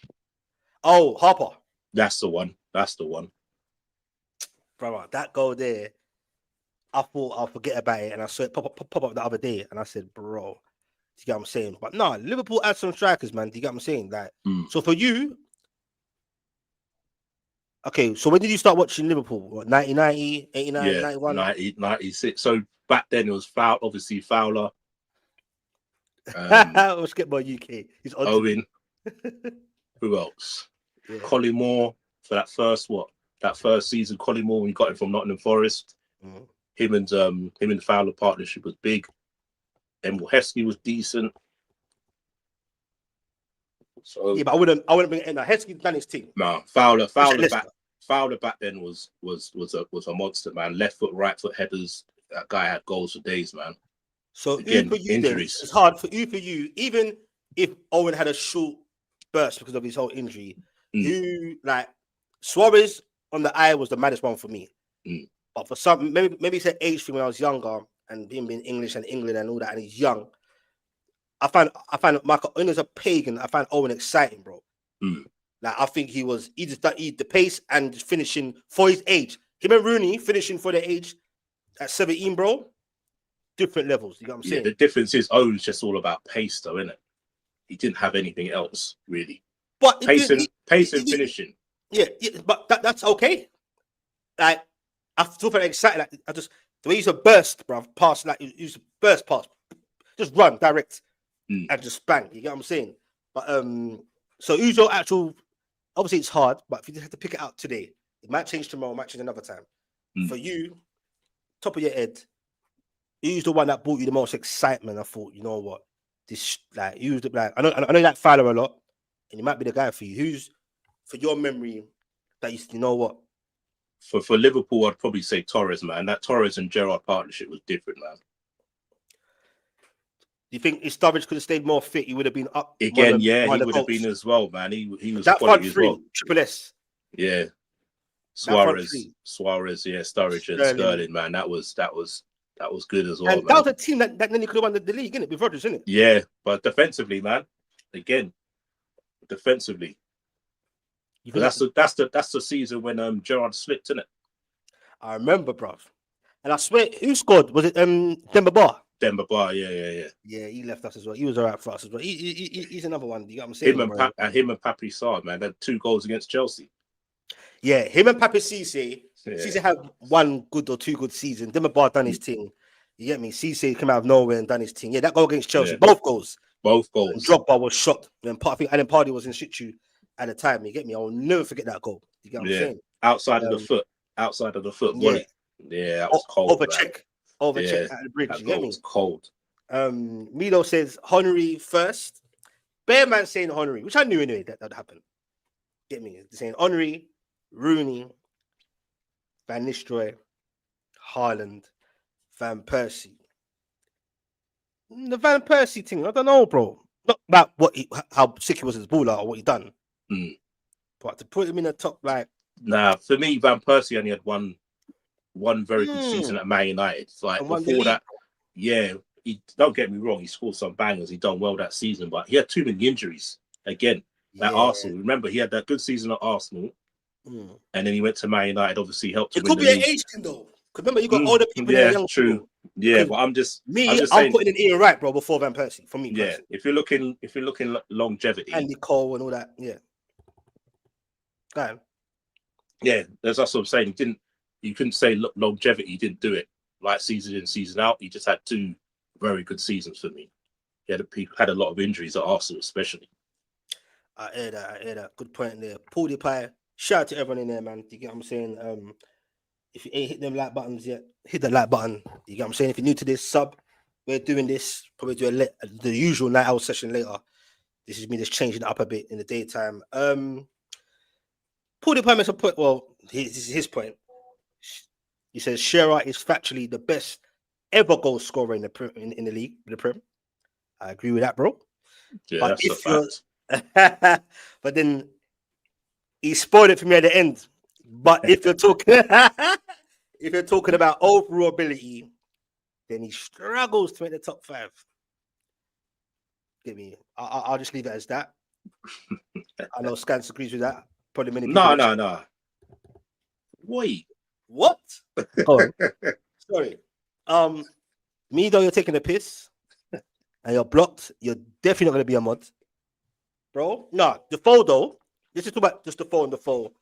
Oh, Harper.
That's the one.
Bro, that goal there, I thought I'll forget about it, and I saw it pop up the other day, and I said, bro, you get what I'm saying? But no, Liverpool had some strikers, man. Do you get what I'm saying? Like, so for you, okay, so when did you start watching Liverpool? What, 1990, 89, 91?
90, 96. So back then it was obviously Fowler.
Let's get my UK. He's
Owen. Who else?
Yeah.
Colin Moore for that first season. Colin Moore, when he got him from Nottingham Forest. Him and the Fowler partnership was big. Emil Heskey was decent. So
yeah, but I wouldn't bring it in. Heskey done his team.
No, Fowler back then was a monster, man. Left foot, right foot headers. That guy had goals for days, man.
So
again,
for you,
injuries.
It's hard for you, even if Owen had a short burst because of his whole injury. You like Suarez on the eye was the maddest one for me. But for some, maybe it's an age thing when I was younger and him being English and England and all that, and he's young. I find Michael Owen as a pagan. I find Owen exciting, bro. Like I think he the pace and finishing for his age. Him and Rooney finishing for their age at 17, bro. Different levels. You know what I'm saying?
The difference is Owen's just all about pace, though, isn't it? He didn't have anything else really.
But
pace and finishing.
Yeah, but that's okay. Like I still feel excited. Like I just the way you used to burst, bro, pass like you used to burst pass, just run direct and just bang. You get what I'm saying? But so who's your actual? Obviously, it's hard, but if you just have to pick it out today, it might change tomorrow, might change another time. For you, top of your head, who's the one that brought you the most excitement? I thought, you know what, this like who's the like I know you like Fowler a lot, and he might be the guy for you. Who's for your memory that you know what?
For Liverpool, I'd probably say Torres, man. That Torres and Gerrard partnership was different, man.
Do you think if Sturridge could have stayed more fit, he would have been up
again? He would have been as well, man. He was
that
quality as well.
Triple S.
Yeah, Suarez, yeah, Sturridge and Sterling, man. That was good as well.
And that was a team that nearly could have won the league, innit? With Rodgers, innit?
Yeah, but defensively, man. Again, defensively. But that's the season when Gerrard slipped, innit?
I remember, bruv. And I swear, who scored? Was it Demba Ba?
Demba Ba, yeah.
Yeah, he left us as well. He was alright for us as well. He's another one. You got what I'm saying?
Him and Papi Sarr, man, had 2 goals against Chelsea.
Yeah, him and Papi Cisse Cisse had one good or two good seasons. Demba done his thing. You get me? Cisse came out of nowhere and done his thing. Yeah, that goal against Chelsea, both goals.
Both
And
goals.
Drogba was shot. And I think Alan Pardy was in situ at the time. You get me? I will never forget that goal. You get what I'm saying?
Outside of the foot. Outside of the foot volley. Yeah, that was cold.
Overcheck at the bridge.
That
You
goal
get me?
was cold.
Milo says Henry first. Bearman saying Henry, which I knew anyway that would happen. Get me? Saying Henry, Rooney, Van Nistelrooy, Haaland, Van Persie. The Van Persie thing, I don't know, bro. Not about how sick he was as a baller or what he done. But to put him in the top, like,
nah, for me, Van Persie only had one very good season at Man United. It's like before that, don't get me wrong, he scored some bangers, he done well that season, but he had too many injuries again at Arsenal. Remember, he had that good season at Arsenal, and then he went to Man United, obviously helped him.
It could be an age thing though. Because remember, you got older people and young
true.
people.
Yeah, but I'm
saying, putting in Ian Wright, bro, before Van Persie. For me, personally.
If you're looking longevity,
Andy Cole and all that, go on.
Yeah, that's what I'm saying. You couldn't say longevity. He didn't do it like season in, season out. He just had two very good seasons for me. He had a lot of injuries at Arsenal, especially.
I hear that. Good point there. PewDiePie. Shout out to everyone in there, man. You get what I'm saying? If you ain't hit them like buttons yet, hit the like button. You get what I'm saying? If you're new to this, sub. We're doing this. Probably do the usual night hour session later. This is me just changing it up a bit in the daytime. PewDiePie makes a point. Well, this is his point. He says Shearer is factually the best ever goal scorer in the league, the Prem. I agree with that, bro.
Yeah,
but
that's a fact.
But then he spoiled it for me at the end. But if you're talking about overall ability, then he struggles to make the top 5. Get me? I'll just leave it as that. I know Skants agrees with that. Probably many people.
No. Wait.
What? Oh, sorry. Me though, you're taking a piss and you're blocked. You're definitely not going to be a mod, bro. No, the foul though. Let's just talk about just the foul and the foul.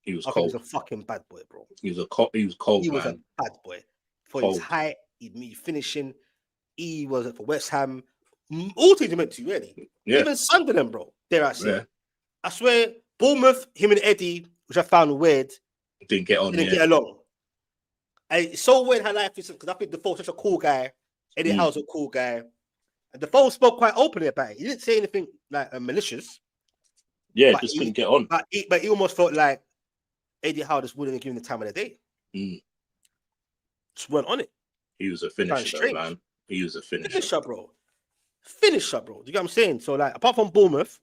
He was cold.
He was a fucking bad boy, bro.
He was cold. He was
a bad boy. For his height, he'd finishing. He was for West Ham. All teams he meant to, really.
Yeah.
Even Sunderland, bro. Dare I say? Yeah. I swear, Bournemouth, him and Eddie, which I found weird,
didn't get
along. And it's so weird how life is, because I think Defoe's such a cool guy. Eddie Howe's a cool guy. And Defoe spoke quite openly about it. He didn't say anything like malicious.
Yeah, just couldn't get on.
But he almost felt like Eddie Howe just wouldn't give him the time of the day. Just weren't on it.
He was a finisher, though, man. He was a finisher,
bro. Finisher, bro. Do you get what I'm saying? So, like, apart from Bournemouth,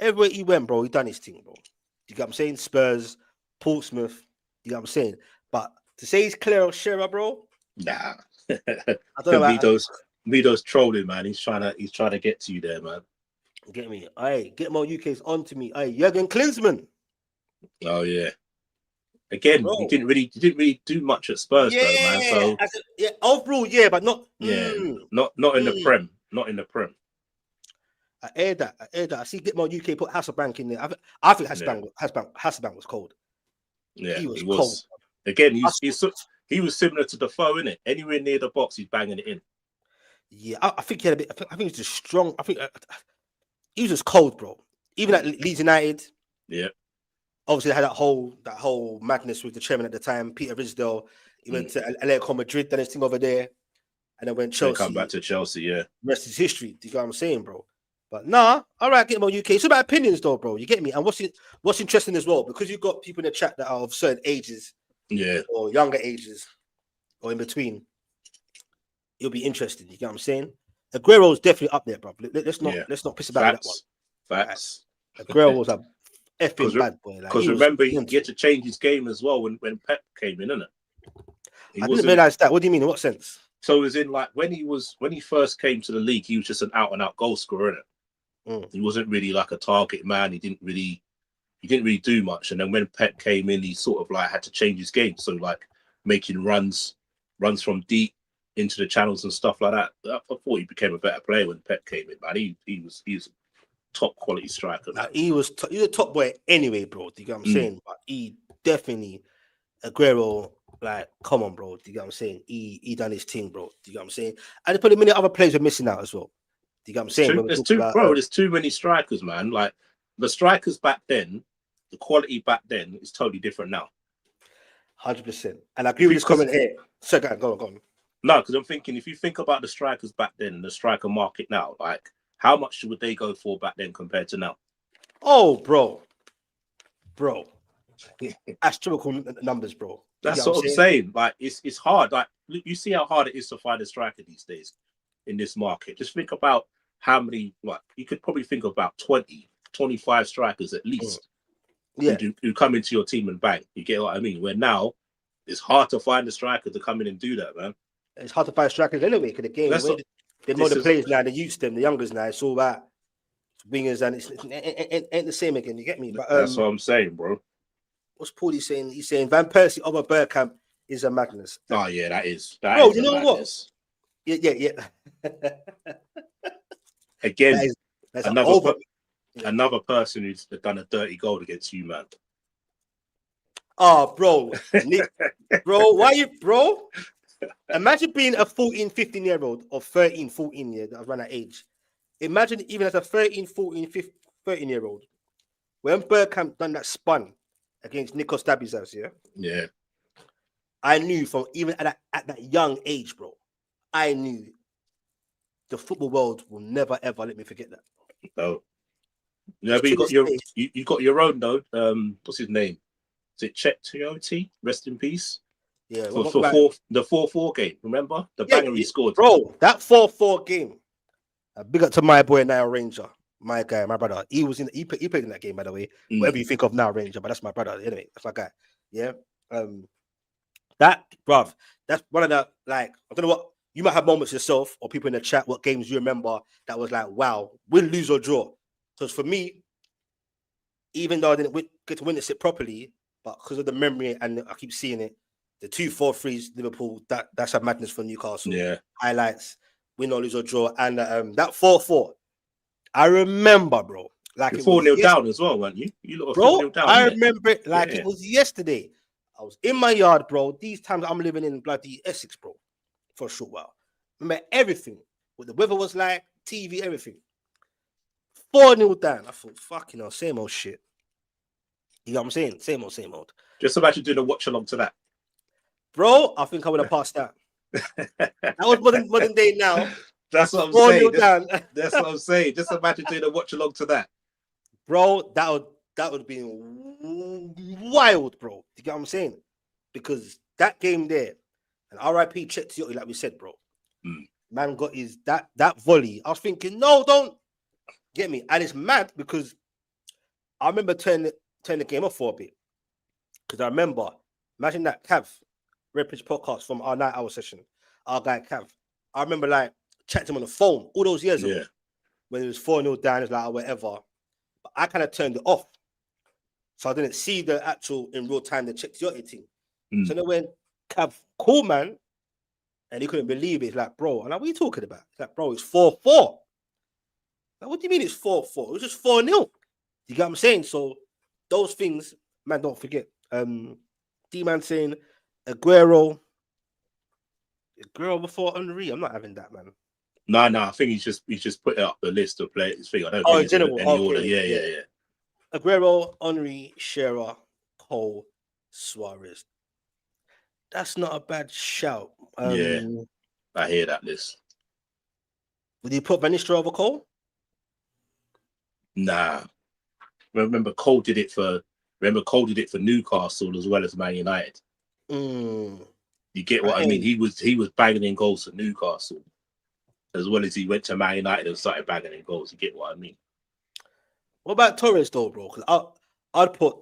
everywhere he went, bro, he done his thing, bro. Do you get what I'm saying? Spurs, Portsmouth. You get what I'm saying? But to say he's clear of Shearer, bro.
Nah.
I don't know.
Mido's trolling, man. He's trying to get to you there, man.
Get me? Hey, get more UK's onto me. Hey, Jurgen Klinsmann.
Oh yeah. Again, he didn't really do much at Spurs, though, man. So
overall, but not.
Not in the Prem. Not in the Prem.
I heard that. I see Get More UK put Hasselbank in there. I think Hasselbank was cold.
Yeah,
he was cold.
Again, he was similar to Defoe, innit? Anywhere near the box, he's banging it in.
Yeah, I think he had a bit. I think he's just strong. I think he was just cold, bro. Even at Leeds United.
Yeah.
Obviously, they had that whole madness with the chairman at the time, Peter Ridsdale. He went to Atletico Madrid, done his thing over there, and then went Chelsea.
Come back to Chelsea, yeah.
Rest is history. Do you get what I'm saying, bro? But nah, all right, Get More UK. It's about opinions, though, bro. You get me? And what's interesting as well, because you've got people in the chat that are of certain ages, or younger ages, or in between. It'll be interesting. You get what I'm saying? Aguero's definitely up there, bro. Let's not piss about that one.
Facts.
Aguero was a effing bad boy.
Because remember, he had to change his game as well when Pep came in, innit?
I didn't realize that. What do you mean? In what sense?
So it was in like when he first came to the league, he was just an out and out goal scorer, innit? He wasn't really like a target man. He didn't really do much. And then when Pep came in, he sort of like had to change his game. So like making runs from deep into the channels and stuff like that. I thought he became a better player when Pep came in, man. He was a top quality striker.
He was a top boy anyway, bro. Do you get what I'm saying? But he definitely Aguero, like, come on, bro. Do you get what I'm saying? He done his thing, bro. Do you get what I'm saying? And probably many other players are missing out as well. Do you get what I'm saying? When we talk about,
There's too many strikers, man. Like the strikers back then, the quality back then is totally different now.
100%. And I agree with this comment here. So go on.
No, because I'm thinking if you think about the strikers back then, the striker market now, like how much would they go for back then compared to now?
Oh, bro, astronomical numbers, bro.
That's what I'm saying. Like it's hard. Like you see how hard it is to find a striker these days in this market. Just think about how many. Like you could probably think about 20, 25 strikers at least. Who come into your team and bang. You get what I mean? Where now it's hard to find a striker to come in and do that, man.
It's hard to find strikers anyway because the game. They know the players now. They use them. The youngers now. It's all about wingers, and it ain't the same again. You get me? But
that's what I'm saying, bro.
What's Paulie saying? He's saying Van Persie over Bergkamp is a madness.
Oh yeah, that is.
Bro, you know madness. What? Yeah.
Again, that's another person who's done a dirty goal against you, man.
Oh, bro. Bro, why you, bro? Imagine being a 14, 15-year-old or 13, 14 year that was around that age. Imagine even as a 13, 14, 15, 13-year-old, when Bergkamp done that spun against Nico Stabby's house,
yeah.
I knew from even at that young age, bro. I knew the football world will never ever let me forget that.
No, yeah, but you got your own though. What's his name? Is it Chet Toyota? Rest in peace.
Yeah,
the 4-4 game. Remember the banger he scored,
bro. That 4-4 game. Big up to my boy now, Ranger. My guy, my brother. He was he played in that game, by the way. Whatever you think of now, Ranger, but that's my brother. Anyway, that's my guy. Yeah. That, bruv, that's one of the, like, I don't know what, you might have moments yourself or people in the chat, what games you remember that was like, wow, win, lose, or draw. Because for me, even though I didn't get to witness it properly, but because of the memory and I keep seeing it, the 2-4-3s Liverpool, that's a madness for Newcastle.
Yeah.
Highlights, win or lose or draw. And that 4-4, I remember, bro. Like
you're 4-0 down as well, weren't you? You look 4-0 down.
I remember it like it was yesterday. I was in my yard, bro. These times I'm living in bloody Essex, bro, for a short while. Remember everything. What the weather was like, TV, everything. 4-0 down. I thought, fucking hell, same old shit. You know what I'm saying? Same old.
Just imagine doing a watch along to that.
Bro, I think I would have passed that. That was modern day now.
That's what I'm saying. That's what I'm saying. Just imagine doing a watch along to that.
Bro, that would be wild, bro. You get what I'm saying? Because that game there, and RIP Chet Toyota, like we said, bro. Man got his that volley. I was thinking, no, don't get me. And it's mad because I remember turning the game off for a bit. Because I remember, imagine that Cav, Red Pitch podcast from our night hour session, our guy Cav. I remember like chatting to him on the phone all those years ago. When it was 4-0 down, it's like, whatever. But I kind of turned it off. So I didn't see the actual in real time the Chet Toyota thing. So then when Cav called, man, and he couldn't believe it, he's like, bro, I'm like, what are you talking about? He's like, bro, it's 4-4. Like, what do you mean it's 4-4? It was just 4-0. You get what I'm saying? So those things, man, don't forget. D-Man saying Aguero before Henry. I'm not having that, man.
No, I think he's just put up the list of players. I don't think
in general,
any order. Yeah.
Aguero, Henry, Shearer, Cole, Suarez. That's not a bad shout.
I hear that list.
Would you put Van Nistelrooy over Cole?
Nah. Remember Cole did it for Newcastle as well as Man United. You get what I mean? He was banging in goals for Newcastle as well as he went to Man United and started banging in goals. You get what I mean? What
about Torres though, bro? Because I'd put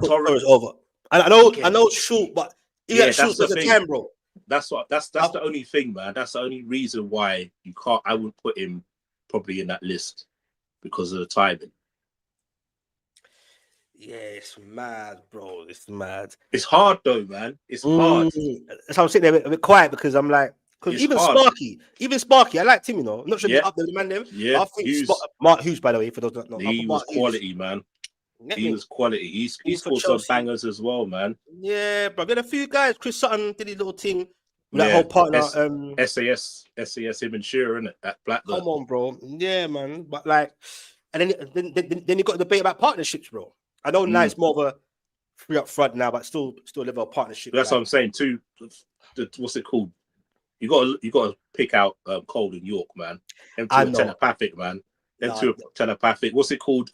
Torres
over. I know it's short, but that's the time, bro.
That's the only thing, man. That's the only reason why I wouldn't put him probably in that list because of the timing.
Yeah, it's mad, bro. It's mad.
It's hard though, man. It's hard.
So I'm sitting there a bit quiet because I'm like, because even Sparky, I liked him, I'm not sure if up there, the man there.
Yeah,
I think Mark Hughes, by the way, for those that don't know.
He was quality, man.
Get
He
me?
was quality. He
All for
scored some
Chelsea.
bangers as well, man.
Yeah, bro. Got a few guys. Chris Sutton did his little thing with that
Yeah,
whole partner.
SAS, him and Shearer, innit? At Blackburn.
Come on, bro. Yeah, man. But like, and then you got the debate about partnerships, bro. I know now it's more of a free up front now, but still live a partnership.
That's
like,
what I'm saying too. What's it called? You got to pick out Cole and York, man. Them
I
two are
know.
telepathic, man. Them
Nah,
two are telepathic. What's it called?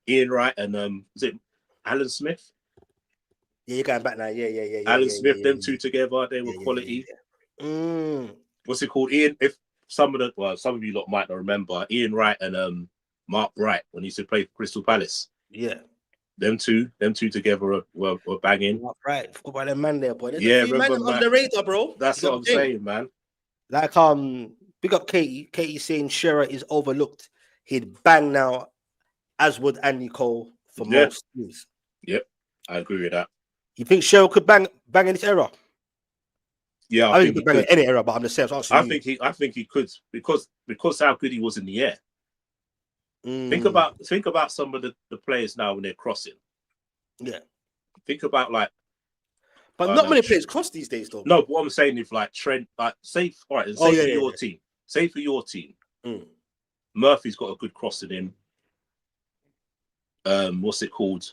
Ian Wright and is it Alan Smith?
yeah, you're going back now. Yeah.
Alan Smith, them two together, they were quality. What's it called? Ian, if some of you lot might not remember, Ian Wright and Mark Bright when he used to play for Crystal Palace.
Yeah.
Them two together were banging.
Right, forgot about that man there, boy. There's
Yeah,
a few man
remember,
under the radar, bro.
That's what I'm saying, man.
Like big up Katie. Katie saying Shearer is overlooked. He'd bang now, as would Andy Cole for most teams.
Yep, I agree with that.
You think Shearer could bang in this era?
Yeah,
I think he could bang in any era, but I'm the same.
I think he could because how good he was in the air. Think about some of the players now when they're crossing.
Yeah.
Think about like.
But not many players cross these days, though.
No, but what I'm saying is like Trent, like say for your team. Say for your team, Murphy's got a good cross in him. What's it called?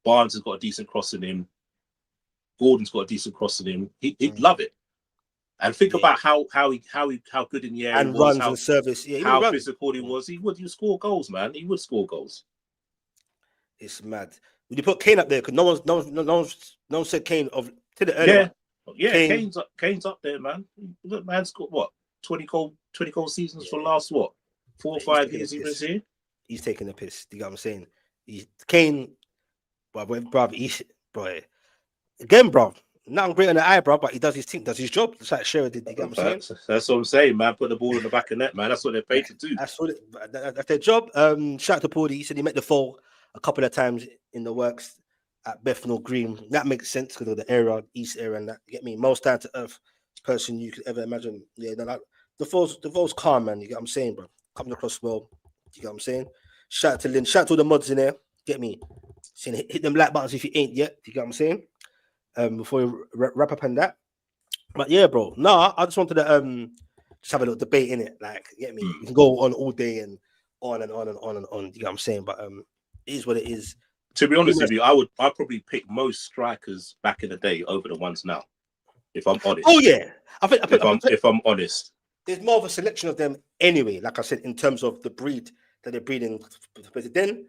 Barnes has got a decent cross in him. Gordon's got a decent cross in him. He'd love it. And think about how good in the air
and
he was,
runs and service. Yeah,
how physical he was. He would score goals, man. He would score goals.
It's mad. Would you put Kane up there? Because no one said Kane of to the earlier.
Yeah. Kane's up there, man. Look, man scored what 20 goal seasons for last 4 or 5 years he was here.
He's taking the piss. You get what I'm saying? Kane, bro. Again, bro. Not great on the eye, bro, but he does his thing, does his job. It's like Shearer did. You get what I'm saying?
That's what I'm saying, man. Put the ball in the back of net, man. That's what they're paid to do.
That's their job. Shout out to Paulie. He said he met the foe a couple of times in the works at Bethnal Green. That makes sense because of the area, East area, and that. You get me? Most down to earth person you could ever imagine. Yeah, the foe's calm, man. You get what I'm saying, bro? Coming across well. You get what I'm saying? Shout out to Lynn. Shout out to all the mods in there. Get me? Saying hit them like buttons if you ain't yet. You get what I'm saying? Before we wrap up on that. But yeah, bro. No, I just wanted to just have a little debate in it. Like, get me? You can go on all day and on and on and on and on. You know what I'm saying? But it is what it is.
To be honest with you, I'd probably pick most strikers back in the day over the ones now. If I'm honest.
Oh yeah.
If I'm honest.
There's more of a selection of them anyway, like I said, in terms of the breed that they're breeding then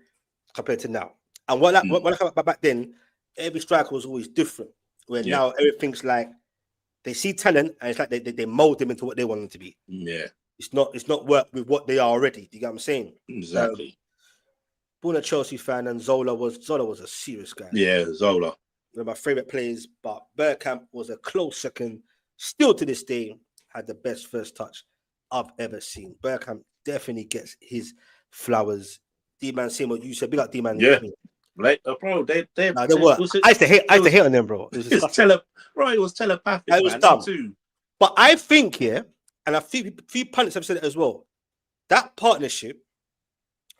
compared to now. And when I come back then, every striker was always different. Where now everything's like they see talent and it's like they mold them into what they want them to be.
Yeah.
It's not work with what they are already. You get what I'm saying?
Exactly.
Born a Chelsea fan, and Zola was a serious guy.
Yeah, Zola.
One of my favorite players, but Bergkamp was a close second. Still to this day, had the best first touch I've ever seen. Bergkamp definitely gets his flowers. D-Man, same what you said. Big up D-Man.
Yeah. Like, bro, they
were. I used to hate on them, bro. It was
telepathic.
It was dumb too. But I think and a few pundits have said it as well. That partnership,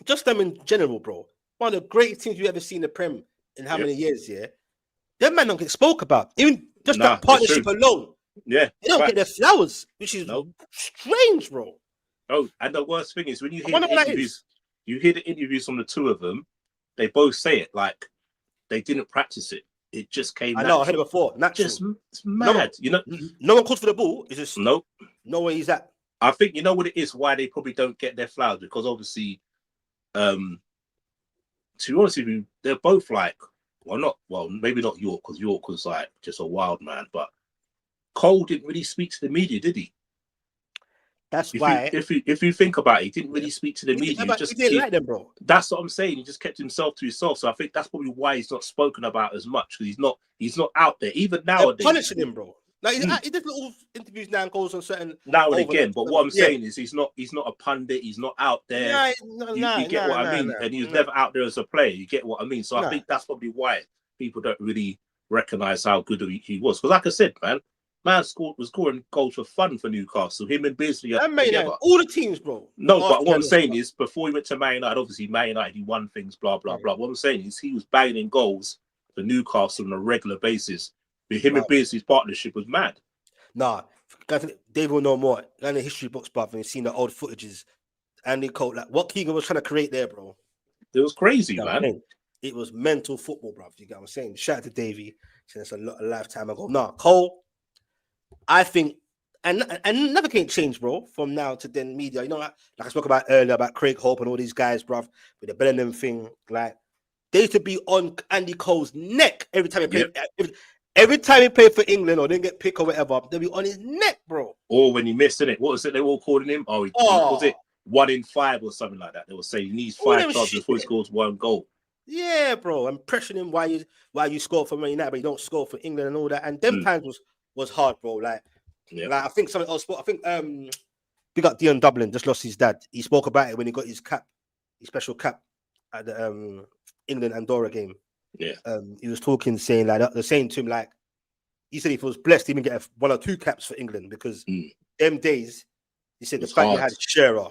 just them in general, bro. One of the greatest teams you ever seen in the Prem in how many years? Yeah, them man don't get spoke about. Even just that partnership alone.
Yeah,
they don't get their flowers, which is strange, bro.
Oh, and the worst thing is when you hear the interviews from the two of them. They both say it like they didn't practice it. It just came.
I know. I heard it before. Natural.
It's mad.
No one calls for the ball. It's just
no
where he's at.
I think you know what it is. Why they probably don't get their flowers because obviously, to be honest with you, they're both like maybe not York because York was like just a wild man, but Cole didn't really speak to the media, did he?
That's why.
If you think about it, he didn't really speak to the media.
He didn't like them, bro.
That's what I'm saying. He just kept himself to himself. So I think that's probably why he's not spoken about as much because he's not out there. Even nowadays,
they're punishing him, bro. Like he does little interviews now and goes on certain
now and again. But what I'm saying is he's not a pundit. He's not out there. You get what I mean? And he was never out there as a player. You get what I mean? So I think that's probably why people don't really recognize how good he was. Because like I said, man, Man was scoring goals for fun for Newcastle. Him and Beasley.
And Man United, all the teams, bro.
No, but what I'm saying is, before he went to Man United, obviously Man United, he won things, blah, blah, blah. What I'm saying is he was banging in goals for Newcastle on a regular basis. But him and Beasley's partnership was mad.
Nah, Dave will know more. Go in the history books, bruv, and seen the old footages. And they called like what Keegan was trying to create there, bro.
It was crazy, man.
It was mental football, bruv. You get what I'm saying? Shout out to Davey. Since a lifetime ago. Nah, Cole, I think, and nothing can change, bro, from now to then media. You know, like I spoke about earlier about Craig Hope and all these guys, bruv, with the Bellingham thing. Like, they used to be on Andy Cole's neck every time he played. Every time he played for England or didn't get picked or whatever, they'd be on his neck, bro.
Or when he missed, innit? What was it they were all calling him? Oh, was it 1 in 5 or something like that? They were saying he needs 5 chances before he scores 1 goal. Yeah,
bro. I'm pressuring him why you score for Man United, but you don't score for England and all that. And them times was hard, bro. Like I think something else. I think big up Dion Dublin just lost his dad. He spoke about it when he got his special cap at the England Andorra game.
Yeah.
He was talking, saying like the same to him, like he said if he was blessed, he even get 1 or 2 caps for England because them days, he said the fact you had Shearer,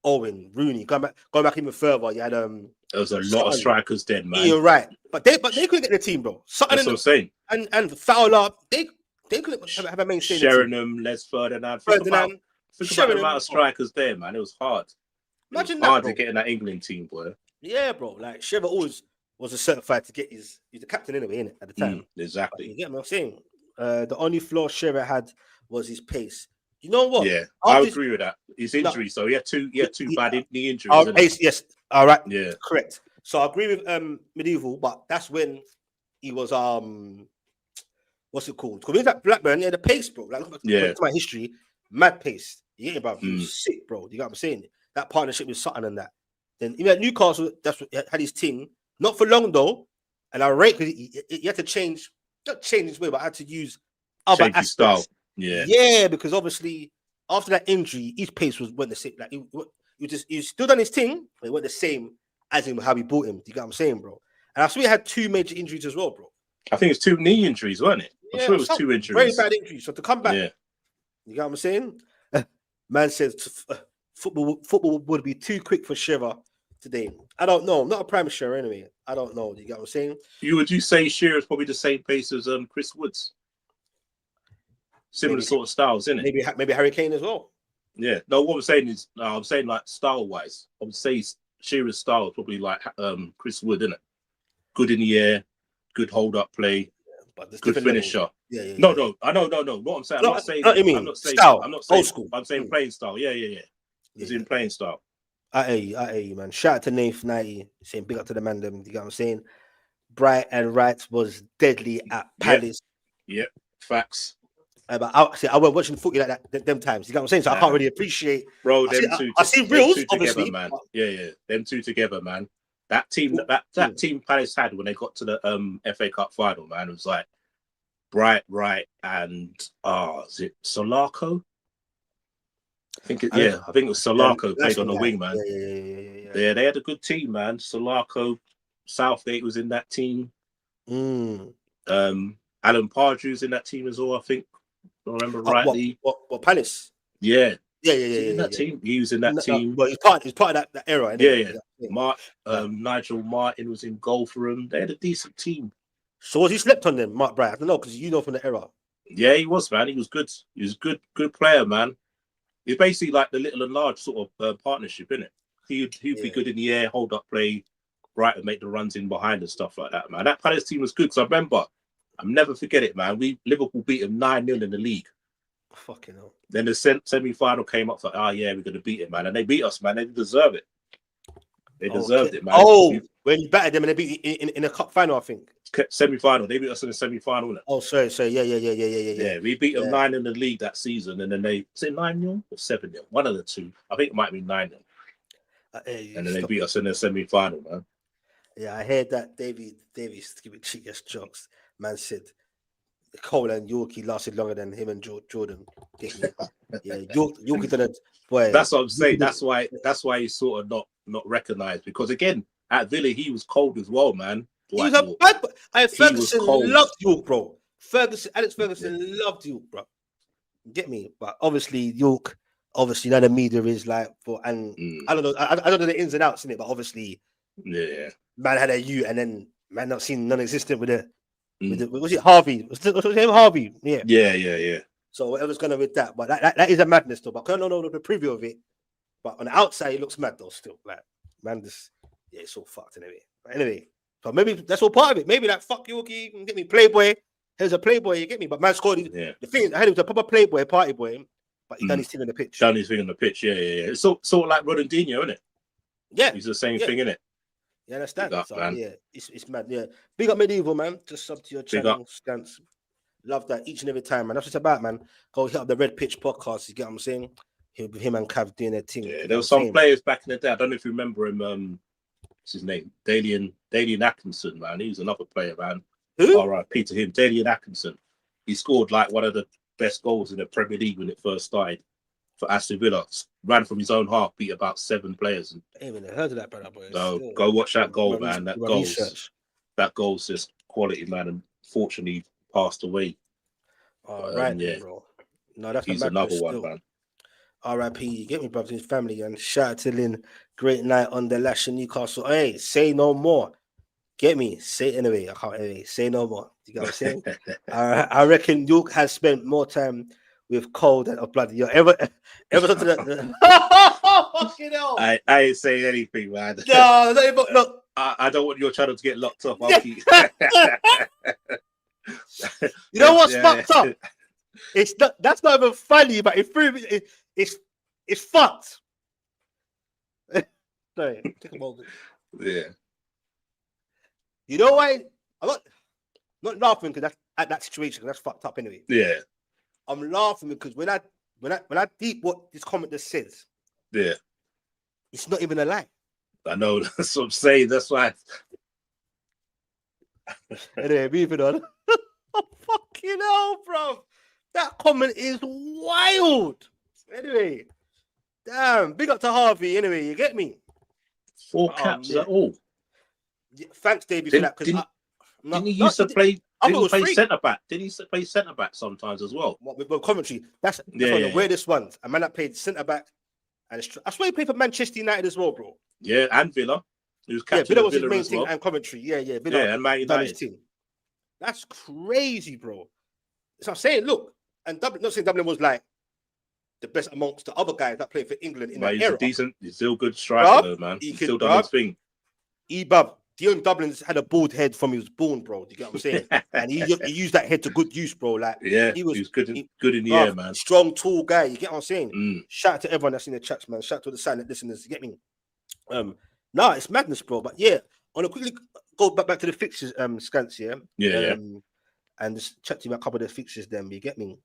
Owen, Rooney, going back even further, you had
there was a lot of strikers then, man.
You're right, but they couldn't get the team, bro.
That's what I'm saying.
And Fowler, they couldn't have a mainstay.
Sheringham, Les Ferdinand. Think about the amount of strikers there, man. It was hard.
Imagine
that, hard to get in that England team, boy.
Yeah, bro. Like Shearer always was a certified to get he's the captain anyway, innit, at the time.
Exactly.
But you get what I'm saying? The only flaw Shearer had was his pace. You know what?
Yeah, I agree with that. His injury, so he had two bad knee injuries.
Yes, all right.
Yeah,
correct. So I agree with Medieval, but that's when he was what's it called? Because that Blackburn, he had a pace, bro. Like look at my history, mad pace. You get it, bro. He was sick, bro. You got what I'm saying? That partnership with Sutton and that. Then even at Newcastle, that's what had his team. Not for long though, and I rate because he had to not change his way, but I had to use other aspects. Style. Yeah, because obviously after that injury, his pace went the same. Like he stood on his thing, but it went the same as him how we bought him. You get what I'm saying, bro? And I swear he had 2 major injuries as well, bro.
I think it's 2 knee injuries, wasn't it? I'm sure it was 2 injuries.
Very bad injuries. So to come back, you get what I'm saying? Man says football would be too quick for Shearer today. I don't know. I'm not a prime Shearer anyway. I don't know. You get what I'm saying?
Would you say Shearer is probably the same pace as Chris Woods? Similar sort of styles, isn't it?
Maybe Harry Kane as well.
Yeah. No, what I'm saying is, I'm saying like style wise. I would say Shearer's style is probably like Chris Wood, isn't it? Good in the air, good hold up play, but good finisher. Yeah. No. I know. What I'm saying, I'm not saying. I'm not saying style. I'm not saying old school. I'm saying playing style. Yeah. It's in playing style.
I hear you, man. Shout out to Nath 90 saying big up to the man. Them, you get what I'm saying? Bright and Wright was deadly at Palace.
Yep. Facts.
But I went watching footy like that them times. You get what I'm saying? So I can't really appreciate.
Bro, I see reels,
obviously,
together, man. Yeah. Them 2 together, man. That team, that team Palace had when they got to the FA Cup final, man, it was like Bright, and is it Solarco? I think it was Solarco played on the wing, man. Yeah, they had a good team, man. Solarco, Southgate was in that team. Alan Pardew's in that team as well, I think. If I remember rightly.
What Palace?
Yeah.
Yeah.
That team. He was in that team.
Well, he's part of that era.
Yeah. Nigel Martin was in goal for him. They had a decent team.
So was he slept on them, Mark Bright? I don't know, because you know from the era.
Yeah, he was, man. He was good. He was a good player, man. He's basically like the little and large sort of partnership, innit? He'd be good in the air, hold up play, Bright and make the runs in behind and stuff like that, man. That Palace team was good. Because I remember, I'll never forget it, man. Liverpool beat him 9-0 in the league.
Fucking hell.
Then the semi-final came up, like, we're going to beat it, man. And they beat us, man. They deserve it. They deserved it, man.
When you battered them and they beat you in a cup final, I think.
Semi-final. They beat us in the semi-final.
Oh, sorry. Yeah.
Yeah, we beat them 9 in the league that season. And then was it 9-0 or 7-0? One of the two. I think it might be 9-0. And then they beat us in the semi-final, man.
Yeah, I heard that Davies giving cheeky jokes. Man said Cole and Yorkie lasted longer than him and Jordan. Yeah, Yorkie done it. Boy,
that's what I'm saying. That's why he's sort of not recognised, because again at Villa he was cold as well, man.
He was a bad. Ferguson loved York, bro. Alex Ferguson loved York, bro. You get me? But obviously York, now the media is like and I don't know, I don't know the ins and outs in it, but obviously, man had a U, and then man not seen non-existent with the was it Harvey? Was it him Harvey?
Yeah.
So whatever's going on with that, but that is a madness though. But I don't know the preview of it. But on the outside, it looks mad though. Still, like man, it's all fucked anyway. But anyway, so maybe that's all part of it. Maybe like fuck Yorkie, you can get me Playboy. Here's a Playboy, you get me. But man scored. The thing is, I had him was a proper Playboy, party boy, but he done his thing on the pitch.
Done his thing on the pitch. Yeah. It's sort of like Ronaldinho, isn't it?
Yeah,
he's the same thing, isn't it?
You understand?
Up,
so,
man.
yeah, it's mad. Yeah, big up Medieval, man. Just sub to your channel, Skants. Love that each and every time, man. That's what it's about, man. Go hit up the Red Pitch podcast. You get what I'm saying? Him and Cav doing their thing.
Yeah, there were some players back in the day. I don't know if you remember him. What's his name? Dalian Atkinson, man. He was another player, man.
Who?
R.I.P. to him. Dalian Atkinson. He scored like one of the best goals in the Premier League when it first started for Aston Villa. Ran from his own half, beat about 7 players.
I ain't even heard of that, brother. Boy.
So go watch that goal, man. That goal's just quality, man. And fortunately, passed away.
Right, bro. No, that's
he's another one, man.
R.I.P. You get me, brother, his family, and shout out to Lynn. Great night on the Lash in Newcastle. Hey, say no more. Get me? Say it anyway. I can't anyway. Say no more. You get what I'm saying? I reckon York has spent more time with Cole than of bloody. Ever to that? Fucking hell.
I ain't saying anything, man.
No, look.
I don't want your channel to get locked up. I'll keep.
You know what's fucked up? It's not. That's not even funny, but it's fucked. Sorry, take a moment.
Yeah.
You know why? I'm not laughing because that's at that situation. That's fucked up anyway.
Yeah.
I'm laughing because when I deep what this comment just says.
Yeah.
It's not even a lie.
I know. That's what I'm saying. That's why.
Anyway, moving on. Fucking hell, bro. That comment is wild. Anyway, damn. Big up to Harvey. Anyway, you get me?
4 caps at all.
Yeah, thanks, Davey, for that.
Didn't he used to play? Didn't he play centre back? Didn't he play centre back sometimes as well?
With commentary. That's one of the weirdest ones. A man that played centre back, and I swear he played for Manchester United as well, bro.
Yeah, and Villa. He was captain
Villa
of
was
Villa
his main
as well.
thing and commentary. Yeah, Villa
and Man United.
Team. That's crazy, bro. So I'm saying, look, and Dublin. Not saying Dublin was like the best amongst the other guys that played for England in that era.
He's still good striker, though, man.
He's
still done his thing.
Dion Dublin's had a bald head from he was born, bro. Do you get what I'm saying? And he used that head to good use, bro. Like,
he was good in the air, man.
Strong, tall guy. You get what I'm saying? Shout out to everyone that's in the chats, man. Shout out to the silent listeners. You get me? It's madness, bro. But yeah, I want to quickly go back to the fixtures, Skants, yeah. And just chat to you about a couple of the fixtures. Then you get me?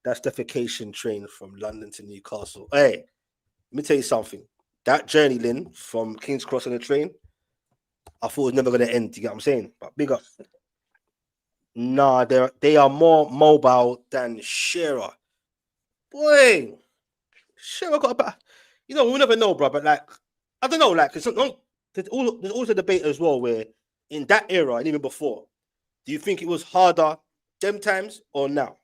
That's the vacation train from London to Newcastle. Hey, let me tell you something. That journey, Lynn, from King's Cross on the train, I thought it was never going to end. You get what I'm saying? But big up. Nah, they are more mobile than Shearer. Boy, Shearer got about. You know, we'll never know, bro. But like, I don't know. Like, there's also a debate as well where in that era and even before, do you think it was harder them times or now?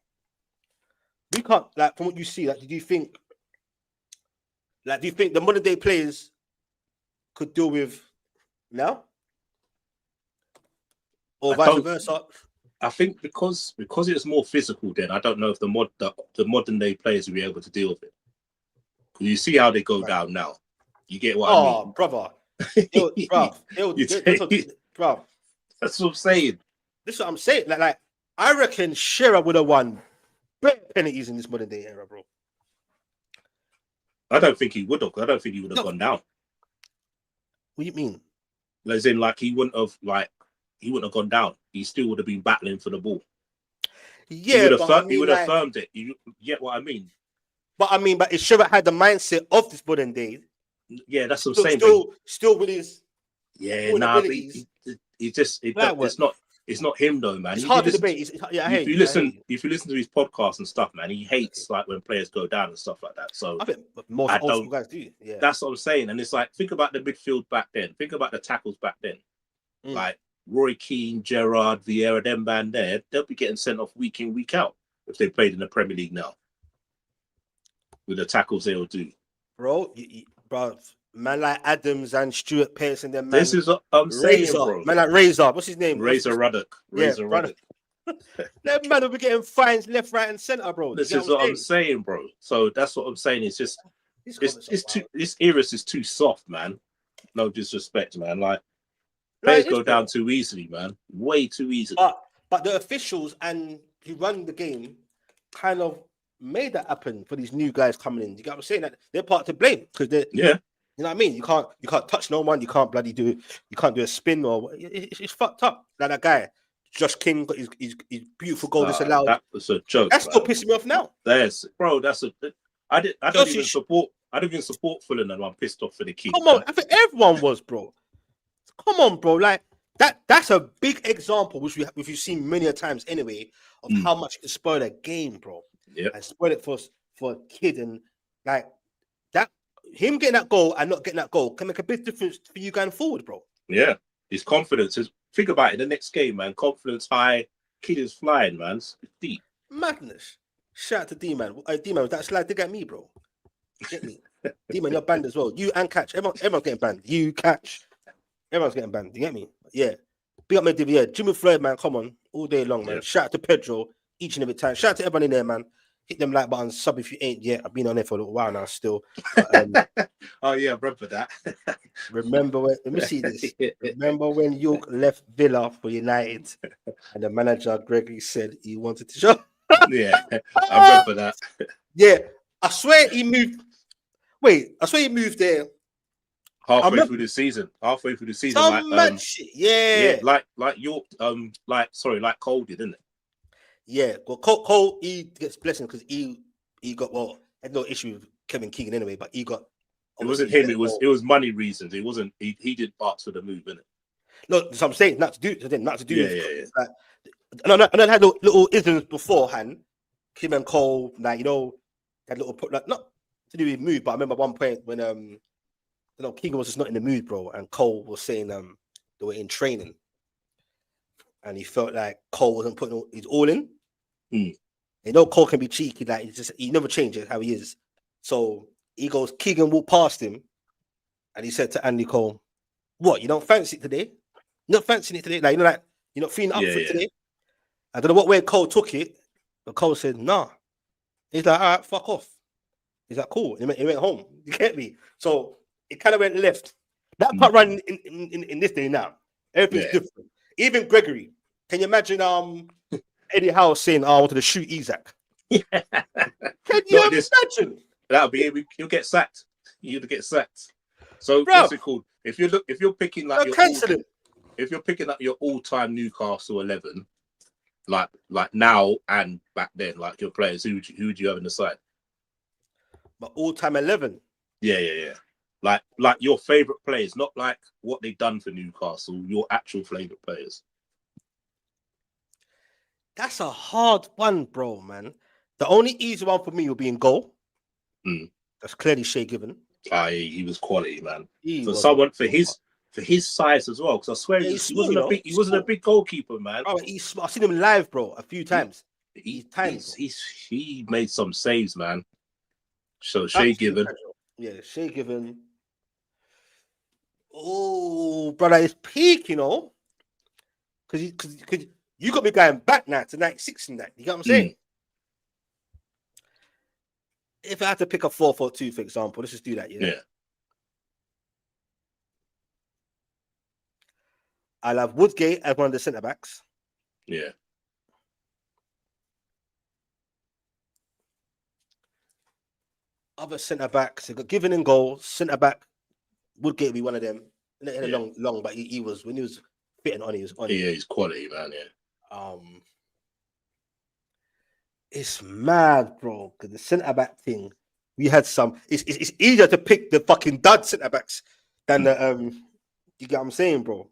We can't, like, from what you see, like, do you think the modern day players could deal with now? Or vice versa?
I think because it was more physical then, I don't know if the modern day players will be able to deal with it. Because you see how they go down now. You get what I mean?
Brother. Bro.
That's what I'm saying.
This is what I'm saying. Like I reckon Shearer would have won better penalties in this modern day era, bro.
I don't think he would have. I don't think he would have gone down.
What do you mean?
As in, like, he wouldn't have gone down. He still would have been battling for the ball.
Yeah,
he would have firmed it. You get what I mean?
But if Shearer had the mindset of this modern day,
yeah, that's what I'm saying.
Still with his
it's not him though, man.
It's hard to debate.
If you listen to his podcast and stuff, man, he hates like when players go down and stuff like that. So
I think most old school guys do. Yeah,
that's what I'm saying. And it's like, think about the midfield back then. Think about the tackles back then. Like Roy Keane, Gerrard, Vieira, them man there, they'll be getting sent off week in, week out if they played in the Premier League now with the tackles they'll do.
Bro, bro, man like Adams and Stuart Pearce and them man.
This is what I'm saying, bro.
Man like Razor. What's his name?
Razor Ruddock. Razor Ruddock.
That man will be getting fines left, right, and centre, bro.
This is what I'm saying, bro. So that's what I'm saying. It's just this Iris is too soft, man. No disrespect, man. Like players go down too easily, man. Way too easily.
But the officials and who run the game kind of made that happen for these new guys coming in. You get what I'm saying? That they're part to blame because they're you know what I mean. You can't touch no one. You can't bloody do a spin or it's fucked up. Like that guy, Josh King got his beautiful goal disallowed.
That was a joke.
That's still pissing me off now.
I don't even support Fulham, and I'm pissed off for the key.
Come on, I think everyone was, bro. Come on, bro. Like that's a big example, which we've seen many a times anyway, of how much it can spoil a game, bro.
Yeah,
and spoil it for a kid, and like that, him getting that goal and not getting that goal can make a big difference for you going forward, bro.
Yeah, his confidence is. Think about it. The next game, man, confidence high, kid is flying, man. It's deep.
Madness. Shout out to D-Man. D-Man, was that slide dig at me, bro? Get me. D-Man, you're banned as well. You and Catch. Everyone's getting banned. You, Catch. Everyone's getting banned. You get me? Yeah. Big up my div. Yeah. Jimmy Floyd, man. Come on. All day long, man. Yeah. Shout out to Pedro each and every time. Shout out to everyone in there, man. Hit them like buttons. Sub if you ain't yet. I've been on there for a little while now still. But,
oh, yeah. I remember that.
Remember when... Let me see this. Remember when York left Villa for United and the manager, Gregory, said he wanted to show...
Yeah, I remember that.
Yeah, I swear he moved. Wait, I swear he moved there
halfway through the season.
Some shit. Yeah,
like York. Like Cole did, didn't it?
Yeah, well, Cole he gets blessing because he got had no issue with Kevin Keegan anyway, but he got.
It wasn't him. It was money reasons. It wasn't. He did parts for the move, didn't it?
No, so I'm saying not to do.
Yeah.
Like, and I had little isms beforehand. Kim and Cole, like had little like not to do with mood, but I remember one point when Keegan was just not in the mood, bro, and Cole was saying they were in training, and he felt like Cole wasn't putting his all in. Cole can be cheeky, like he never changes how he is. So he goes, Keegan walked past him, and he said to Andy Cole, "What? You don't fancy it today? You're not fancying it today? Like you're not feeling up for it today?" I don't know what way Cole took it, but Cole said, "Nah." He's like, "All right, fuck off." He's like, "Cool." He went home. You get me? So it kind of went left. That part running in this day now, everything's different. Even Gregory. Can you imagine Eddie Howe saying, "I wanted to shoot Isaac"? Can you imagine?
That'll be it. You'll get sacked. You'll get sacked. So what's it called? If you're picking like if you're picking up your all-time Newcastle 11. Like now and back then, like your players, who would you have in the side?
My all-time 11.
Yeah. Like your favorite players, not like what they've done for Newcastle. Your actual favorite players.
That's a hard one, bro, man. The only easy one for me will be in goal. That's clearly Shay Given.
He was quality, man. For his size as well, because I swear he wasn't a big goalkeeper, man.
Oh, I've seen him live, bro, a few times.
He made some saves, man. So Shay Given.
Yeah, Shay Given. Oh, brother, it's peak, because you got me going back now to 96 and that. You get what I'm saying? If I had to pick a 4-4-2, for example, let's just do that, yeah. I'll have Woodgate as one of the centre backs.
Yeah.
Other centre backs, they got Given in goal, centre back. Woodgate will be one of them. Long, but he was when he was fitting on, he was on.
Yeah, he's quality, man. Yeah.
It's mad, bro. Because the centre back thing, we had some. It's easier to pick the fucking dud centre backs than the You get what I'm saying, bro?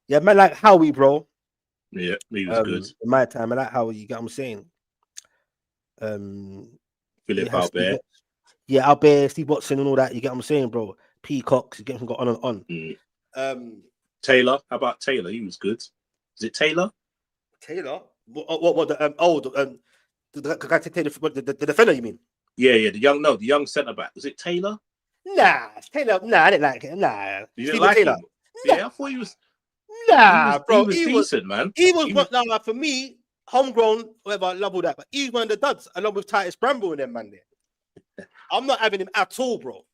Yeah, man, like Howie, bro.
Yeah, he was good.
In my time, I like Howie. You get what I'm saying?
Philip Albert.
Yeah, Albert, Steve Watson, and all that. You get what I'm saying, bro? Peacocks, you get him got on and on.
Taylor. How about Taylor? He was good. Is it Taylor?
Taylor? What the guy to take the defender, you mean?
Yeah. The young centre back. Was it Taylor?
Nah, Taylor. Nah, I didn't like him. Nah,
You didn't
Stephen
like
Taylor.
him? Yeah, I thought he was.
Nah,
He
bro.
was decent, man.
He was like for me, homegrown, whatever. I love all that, but he's one of the duds along with Titus Bramble and them man there. I'm not having him at all, bro.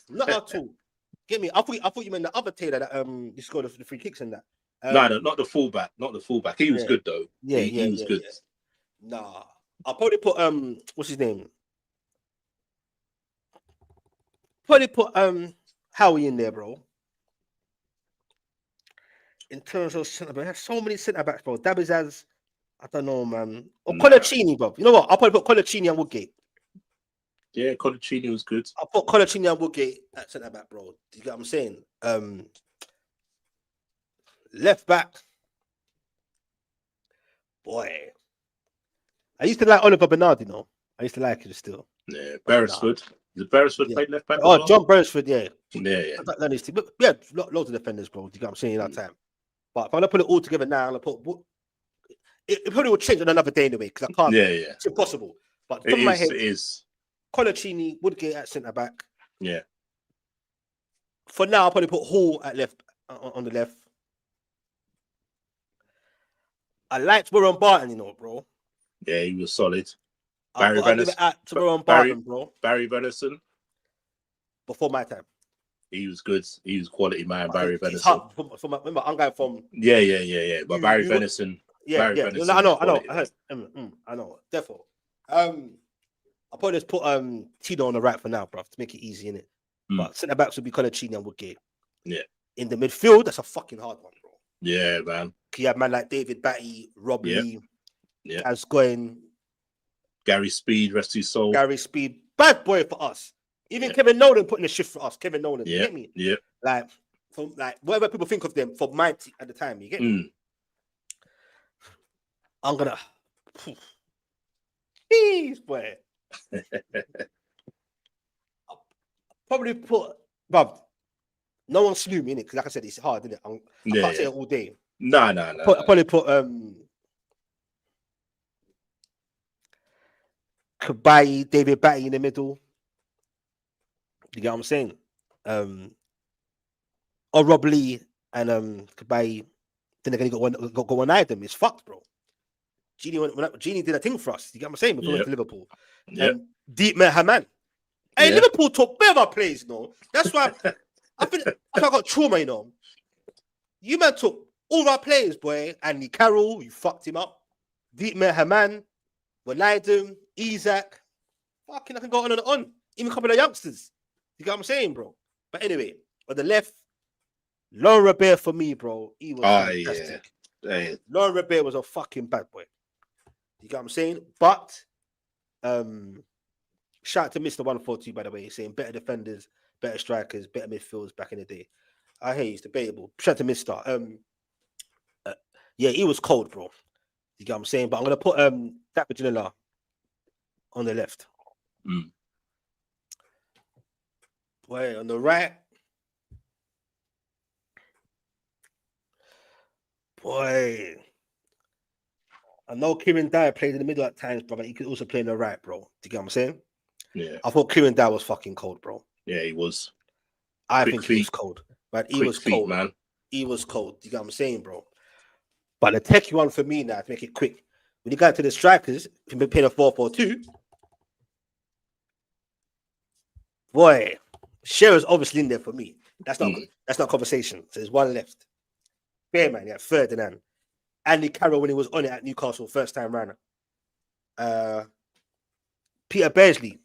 Not at all. Get me? I thought you meant the other Taylor that you scored the free kicks and that.
No, not the fullback. Not the fullback. He was good though. He was good.
Yeah. Nah, I'll probably put what's his name? Probably put Howie in there, bro. In terms of centre back, there's so many centre backs, bro. Dabbers has, I don't know, man. Or Colaccini, bro. You know what? I'll probably put Colaccini and Woodgate.
Yeah, Colaccini was good.
I'll put Colaccini and Woodgate at centre back, bro. Do you get what I'm saying? Left back, boy. I used to like Oliver Bernard, you know. I used to like him still.
Yeah, Beresford. Did Beresford play left back?
Oh, John Beresford, yeah.
Yeah.
That is, but yeah, loads of defenders, bro. Do you get what I'm saying in that time? But if I'm gonna put it all together now, I'm gonna put it probably will change on another day anyway, because I can't.
Yeah.
It's impossible. But
It is.
Colaccini, Woodgate at centre back.
Yeah.
For now, I'll probably put Hall at left on the left. I liked Warren Barton, you know, bro.
Yeah, he was solid.
Barry Venison, bro.
Barry Venison.
Before my time.
He was good. He was quality man, Barry Venison.
Remember, I'm going from...
Yeah. But Barry Venison...
Venison I know. Therefore, I'll probably just put Tino on the right for now, bro, to make it easy, innit? But centre backs would be Colaccini and Woodgate.
Yeah.
In the midfield, that's a fucking hard one, bro.
Yeah, man.
You have man like David Batty, Rob Lee,
Gascoigne, Gary Speed, rest his soul.
Gary Speed, bad boy for us. Even Kevin Nolan putting a shift for us. Kevin Nolan, you get me?
Yeah.
Like whatever people think of them for my at the time, you get me? I'm gonna jeez, boy. I'll probably put no one slew me in it, because like I said, it's hard, isn't it? I can't say it all day.
No.
I'll probably put Kabai, David Batty in the middle. You get what I'm saying? Or Rob Lee and Kabai. Then they're gonna go one item. It's fucked, bro. Genie did a thing for us. You get what I'm saying? Before we went to Liverpool. Deep Haman. Hey, Liverpool took better plays, you know. That's why I think I got trauma, you know. You man took all our players, boy. Andy Carroll, you fucked him up. Deep Haman, Wijnaldum, Isaac. Fucking, I can go on and on. Even a couple of youngsters. You get what I'm saying, bro? But anyway, on the left, Laurent Robert for me, bro. He was fantastic.
Yeah.
Laurent Robert was a fucking bad boy. You get what I'm saying? But shout out to Mr. 142, by the way. He's saying better defenders, better strikers, better midfielders back in the day. I hear he's debatable. Shout out to Mr. Yeah, he was cold, bro. You get what I'm saying? But I'm gonna put Dapper Janela on the left. Boy, on the right. Boy, I know Kieran Dyer played in the middle at times, but he could also play on the right, bro. Do you get what I'm saying?
Yeah.
I thought Kieran Dyer was fucking cold, bro.
Yeah, he was.
I think he was cold. But he was cold,
man.
He was cold. Do you get what I'm saying, bro? But the techie one for me now, to make it quick, when you got to the strikers, if you've been playing a 4-4-2, boy, Shearer's obviously in there for me. That's not conversation. So there's one left. Fair man, yeah, Ferdinand. Andy Carroll when he was on it at Newcastle first time round. Peter Beardsley,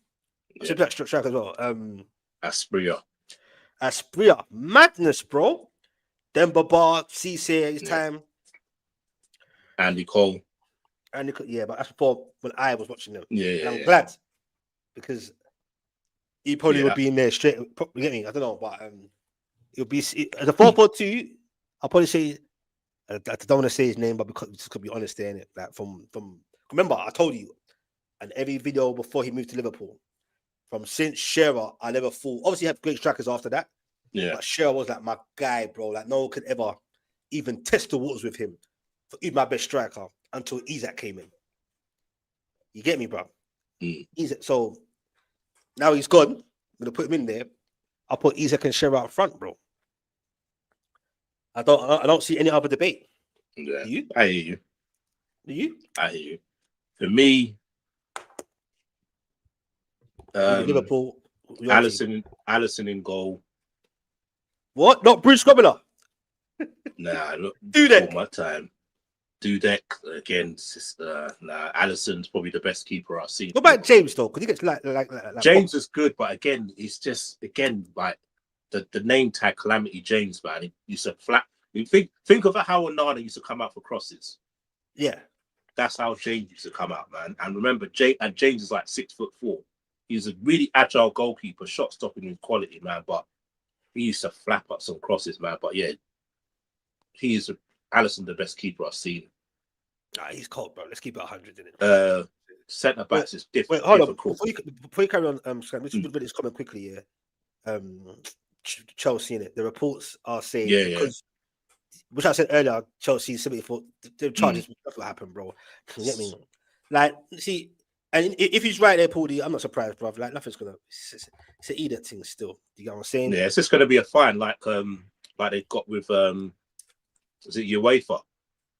that striker as well. Aspria, madness, bro. Demba Ba, Cisse at his time.
Andy Cole.
Yeah, but that's before when I was watching them.
Yeah,
and I'm glad because he probably would be in there straight. You get me? I don't know, but it'll be as a 4-4-2. I'll probably say I don't want to say his name, but because just could be honest there, innit? Like from remember I told you, and every video before he moved to Liverpool, from since Shearer, I never thought. Obviously, he had great strikers after that.
Yeah,
but Shearer was like my guy, bro. Like no one could ever even test the waters with him for who's my best striker until Isak came in. You get me, bro? Isak, so now he's gone. I'm gonna put him in there. I'll put Isak and Shearer out front, bro. I don't see any other debate.
Yeah,
Do you?
I hear you.
Do you?
I hear you. For me,
Liverpool.
Alisson in goal.
What? Not Bruce Scobbler.
Nah, look,
Dudek.
before my time. Dudek again. Nah, Alisson's probably the best keeper I've seen.
What about James though? Because he gets like
James is good, but again, it's just like the name tag Calamity James, man. He used to flat. You think of how Onana used to come out for crosses.
Yeah,
that's how James used to come out, man. And remember, James is like 6'4". He's a really agile goalkeeper, shot stopping with quality, man. But he used to flap up some crosses, man. But yeah, he's Alisson, the best keeper I've seen.
Nah, he's cold, bro. Let's keep it 100 in it.
Centre backs is different.
Wait, hold on. Before you carry on, Scam, let's read this comment quickly. Yeah, Chelsea in it. The reports are saying because, which I said earlier, Chelsea 74. The charges. That's what happened, bro. You get me? Like, see, and if he's right there, Paulie, I'm not surprised, bro. Like, nothing's gonna. It's an idiot thing still. You get what I'm saying?
Yeah, it's just gonna be a fine, like they got with was it UEFA?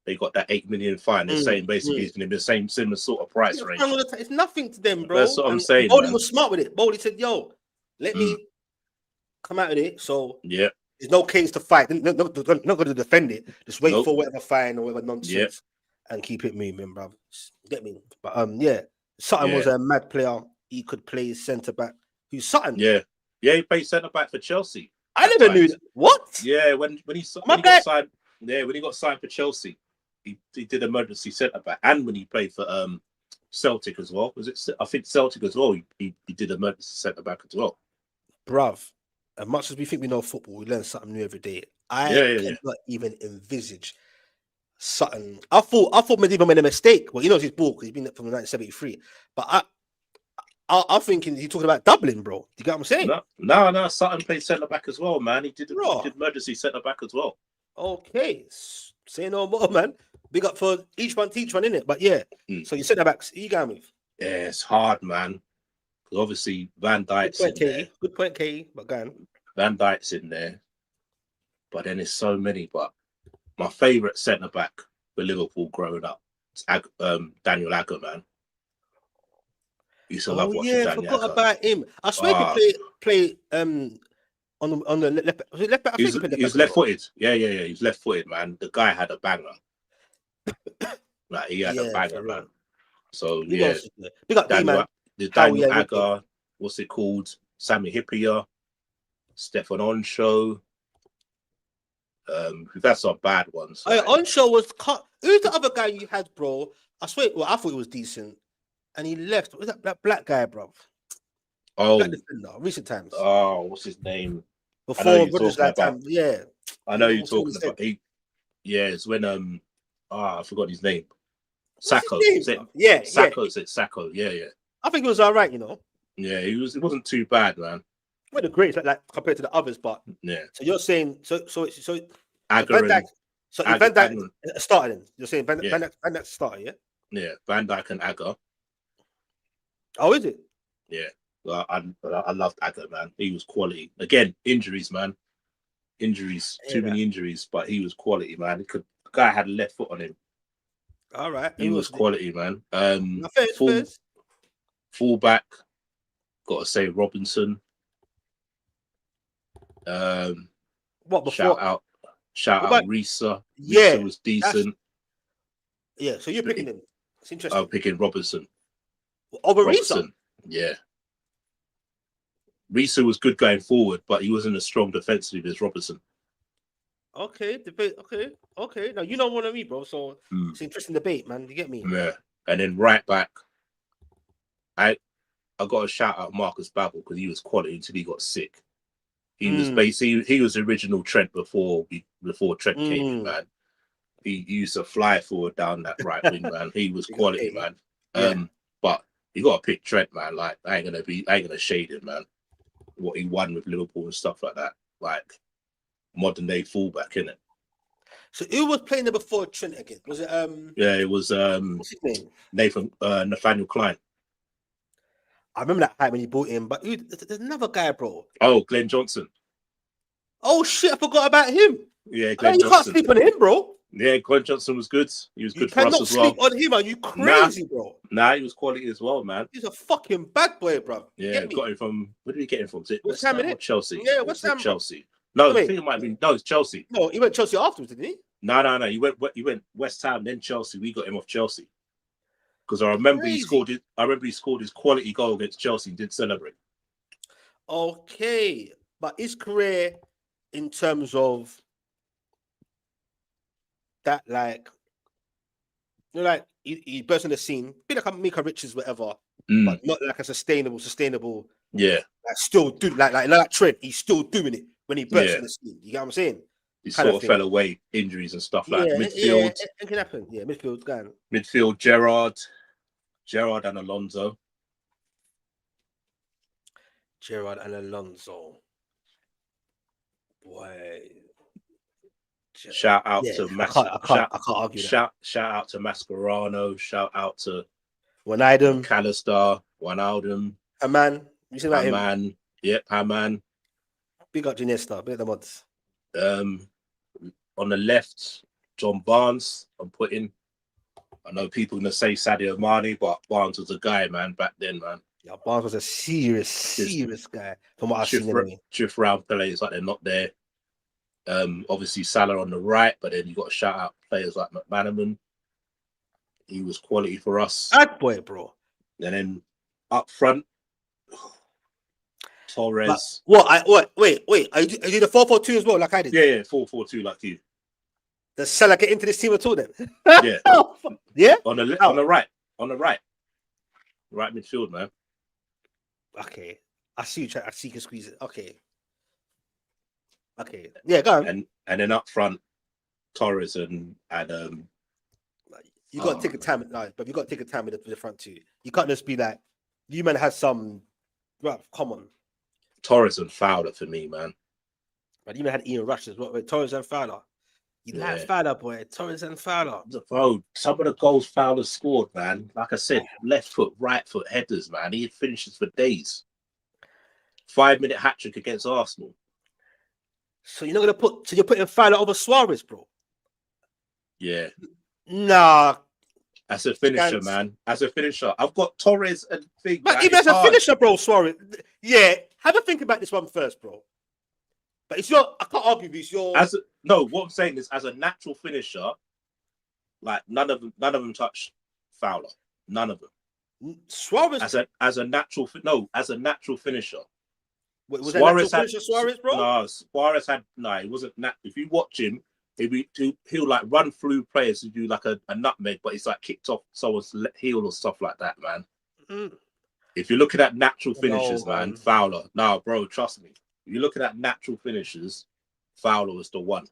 They got that 8 million fine. They're saying basically it's going to be the same similar sort of price range.
It's nothing to them, bro.
That's what I'm saying.
Bowley was smart with it. Bowley said, "Yo, let me come out of it." So
yeah,
there's no case to fight. They're not going to defend it. Just wait for whatever fine or whatever nonsense and keep it moving, bro. Get me? But yeah, Sutton was a mad player. He could play centre back. Who's Sutton?
Yeah, he played centre back for Chelsea.
I never knew that. What?
Yeah, when he got signed. Yeah, when he got signed for Chelsea. He did emergency centre back, and when he played for Celtic as well, was it? I think Celtic as well. He did emergency centre back as well.
Bruv, as much as we think we know football, we learn something new every day. I cannot even envisage Sutton. I thought Medieval made a mistake. Well, he knows his ball because he's been there from 1973. But I'm thinking he's talking about Dublin, bro. You get what I'm saying?
No. Sutton played centre back as well, man. He did emergency centre back as well.
Okay, say no more, man. Big up for each one, teach one, innit? But yeah, so you centre backs, who you going with?
Yeah, it's hard, man. Because obviously Van Dijk's in there.
Good point, K. But go on.
Van Dijk's in there. But then there's so many. But my favourite centre back for Liverpool growing up is Daniel Agger, man. Used to love watching Daniel Agger.
I forgot about him. I swear he played on the left. Was it left back?
He was left-footed. Yeah. He was left-footed, man. The guy had a banger. Like he had a banger, man. So
big up Daniel
Agger. What's it called? Sammy Hippier, Stefan Onshow. That's our bad ones.
Onshow was cut. Who's the other guy you had, bro? I swear. Well, I thought he was decent, and he left. Was that black guy, bro?
Oh,
recent times.
Oh, what's his name?
Before British that time, yeah.
I know you're talking about. It's when I forgot his name. Sacco. Sacco. Yeah.
I think it was all right, you know.
Yeah, it wasn't too bad, man.
Well, the great like compared to the others, but
yeah.
So you're saying so
Van
Dijk started. You're saying Van Dijk started, yeah?
Yeah, Van Dijk and Agger.
Oh, is it?
Yeah. Well, I loved Agger, man. He was quality. Again, injuries, man. Too many injuries, but he was quality, man. The guy had a left foot on him.
All right.
He was quality, man. Fullback, got to say Robinson.
What before?
Shout out Risa.
Yeah,
Risa was decent.
Yeah, so you're picking him. It's interesting.
I'm picking Robinson.
Over Risa?
Yeah. Risa was good going forward, but he wasn't as strong defensively as Robinson.
Okay. Now you don't want to meet, bro. So it's an interesting debate, man. You get me?
Yeah. And then right back, I got to shout out Marcus Babbel because he was quality until he got sick. He was basically he was original Trent before Trent came in, man. He used to fly forward down that right wing, man. He was quality, man. But you got to pick Trent, man. Like I ain't gonna shade him, man. What he won with Liverpool and stuff like that, like modern day fullback, innit?
So who was playing there before Trent again? Was it
Yeah, it was
what's his name?
Nathaniel Klein.
I remember that hype when he bought him, but there's another guy, bro.
Oh, Glenn Johnson.
Oh shit, I forgot about him.
Yeah,
I
Glenn
you can't
Johnson.
sleep on him, bro.
Yeah, Glenn Johnson was good. He was
You
good for us
cannot
as well.
sleep on him. Are you crazy, bro?
Nah, he was quality as well, man.
He's a fucking bad boy, bro.
Yeah, got him from. Where did we get him from? Is it
West
West
Ham,
Ham or
innit?
Chelsea?
Yeah,
Or
West
was it
Ham.
Chelsea. No, I
Wait.
think it might have been. No, it's Chelsea.
No, he went Chelsea afterwards, didn't he?
No. He went West Ham, then Chelsea. We got him off Chelsea because I remember he scored his quality goal against Chelsea and did celebrate.
Okay, but his career in terms of that, like, you know, like he burst on the scene, be like a Mika Richards, whatever, but not like a sustainable.
Yeah,
like still do like Trent. He's still doing it when he bursts on the scene. You get what I'm saying?
He
Kind
sort
of
of fell away, injuries and stuff like midfield.
Yeah, it can happen. Yeah, midfield, go on.
Midfield, Gerrard and Alonso.
Gerrard and Alonso. Boy.
Shout out to
I can't argue that.
Shout out to Mascherano. Shout out to
Wijnaldum.
Wijnaldum.
Haman. You see about him?
Haman. Yep, Haman.
Big up Ginesta. Big up the mods.
On the left, John Barnes. I know people are gonna say Sadio Mane, but Barnes was a guy, man, back then, man.
Yeah, Barnes was a serious guy from what I've seen anyway.
Drift round players like they're not there. Obviously Salah on the right, but then you got to shout out players like McManaman. He was quality for us.
Bad boy, bro.
And then up front, Torres.
Wait. Are you doing the 4-4-2 as well, like I did?
Yeah, 4-4-2 like you.
Does Salah get into this team at all then?
Yeah.
Yeah?
On the right. Right midfield, man.
Okay. I see you can squeeze it. Okay. Yeah, go on.
And then up front, Torres and
you got to take a time, but you got to take a time with the front two. You can't just be like, you man has some. Right, come on.
Torres and Fowler for me, man.
But you man had Ian Rush as well. Wait, Torres and Fowler. You like Fowler, boy. Torres and Fowler.
Bro, some of the goals Fowler scored, man. Like I said, left foot, right foot headers, man. He finishes for days. 5-minute hat trick against Arsenal.
So you're not gonna put. So you're putting Fowler over Suarez, bro.
Yeah.
Nah.
As a finisher, man. As a finisher, I've got Torres and thing.
But even as a finisher, bro, Suarez. Yeah, have a think about this one first, bro. But it's your. I can't argue with your.
What I'm saying is, as a natural finisher, like none of them touch Fowler. None of them.
Suarez.
As a natural finisher.
Wait, was Suarez that Suarez, bro?
No, Suarez had it wasn't if you watch him, he'll like run through players to do like a nutmeg, but he's like kicked off someone's heel or stuff like that, man. Mm. If you're looking at natural finishes, man, Fowler. No, bro, trust me. If you're looking at natural finishes, Fowler was the one.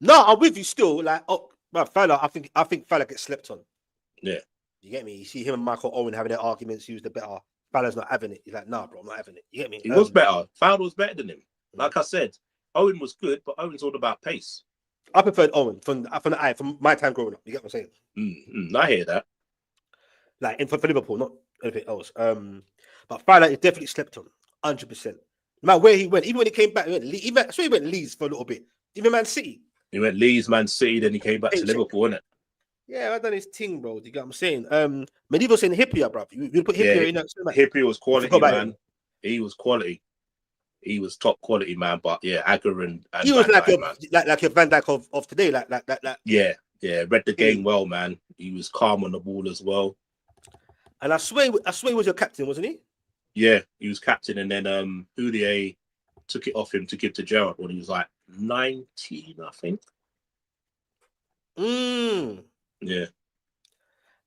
No, I'm with you still. Like, Fowler, I think Fowler gets slept on.
Yeah.
You get me? You see him and Michael Owen having their arguments, who's the better. Fowler's not having it. He's like, nah, bro, I'm not having it. You get me?
He was better. Fowler was better than him. Like I said, Owen was good, but Owen's all about pace.
I preferred Owen from my time growing up. You get what I'm saying?
I hear that.
Like for Liverpool, not anything else. But Fowler is definitely slept on, 100%. No matter where he went, even when he came back, he went Leeds for a little bit. Even Man City.
He went Leeds, Man City, then he came back to Liverpool, innit?
Yeah, I done his thing, bro. You get what I'm saying? Medieval saying Hippier, bro. You put Hippier in that.
Hippier was quality, man. He was quality. He was top quality, man. But yeah, Agger and
he was like your Van Dijk of today, like.
Yeah. Read the game well, man. He was calm on the ball as well. And
I swear he was your captain, wasn't he?
Yeah, he was captain, and then Houllier took it off him to give to Gerrard when he was like 19, I think. Yeah,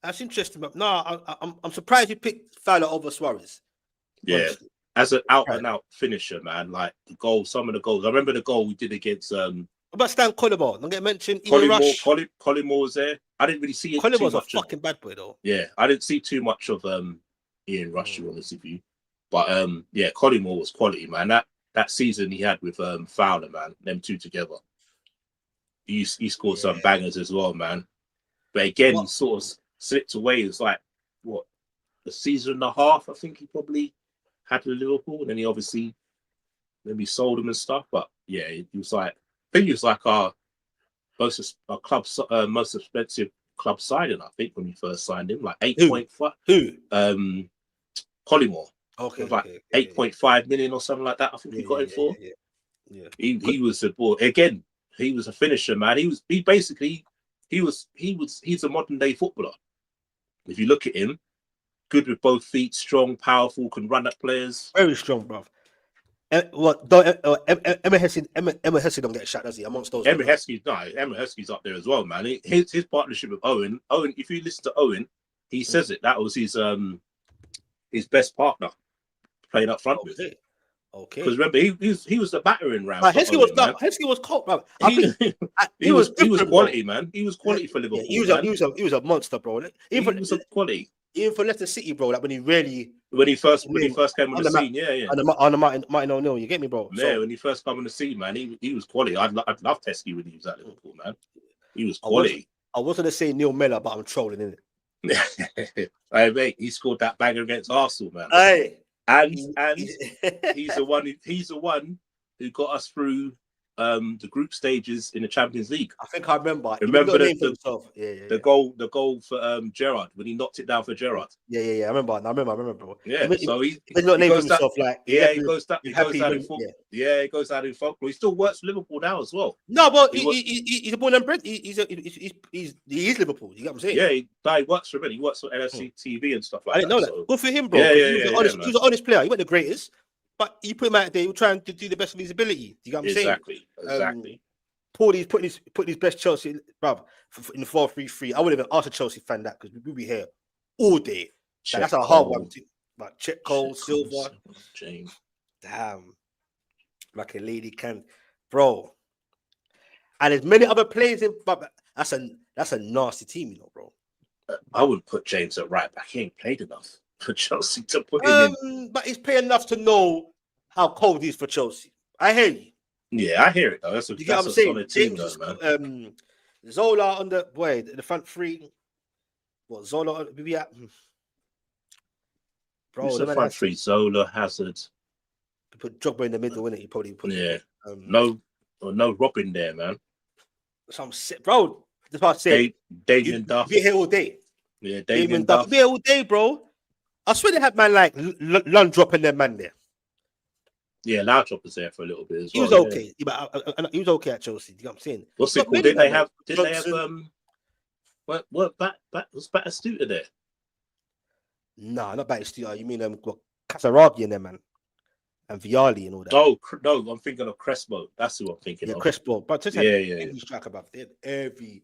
that's interesting. But no, I'm surprised you picked Fowler over Suarez.
Yeah, honestly. As an out and out finisher, man. Like some of the goals. I remember the goal we did against. What
about Stan Collymore? Don't get mentioned.
Collymore was there. I didn't really see it.
Collymore's a fucking bad boy, though.
Yeah, I didn't see too much of Ian Rush, to be honest with you. But yeah, Collymore was quality, man. That season he had with Fowler, man. Them two together. he scored some bangers as well, man. But again, he sort of slipped away. It was like what, a season and a half, I think he probably had with Liverpool, and then he obviously maybe sold him and stuff. But yeah, he was like, I think he was like our most expensive club signing. I think when we first signed him, like 8.5.
Who?
Collymore.
Okay,
like 8.5 million or something like that. I think we got him for.
Yeah.
He was a ball again. He was a finisher, man. He's a modern day footballer. If you look at him, good with both feet, strong, powerful, can run at players.
Very strong, bro. Emma Hesse don't get a shot, does he? Amongst those.
Emma Heskey's up there as well, man. His partnership with Owen. If you listen to Owen, he says it. That was his best partner playing up front with.
Okay.
Because remember, he was the battering round.
Heskey was cold, bro.
He was quality, bro. Man. He was quality for Liverpool.
He was a monster, bro.
He was a quality.
Even for Leicester City, bro. Like when he first
came on the scene, yeah.
On the Martin O'Neill, you get me, bro.
Yeah, when he first came on the scene, man, he was quality. I'd love Heskey when he was at Liverpool, man. He was quality.
I was gonna say Neil Mellor, but I'm trolling, innit?
Hey, mate, he scored that banger against Arsenal, man.
Hey.
And he's the one who got us through the group stages in the Champions League.
I think I remember.
Remember the goal for Gerrard when he knocked it down for Gerrard.
Yeah. I remember, bro.
Yeah, so he's
not named himself like.
He goes out in folk. He still works for Liverpool now as well.
No, but he's a born and bred. He is Liverpool. You get what I'm saying?
Yeah, he works for him. He works for NFC TV and stuff like that.
I didn't know that.
So.
Good for him, bro. He was an honest player. He wasn't the greatest, but you put him out there. He was trying to do the best of his ability. You get what I'm saying?
Exactly.
Paulie's putting his best Chelsea, bro, in the 4-3-3. I wouldn't even ask a Chelsea fan that because we'll be here all day. That's a hard one too. Like Cole, Silva,
James.
Damn, like a lady can, bro. And there's many other players in, but that's a nasty team, you know, bro.
I wouldn't put James at right back. He ain't played enough for Chelsea to put him in.
But he's played enough to know how cold he is for Chelsea. I hear you.
Yeah, I hear it though. That's a solid team, though, man.
Zola on the front three. What Zola? Maybe
bro, the front three. Zola, Hazard.
Put Drogba in the middle, innit? You probably put.
Yeah. No Robin there, man.
Some bro. Just about to say,
Damien Duff.
Be here all day.
Yeah, Damien Duff.
Be here all day, bro. I swear they had man like Lundrop and their man there.
Yeah, Laudrup was there for a little bit as
well. He was okay. Yeah, but he was okay at Chelsea. You know what I'm saying?
What's it called? Did they have what was Batistuta there?
Nah, not Batistuta. You mean Casaraghi and them, man. And Vialli and all that.
Oh no, I'm thinking of Crespo. That's who I'm thinking of.
Yeah, Crespo. But just every striker above. They had every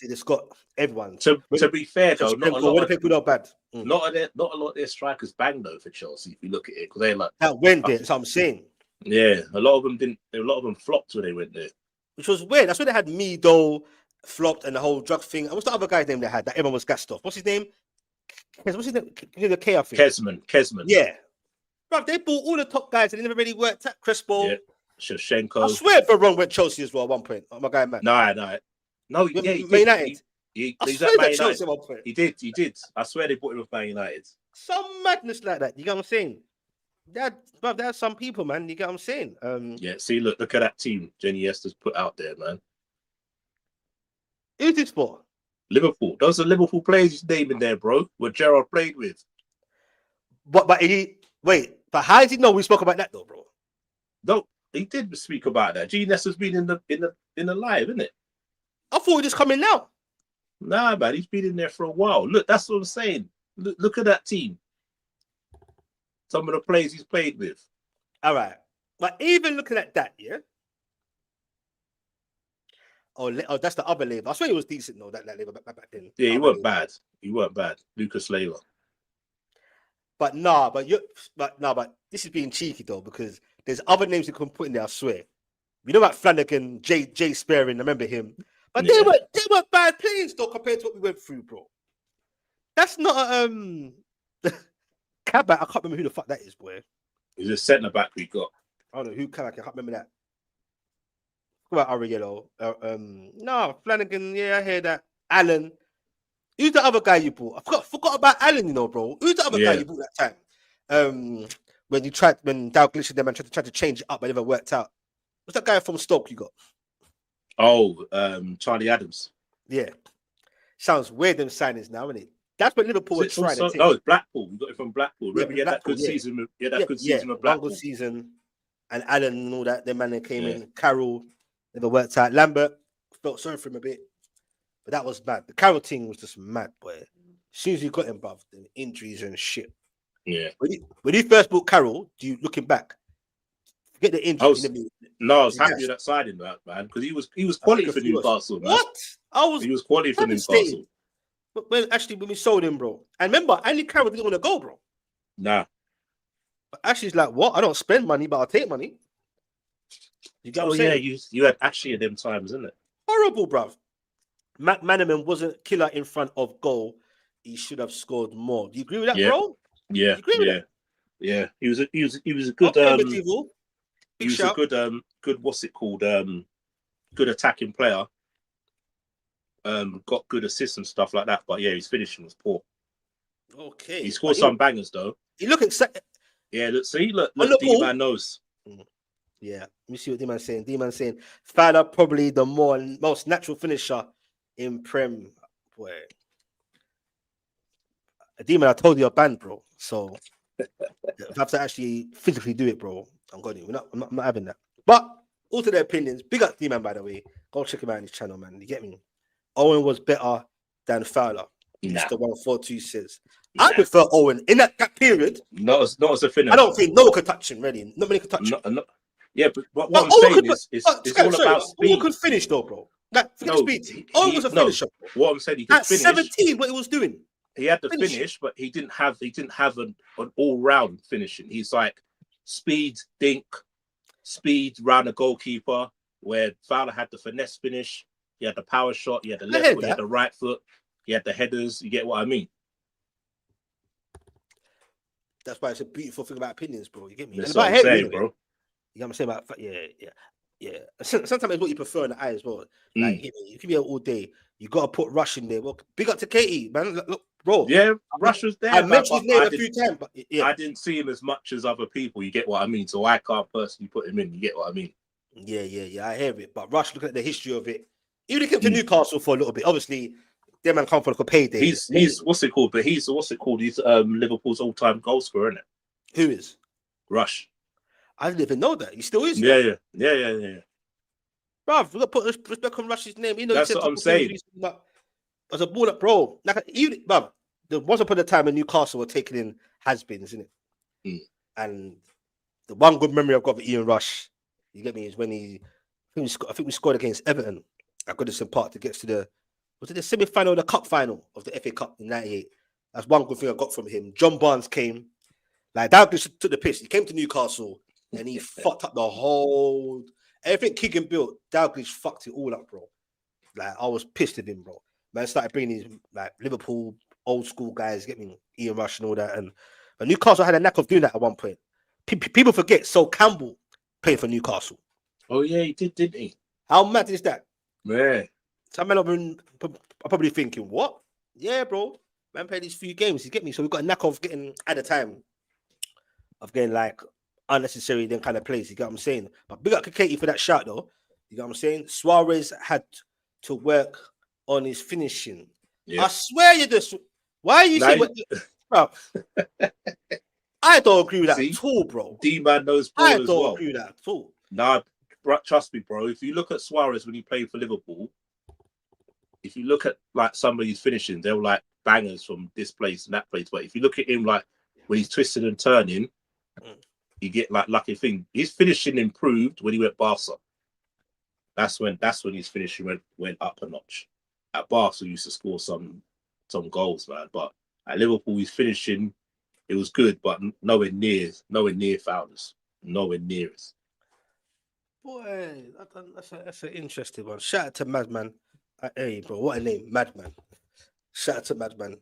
it's got everyone.
To be fair though, not a lot of
people not bad.
Not a lot of their strikers bang though for Chelsea. If you look at it, because they like
that went there. That's what I'm saying.
Yeah, a lot of them didn't. A lot of them flopped when they went there,
which was weird. That's why they had Mido flopped and the whole drug thing. And what's the other guy's name they had that everyone was gassed off? What's his name? What's his name? The K, I think.
Kesman.
Yeah, bro. They bought all the top guys and they never really worked at Crespo.
Yeah. Shevchenko.
I swear Varane went Chelsea as well at one point. Oh, my guy, man.
No, yeah, he
Man United.
He's at Man United. At one point. He did. I swear they bought him with Man United.
Some madness like that. You get what I'm saying? There's some people, man. You get what I'm saying?
Yeah. See, look at that team Jenny Esther's put out there, man.
Who's this for?
Liverpool. Those are Liverpool players he's naming there, bro. What Gerrard played with.
But how does he know we spoke about that though, bro?
No, he did speak about that. Gene Esther's been in the live, isn't it?
I thought he just coming now.
Nah, man, he's been in there for a while. Look, that's what I'm saying. Look at that team. Some of the players he's played with.
All right. But even looking at that, yeah? Oh, that's the other Labour. I swear he was decent, though, that Labour back then.
Yeah, he weren't bad. Lucas Leiva.
But this is being cheeky, though, because there's other names you can put in there, I swear. You know about Flanagan, Jay Sparing, remember him? But they were bad players though compared to what we went through, bro. That's not Kabak. I can't remember who the fuck that is, boy.
He's a centre back we got.
I don't know who Kabak. I can't remember that. about Ariello. No, Flanagan. Yeah, I hear that. Allen. Who's the other guy you bought? I forgot about Allen. You know, bro. Who's the other guy you bought that time? When Dalglish and them and tried to change it up, but it never worked out. What's that guy from Stoke you got?
Oh, Charlie Adams.
Yeah, sounds weird. Them signings now, isn't it? That's what Liverpool were trying to take.
No, it's Blackpool. We got it from Blackpool. Remember,
Yeah,
he had that
Blackpool,
good
yeah.
season. He had that good season with
One
Blackpool.
good season, and Allen and all that. Them man that came in. Carroll never worked out. Lambert felt sorry for him a bit, but that was bad. The Carroll thing was just mad, boy. As soon as you got him, bruv, the injuries and shit.
Yeah.
When you first bought Carroll, looking back, forget the injuries.
I was happy with that signing, man, because he was quality for Newcastle. Man.
What?
He was quality for Newcastle.
But when we sold him, bro, and remember, Andy Carroll didn't want to go, bro.
Nah.
But Ashley's like, what? I don't spend money, but I'll take money.
You get what I'm saying? You had Ashley at them times, isn't it?
Horrible, bruv. Matt Manaman wasn't killer in front of goal. He should have scored more. Do you agree with that, bro?
Yeah. Yeah. He was a good he was a good what's it called? Good attacking player. Got good assists and stuff like that, but yeah, his finishing was poor.
Okay.
He scored some bangers though.
He look excited.
Yeah, look, D-Man knows.
Yeah, let me see what D-Man's saying. D-Man's saying Fowler probably the most natural finisher in Prem. Boy. D-Man, I told you a band, bro. So if I have to actually physically do it, bro, I'm going to. I'm not having that. But all to their opinions. Big up D-Man, by the way. Go check him out on his channel, man. You get me? Owen was better than Fowler. Mr. 142 says. I prefer Owen in that period.
Not as a finisher.
I don't think no one could touch him, really. Not many could touch him.
Yeah, but what I'm saying is it's all about speed.
Owen could finish though, bro. Like, speed. Owen was a finisher. Bro.
What I'm saying, he could finish.
At 17, what he was doing.
He had the finish, but he didn't have an all-round finishing. He's like speed, dink, speed round the goalkeeper, where Fowler had the finesse finish. He had the power shot. He had the left foot. He had the right foot. He had the headers. You get what I mean?
That's why it's a beautiful thing about opinions, bro. You get me?
That's what I'm saying, bro.
You know what I'm saying about yeah. Sometimes it's what you prefer in the eye as well. Like you can be out all day. You got to put Rush in there. Well, big up to Katie, man. Look, bro.
Yeah, Rush was there.
I mentioned his name a few times, but
I didn't see him as much as other people. You get what I mean? So I can't personally put him in. You get what I mean?
Yeah. I hear it. But Rush, looking at the history of it, even if he came to Newcastle for a little bit, obviously, them man come for like a payday.
He's what's it called? But he's He's Liverpool's all-time goal scorer, isn't it?
Who is?
Rush.
I didn't even know that. He still is.
Yeah.
Bruv, we got to put respect on Rush's name. You know,
that's what I'm saying.
As a ball up, bro. Like, bruv, once upon a time in Newcastle were taking in has-beens, isn't it? And the one good memory I've got of Ian Rush, you get me, is when I think we scored against Everton at Goodison Park to get to the semi-final or the cup final of the FA Cup in '98. That's one good thing I got from him. John Barnes came, like Dalglish took the piss. He came to Newcastle and he fucked up the whole everything Keegan built. Dalglish fucked it all up, bro. Like I was pissed at him, bro. Man started bringing these like Liverpool old school guys, get me, Ian Rush and all that. But Newcastle had a knack of doing that at one point. People forget. So Campbell played for Newcastle.
Oh yeah, he did, didn't he?
How mad is that?
Yeah.
Some men are probably thinking, what? Yeah, bro. Man played these few games. You get me? So we've got a knack of getting at the time of getting like unnecessary then kind of plays. You get what I'm saying? But big up to Katie for that shot though. You get what I'm saying? Suarez had to work on his finishing. Yeah. I swear you just. Why are you saying bro? I don't agree with that at all, bro.
D-Man knows ball as well. I don't
agree with that at all.
Nah, trust me, bro. If you look at Suarez when he played for Liverpool, if you look at like somebody's finishing, they're like bangers from this place and that place. But if you look at him like when he's twisting and turning, you get like lucky thing. His finishing improved when he went Barca. That's when his finishing went up a notch. At Barca, he used to score some goals, man. But at Liverpool, his finishing, it was good, but nowhere near Fowler's. Nowhere near us.
Boy, that's an interesting one. Shout out to Madman. Hey, bro, what a name, Madman. Shout out to Madman.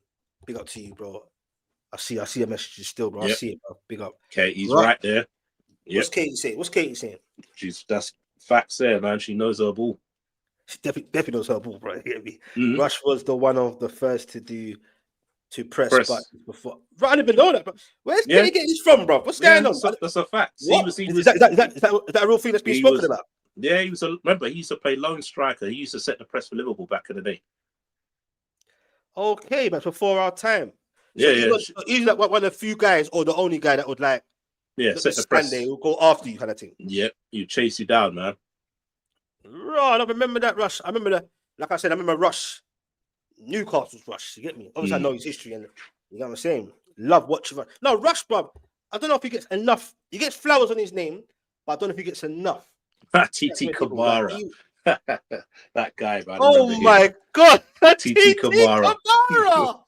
Big up to you, bro. I see your messages still, bro. Yep. I see it, bro. Big up.
Okay, he's right there.
Yep. What's Katie saying?
That's Facts there, man. She knows her ball.
She definitely knows her ball, bro. You get me?
Mhm.
Rush was the one of the first to press
Press.
buttons before. Bro, I didn't even know that, bro. Where's
Yeah.
Kenny getting this from, bro? What's going on?
That's a fact.
What?
He
Is
was
that a real thing that's been
he
spoken
was
about?
yeah, he was remember he used to play lone striker. He used to set the press for Liverpool back in the day.
Okay, but before our time. So
Yeah,
he's like one of the few guys or the only guy that would like
yeah,
not
set
just
the
stand
press.
there, he'll go after you kind of thing.
Yeah, you chase you down, man.
Right, I remember that Rush. I remember like I said, I remember Rush, Newcastle's Rush. You get me? Obviously, I know his history and you know what I'm saying. Love watching Rush. No, Rush, bro. I don't know if he gets enough. He gets flowers on his name, but I don't know if he gets enough.
TT
People, like,
Kamara. That guy, man.
oh my God,
TT Kamara.
Kamara.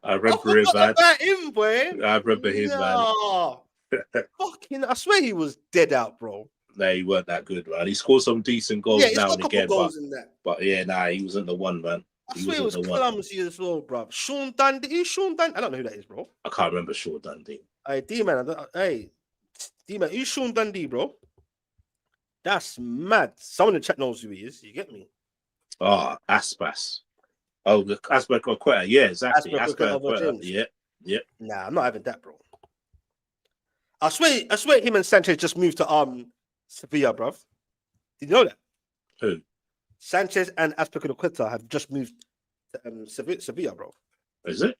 I
I
remember him,
forgot
man.
about him, boy.
I remember him, man.
Fucking, I swear he was dead out, bro.
No, he weren't that good, man. He scored some decent goals
Yeah, he's
now
got
and
a couple
again,
goals in that.
but yeah, nah, he wasn't the one, man.
I swear it was clumsy as well, bro. Sean Dundee. Who's Sean Dundee? I don't know who that is, bro.
I can't remember Shaw Dundee.
Hey, D-Man. Hey, D-Man. Who's Sean Dundee, bro? That's mad. Someone in the chat knows who he is. You get me?
Oh, Aspas. Oh, the Aspas Quetta. Yeah, exactly.
Aspas
Quetta. Yeah.
Nah, I'm not having that, bro. I swear him and Sanchez just moved to Sevilla, bro. Did you know that?
Who?
Sanchez and Azpilicueta have just moved to Sevilla, bro.
Is it?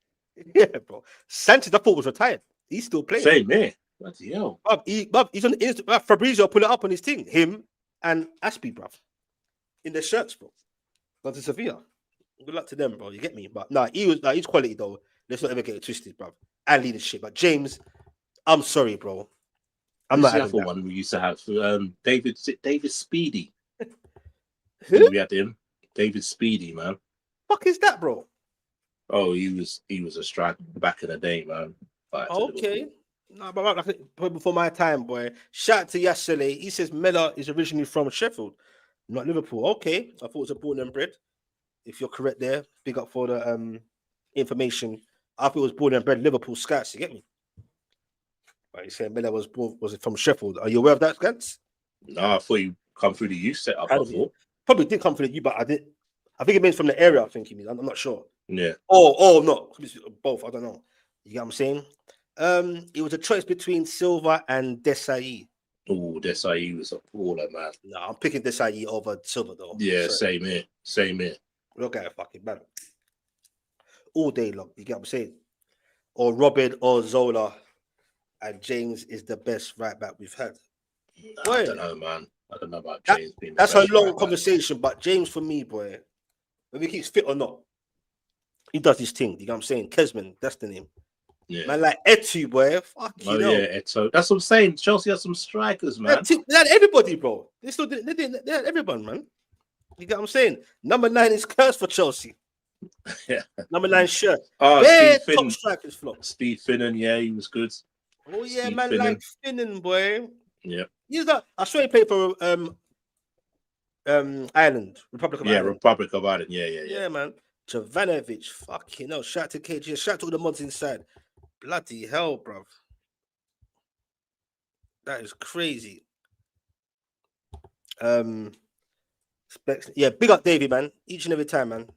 Yeah, bro. Sanchez, I thought was retired. He's still playing.
Same here. Bloody hell.
He's on Insta. Fabrizio put it up on his thing. Him and Aspi, bro. In their shirts, bro. Gone to Sevilla. Good luck to them, bro. You get me? But nah, he's quality though. Let's not ever get it twisted, bro. And leadership. But James, I'm sorry, bro. I'm not having that.
One we used to have. David Speedy.
Who?
We had him. David Speedy, man.
Fuck is that, bro?
Oh, he was a striker back in the day, man.
Okay. No, but I think before my time, boy. Shout out to Yasele. He says Miller is originally from Sheffield, not Liverpool. Okay. I thought it was a born and bred. If you're correct there, big up for the information. I thought it was born and bred Liverpool Skants. You get me? But you saying Miller was it from Sheffield? Are you aware of that, Skants?
No, I thought you come through the youth setup. I thought
probably did come through the youth, but I think it means from the area. I think he means. I'm not sure.
Yeah.
Oh, no, both. I don't know. You get what I'm saying? It was a choice between Silva and Desai.
Oh, Desai was a baller, man.
No, I'm picking Desai over Silva though.
Yeah, same here.
Look at it, fucking man. All day long. You get what I'm saying? Or Robin or Zola, and James is the best right back we've had.
Nah, I don't know, man. I don't know about James being.
That's a long conversation, but James for me, boy, whether he keeps fit or not, he does his thing. You know what I'm saying? Kesman, that's the name.
Yeah.
Man, like Etu, boy. Fuck you know.
Yeah, Eto. That's what I'm saying. Chelsea has some strikers, man.
They had everybody, bro. They had everyone, man. You get what I'm saying? Number 9 is cursed for Chelsea.
Yeah.
Number 9 shirt.
Oh,
Steve top strikers flop.
Steve Finnan, yeah, he was good.
Oh yeah,
Steve
man,
Finnan.
like Finnan, boy.
Yeah.
He's that. I swear he played for Ireland, Republic of Ireland.
Yeah, Republic of Ireland. Yeah.
Yeah, man. Jovanovic, fucking hell. Shout out to KG. Shout out to all the mods inside. Bloody hell, bro. That is crazy. Yeah, big up Davey, man. Each and every time, man.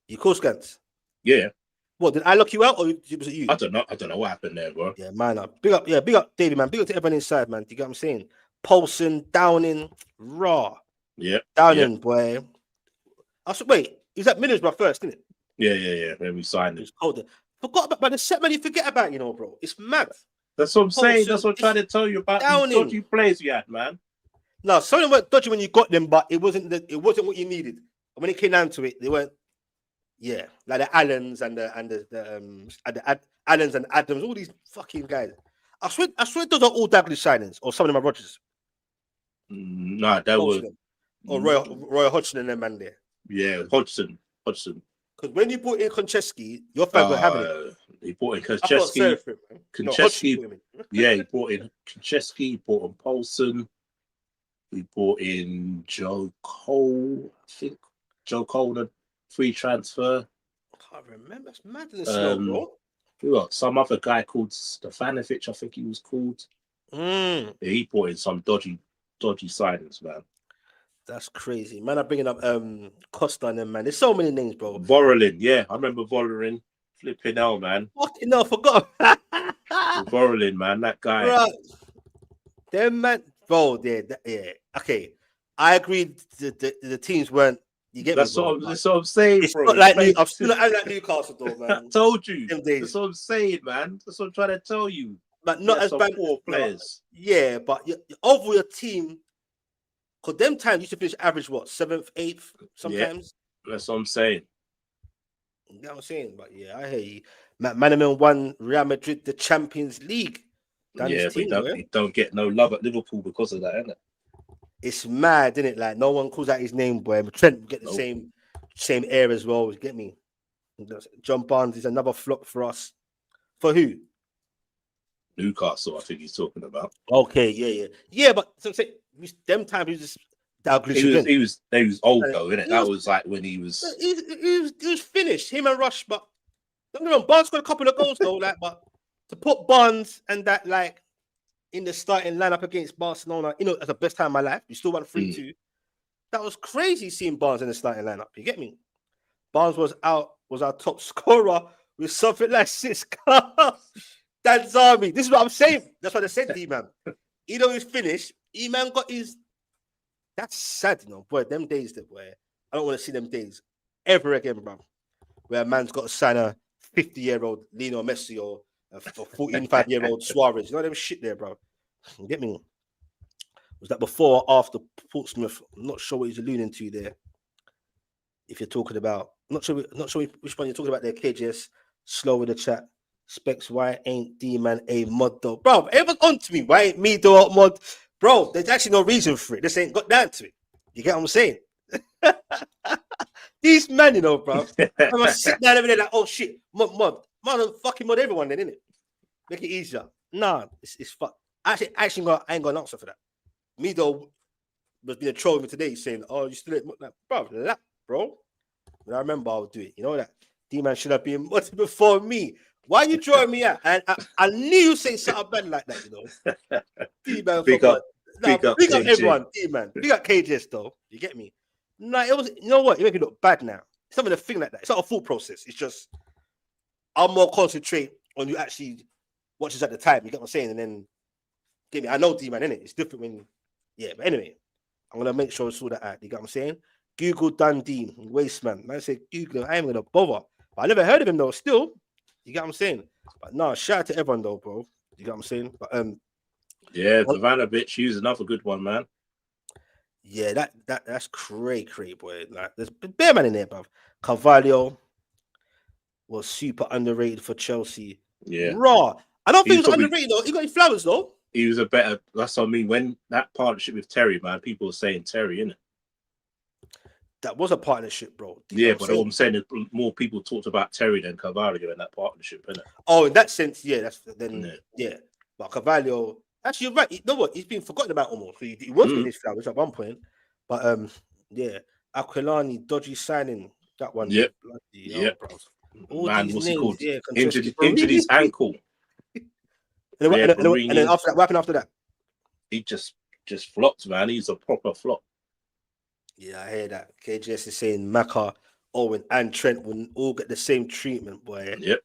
You call Skants?
Yeah.
What, did I lock you out or was it you?
I don't know what happened there, bro.
Yeah, man. Big up Davey, man. Big up to everyone inside, man. Do you get what I'm saying? Paulson, Downing, Raw.
Yeah.
Downing, boy. I said, wait, he's at Middlesbrough first, isn't it?
Yeah. When we signed it.
Forgot about the set, man. You forget about, bro. It's mad.
That's what I'm saying. That's what I'm trying to tell you about these dodgy players you had, man.
No, some of them weren't dodgy when you got them, but it wasn't what you needed. And when it came down to it, they weren't. Yeah, like the Allens and the Allens and Adams, all these fucking guys. I swear those are all Daglish signings, or some of them are Rodgers.
Nah, that was
or Roy Hodgson and them man there.
Yeah, Hodgson.
Because when you brought in Konchesky, your fans were having it.
He brought in Konchesky. Yeah, he brought in Konchesky. He brought in Paulson. He brought in Joe Cole. I think Joe Cole had free transfer.
I can't remember. It's madness, bro.
Who else? Some other guy called Stefanovic, I think he was called. Yeah, he brought in some dodgy signings, man.
That's crazy, man. I'm bringing up Costa and them, man. There's so many names, bro.
Vorlin, yeah, I remember Vorlin. Flipping hell, man.
Fucking hell, I forgot.
Vorlin, man, that guy.
Bro, them man, bro. Yeah. Okay, I agree. The teams weren't. You get
That's
me, bro.
that's what I'm saying,
It's
bro.
not like I'm still not like Newcastle, though,
I
man.
told you.
Them days.
That's what I'm saying, man. That's what I'm trying to tell you.
But not as bad.
Poor players.
Yeah, but overall your team, because them times used to finish average what 7th, 8th sometimes.
Yeah, that's what I'm saying.
You know what I'm saying? But yeah, I hear you. Man won Real Madrid the Champions League.
Yeah, but he don't get no love at Liverpool because of that, isn't it?
It's mad, isn't it? Like no one calls out his name, boy. Trent get the same air as well. Get me? John Barnes is another flop for us. For who?
Newcastle, I think he's talking about.
Okay, yeah. But so say them times he was just
he was old though, innit? That was like when he was.
He was finished. Him and Rush, but don't get me wrong. Barnes got a couple of goals though. Like, but to put Barnes and that like in the starting lineup against Barcelona, at the best time of my life, you still won 3-2. That was crazy seeing Barnes in the starting lineup. You get me? Barnes was our top scorer with something like 6 goals. That's Army. This is what I'm saying. That's what I said, D-Man. He's finished. E-Man got his. That's sad, boy. Them days that boy. I don't want to see them days ever again, bro. Where a man's got to sign a 50-year-old Lionel Messi or a 45-year-old Suarez. You know them shit there, bro. You get me? Was that before or after Portsmouth? I'm not sure what he's alluding to there. If you're talking about, not sure which one you're talking about there, KJS. Slow with the chat. Specs, why ain't D-Man a mod though? Bro, everyone's on to me. Why ain't me though mod? Bro, there's actually no reason for it. This ain't got down to it. You get what I'm saying? These men, bro. I'm gonna sit down over there like, oh shit, mod. Man, fucking mod everyone then, innit? Make it easier. Nah, it's fuck. Actually, I ain't got an answer for that. Me though was being a troll me today saying, oh, you still ain't like, bro. But I remember I'll do it. You know that? D-Man should have been modded before me. Why are you drawing me out? And I knew you say something bad like that, D-Man, big up everyone, D-Man. Big up KJS though. You get me? No, it was. You know what? You make it look bad now. It's not even a thing like that. It's not a full process. It's just I'll more concentrate on you actually watches at the time. You get what I'm saying? And then get me. I know D-Man, innit? It's different when. Yeah, but anyway, I'm gonna make sure I saw that out. You get what I'm saying? Google Dundee, Wasteman. Man said Google. I ain't gonna bother. But I never heard of him though. Still. You get what I'm saying? But no, shout out to everyone though, bro. You get what I'm saying? But
yeah, Ivanovic, he's another good one, man.
Yeah, that's cray, boy. Like there's bare man in there, bro. Carvalho was super underrated for Chelsea.
Yeah.
Raw. I don't think he was underrated though. He got his flowers though.
He was a better. That's what I mean. When that partnership with Terry, man, people were saying Terry, innit?
That was a partnership, bro.
Yeah, but what I'm saying is more people talked about Terry than Carvalho in that partnership, innit?
Oh, in that sense, yeah. That's then, yeah. But Carvalho, actually, you're right. You know what? He's been forgotten about almost. He was getting his flowers at one point, but yeah, Aquilani, dodgy signing. That one,
yep,
bro. All
man,
these
what's
names,
he called?
Yeah,
injured his ankle.
and then after that, what happened after that?
He just flopped, man. He's a proper flop.
Yeah, I hear that. KJS is saying Maka, Owen, and Trent will all get the same treatment, boy.
Yep.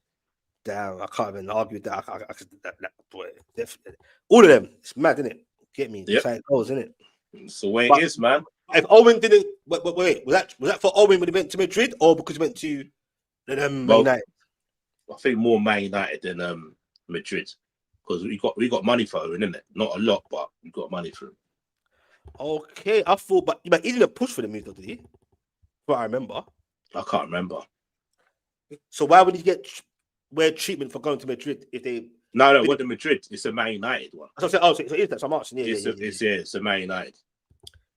Damn, I can't even argue that. That boy, definitely. All of them. It's mad, isn't it? Get me?
Yep.
That's how it goes, isn't it?
It's the way it is, man.
If Owen didn't, wait, was that for Owen when he went to Madrid, or because he went to Man United?
I think more Man United than Madrid, because we got money for Owen, isn't it? Not a lot, but we got money for him.
Okay, I thought, but he didn't push for the move, though, did he? What I remember.
I can't remember.
So why would he get weird treatment for going to Madrid if they?
No, it wasn't Madrid. It's a Man United one.
So is that? So I'm asking.
It's a Man United.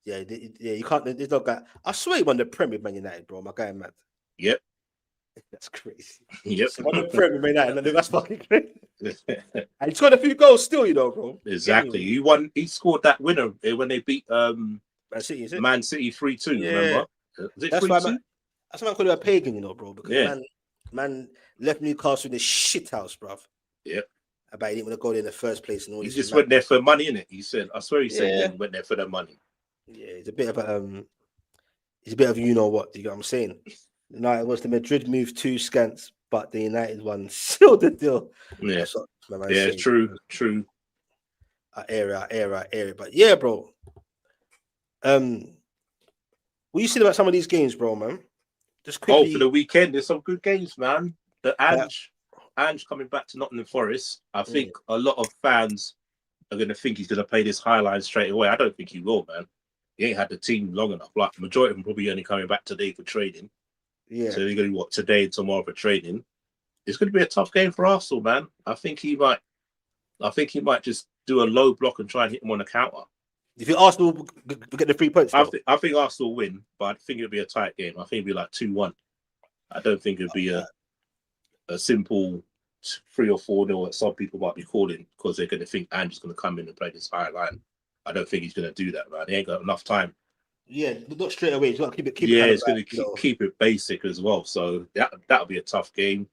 Yeah, you can't. There's no guy. I swear he won the Premier Man United, bro. My guy, mad.
Yep.
That's crazy.
Yep.
So won the Premier Man United. That's fucking crazy. And he scored a few goals still, bro.
Exactly. He won. He scored that winner when they beat
Man City. Is it?
Man City 3-2.
Yeah.
Remember? Is it 3-2?
That's why I call him a pagan, bro. Because man left Newcastle in the shit house, bro.
Yep.
About he didn't want to go there in the first place and all.
He just went there for money, innit? He said. I swear he said he went there for the money.
Yeah, it's a bit of a it's a bit of you know what. Do you get what I'm saying? United was the Madrid move to Skants, but the United one sealed the deal.
Yeah,
That's what my man
yeah,
saying.
true.
Area. But yeah, bro. What you said about some of these games, bro, man? Just
Oh, for
quickly.
the weekend, there's some good games, man. The
That,
Ange coming back to Nottingham Forest. I
mm,
think a lot of fans are going to think he's going to play this high line straight away. I don't think he will, man. He ain't had the team long enough. Like, majority of them probably only coming back today for training.
yeah.
So they're going to be today and tomorrow for training. It's going to be a tough game for Arsenal, man. I think he might just do a low block and try and hit him on a counter.
If you Arsenal get the 3 points, though.
I think Arsenal win, but I think it'll be a tight game. I think it'll be like 2-1. I don't think it'll be a simple 3 or 4-0 that some people might be calling because they're going to think Ange's going to come in and play this high line. I don't think he's going to do that, man. He ain't got enough time.
Yeah, not straight away. He's got to keep it.
It's going to keep it basic as well. So that'll be a tough game.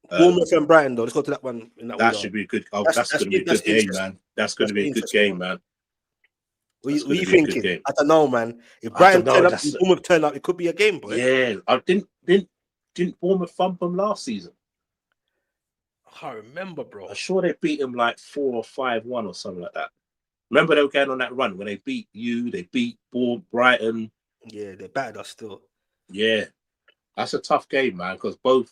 Bournemouth and Brighton, though. Let's go to that one.
That should be a good. That's going to be a good game, man. That's going to be a good game, man.
What are you thinking? I don't know, man. If Brighton Bournemouth turn up, it could be a game, boy.
Yeah, I didn't Bournemouth thump them last season.
I can't remember, bro.
I'm sure they beat them like 4 or 5-1 or something like that. Remember they were going on that run when they beat you, they beat Brighton.
Yeah, they battered us still.
Yeah, that's a tough game, man, because both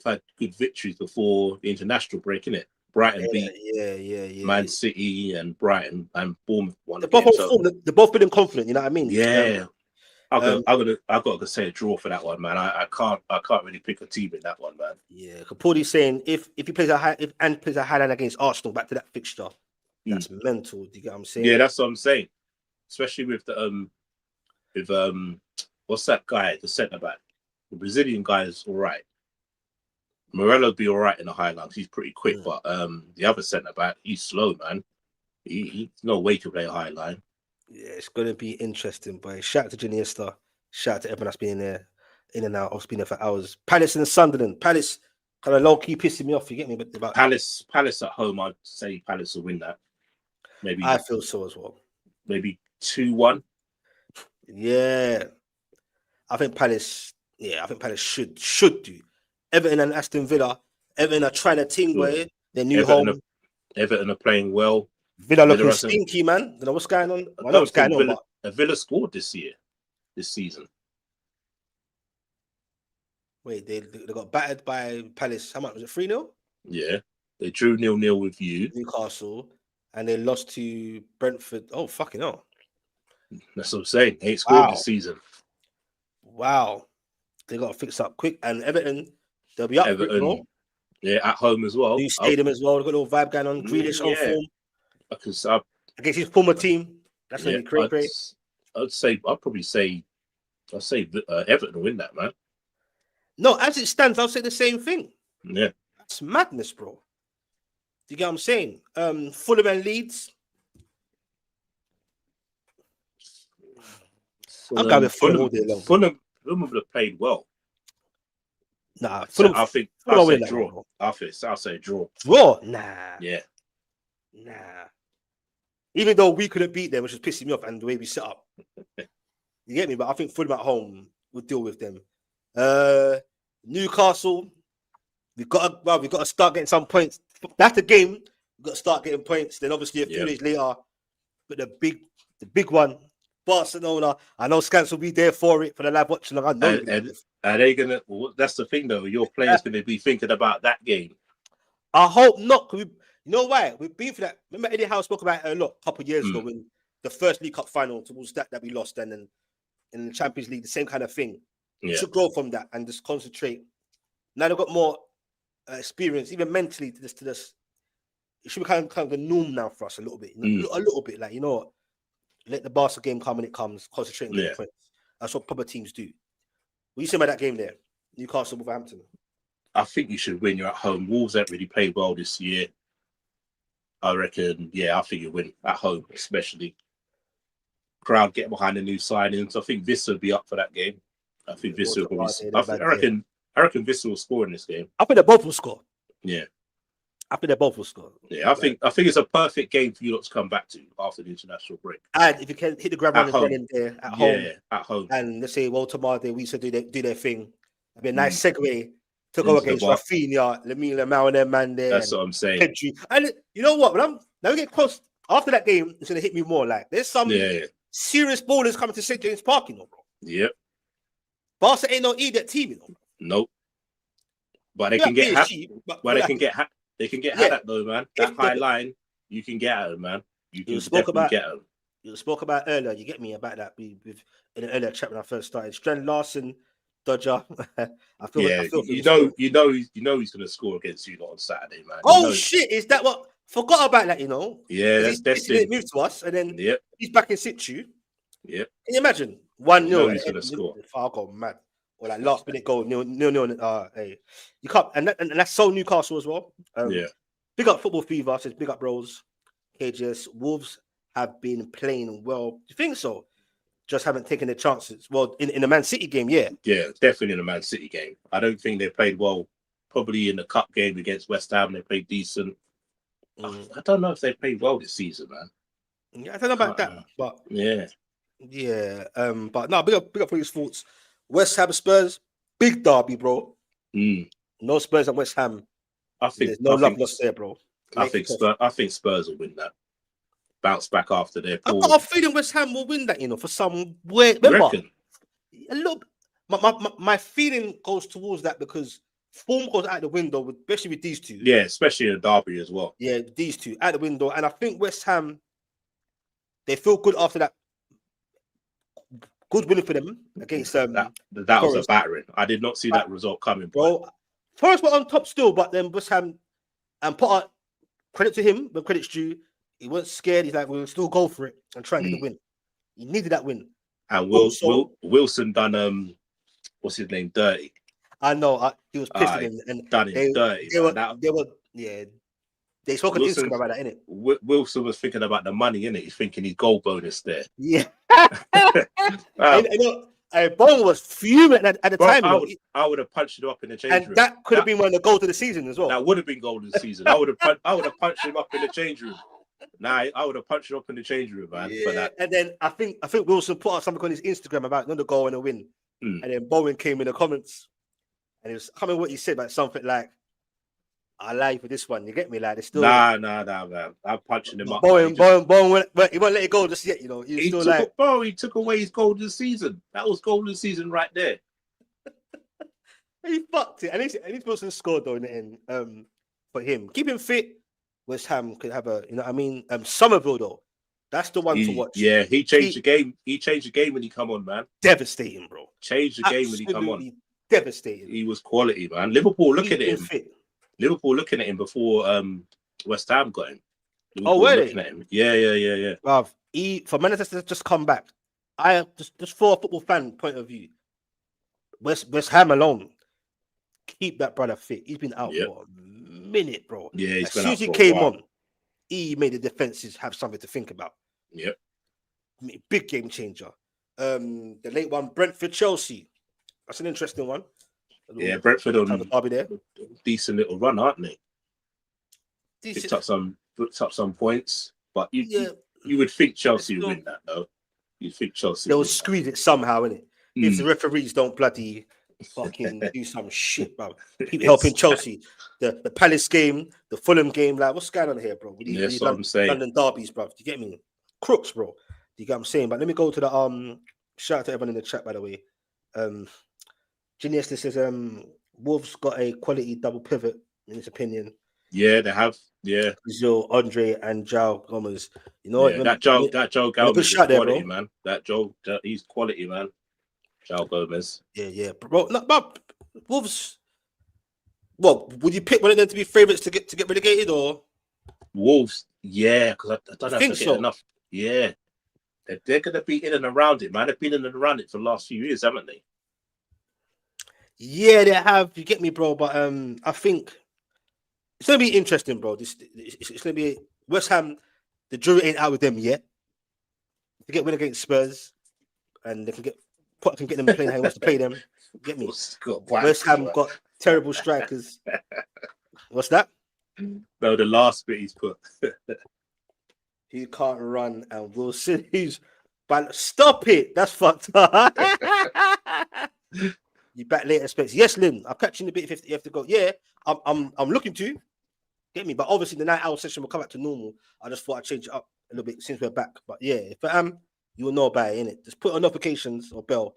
had good victories before the international break, innit? Brighton beat Man City and Brighton and Bournemouth won.
They're both feeling confident, you know what I mean?
Yeah. I've got to say a draw for that one, man. I can't really pick a team in that one, man.
Yeah, Capaldi's saying if he plays if Ange plays a highline against Arsenal, back to that fixture, that's mental. Do you get what I'm saying?
Yeah, that's what I'm saying. Especially with the what's that guy, the centre back? The Brazilian guy is all right. Morello'd be all right in the highlands. He's pretty quick, but the other centre back, he's slow, man. He's no way to play a high line.
Yeah, it's going to be interesting, boy. Shout out to Journalistic. Shout out to everyone that's been in there, in and out. I've been there for hours. Palace and Sunderland. Palace kind of low key pissing me off. You get me? But about
Palace at home, I'd say Palace will win that. Maybe
I feel so as well.
Maybe 2-1.
Yeah, I think Palace. Yeah, I think Palace should do. Everton and Aston Villa. Everton are trying to team where their new home.
Everton are playing well.
Villa looking stinky, man. Don't know what's going on. I know what's going on, but
Villa scored this season.
Wait, they got battered by Palace. How much was it? 3-0?
Yeah, they drew 0-0 with you,
Newcastle, and they lost to Brentford. Oh, fucking hell!
That's what I'm saying. They ain't scored this season.
Wow, they got to fix up quick. And Everton, they'll be up.
Everton, yeah, at home as well.
New stadium as well. They've got a little vibe going on. Grealish on form. Against his former team, that's gonna be great.
I'd probably say Everton will win that, man.
No, as it stands, I'll say the same thing.
Yeah,
that's madness, bro. Do you get what I'm saying? Fulham and Leeds. I'm going with Fulham all day long.
Fulham would have played well.
Nah,
Fulham. I think I'll say draw. I'll say draw.
Draw? Nah.
Yeah.
Nah. Even though we couldn't beat them, which was pissing me off, and the way we set up. You get me? But I think Fulham at home will deal with them. Newcastle, we've got to start getting some points. That's the game. We've got to start getting points. Then obviously a few days later, but the big one, Barcelona. I know Skants will be there for it for the live watching. I know.
And are they gonna? Well, that's the thing, though. Your players gonna be thinking about that game.
I hope not. You know why? We've been for that. Remember Eddie Howe spoke about it a lot a couple of years ago when the first League Cup final towards that we lost, and then in the Champions League, the same kind of thing. Yeah. Should grow from that and just concentrate. Now they've got more experience, even mentally. To this, it should be kind of the norm now for us a little bit. A little bit, like, you know what? Let the Barca game come when it comes. Concentrate on getting points. That's what proper teams do. What do you say about that game there? Newcastle, Wolverhampton.
I think you should win. You're at home. Wolves haven't really played well this year. I reckon, I think you win at home, especially. Crowd get behind the new signings. I think Vista will be up for that game. I think Vista will probably. I reckon Vista will score in this game.
I think they both will score.
Yeah.
I think they both will score.
Yeah, I think it's a perfect game for you lot to come back to after the international break.
And if you can hit the ground running there at home.
At home.
And let's say Walter Martin, we used to do their thing. It'd be a nice segue to go
Into
against Rafinha, Lamine Lamau and their man there.
That's what I'm saying.
Pedri. And you know what? When now we get close after that game, it's gonna hit me more. Like there's some serious ballers coming to St. James Park, you know, bro.
Yep.
Barca ain't no idiot team, you know.
Nope. But they can get they can get at that though, man. That high line, you can get at them, man. You can definitely get at them.
You spoke about earlier, you get me about that in an earlier chat when I first started. Strand Larson, Dodger. I feel
you know he's gonna score against you on Saturday, man.
Oh shit, is that what? Forgot about that, you know.
Yeah, that's
destined. Moved to us, and then he's back in situ.
Yep.
Can you imagine 1-0?
He's gonna score.
I'll go mad. Or like last minute goal, 0-0. Hey, you can't, and that's so Newcastle as well. Big up Football Fever says big up bros. KJS Wolves have been playing well. Do you think so? Just haven't taken their chances. Well, in the Man City game, yeah,
definitely in the Man City game. I don't think they played well. Probably in the cup game against West Ham, they played decent. I don't know if they played well this season, man.
Yeah, I don't know about that, but
yeah.
But no, big up for his thoughts. West Ham Spurs, big derby, bro. No Spurs at West Ham.
I think
there's no love lost there, bro.
I think Spurs will win that. Bounce back after their poor.
I've got a feeling West Ham will win that, you know, for some way. Remember, a little. My feeling goes towards that because form goes out the window, especially with these two.
Yeah, especially in a derby as well.
Yeah, these two out the window, and I think West Ham, they feel good after that. Good winning for them against
that was a battering. I did not see that result coming,
bro. Forest were on top still, but then West Ham and Potter, credit to him, but credit's due. He wasn't scared. He's like, we'll still go for it and try and get the win. He needed that win.
And Wilson done what's his name, dirty.
I know. He was pissed at him and
done him dirty.
They spoke on Instagram about that, innit?
Wilson was thinking about the money, innit? He's thinking his goal bonus there.
Yeah. Bone was fuming at the time.
I would have punched him up in the change room.
And that could have been one of the goals of the season as well.
That would have been goal of the season. I would have punched him up in the change room. Nah, I would have punched him up in the change room, man.
Yeah.
For that.
And then I think Wilson put out something on his Instagram about another goal and a win. And then Bowen came in the comments and it was coming what he said, like something like, I lie for this one. You get me? Like, it's still.
Nah, man. I'm punching him up.
Bowen, he won't let it go just yet, you know. He
took away his goal of the season. That was goal of the season right there.
He fucked it. At least Wilson scored though in the end. For him, keep him fit. West Ham could have a, you know what I mean? Somerville though, that's the one to watch.
Yeah, he changed the game. He changed the game when he come on, man.
Devastating, bro.
Changed the game when he come on.
Devastating.
He was quality, man. Liverpool looking at him. Liverpool looking at him before West Ham got him.
Liverpool
looking at him. Yeah.
Bruv, for managers to just come back, I just for a football fan point of view, West Ham alone, keep that brother fit. He's been out for a minute, bro.
Yeah,
as soon as he came on, he made the defenses have something to think about.
Yep.
Big game changer. The late one, Brentford Chelsea. That's an interesting one.
Yeah, Brentford on
the derby there.
Decent little run, aren't they? Picked up some points, but you would think Chelsea would win that though. You'd think Chelsea.
They'll squeeze it somehow, innit? If the referees don't bloody fucking do some shit, bro. Keep helping Chelsea. The Palace game, the Fulham game, like what's going on here, bro?
That's what I'm saying.
London derbies, bro. Do you get me? Crooks, bro. Do you get what I'm saying? But let me go to the shout out to everyone in the chat, by the way. Journalistic says Wolves got a quality double pivot in his opinion.
Yeah, they have. Yeah,
Brazil, Andre, and João Gomes. You know
that João Gomes is quality, man. He's quality, man. João Gomes.
Yeah, bro. But Wolves. What would you pick one of them to be favourites to get relegated or?
Wolves, yeah, because I don't think
so.
Enough. Yeah, they're going to be in and around it, man. They've been in and around it for the last few years, haven't they?
Yeah, they have. You get me, bro. But I think it's gonna be interesting, bro. It's gonna be West Ham. The jury ain't out with them yet. They get win against Spurs, and they can get them playing how he wants to play them. Get me? West Ham got terrible strikers. What's that?
No, the last bit he's put.
He can't run, and Wilson he's. But stop it. That's fucked up. You back later, Spence. Yes, Lynn. I'll catch you in a bit if you have to go. Yeah, I'm looking to get me, but obviously the 9 hour session will come back to normal. I just thought I'd change it up a little bit since we're back. But yeah, if I am, you will know about it, innit? Just put on notifications or bell,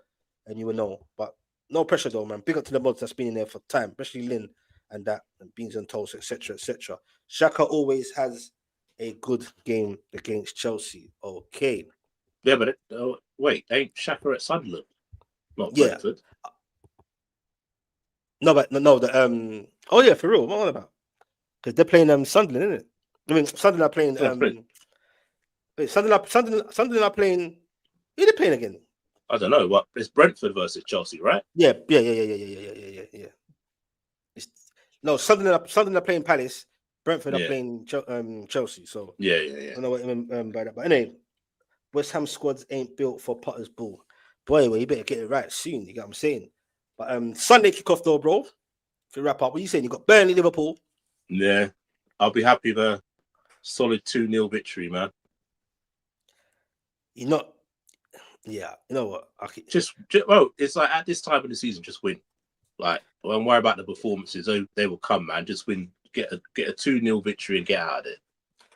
and you will know. But no pressure though, man. Big up to the mods that's been in there for time, especially Lynn and that, and Beans and Toast, etc., etc. Shaka always has a good game against Chelsea. Okay.
Yeah, but wait, ain't Shaka at Sunderland, not
Yeah.
Brentford?
No, but no, the oh yeah, for real. What am I on about? Because they're playing Sunderland, isn't it? I mean, Sunderland are playing wait, Sunderland are playing. Who are they playing again?
I don't know, but it's Brentford versus Chelsea, right?
Yeah. It's, no, Sunderland are playing Palace. Brentford are playing Chelsea. So
Yeah.
I don't know what I mean by that. But anyway, West Ham squads ain't built for Potter's ball. Boy, well, you better get it right soon. You get what I'm saying? But Sunday kickoff though, bro. To wrap up, what you saying? You got Burnley, Liverpool.
Yeah, I'll be happy with a solid 2-0 victory, man.
You're not. Yeah, you know what?
Well, it's like at this time of the season, just win. Like, don't worry about the performances; they will come, man. Just win, get a 2-0 victory, and get out of it.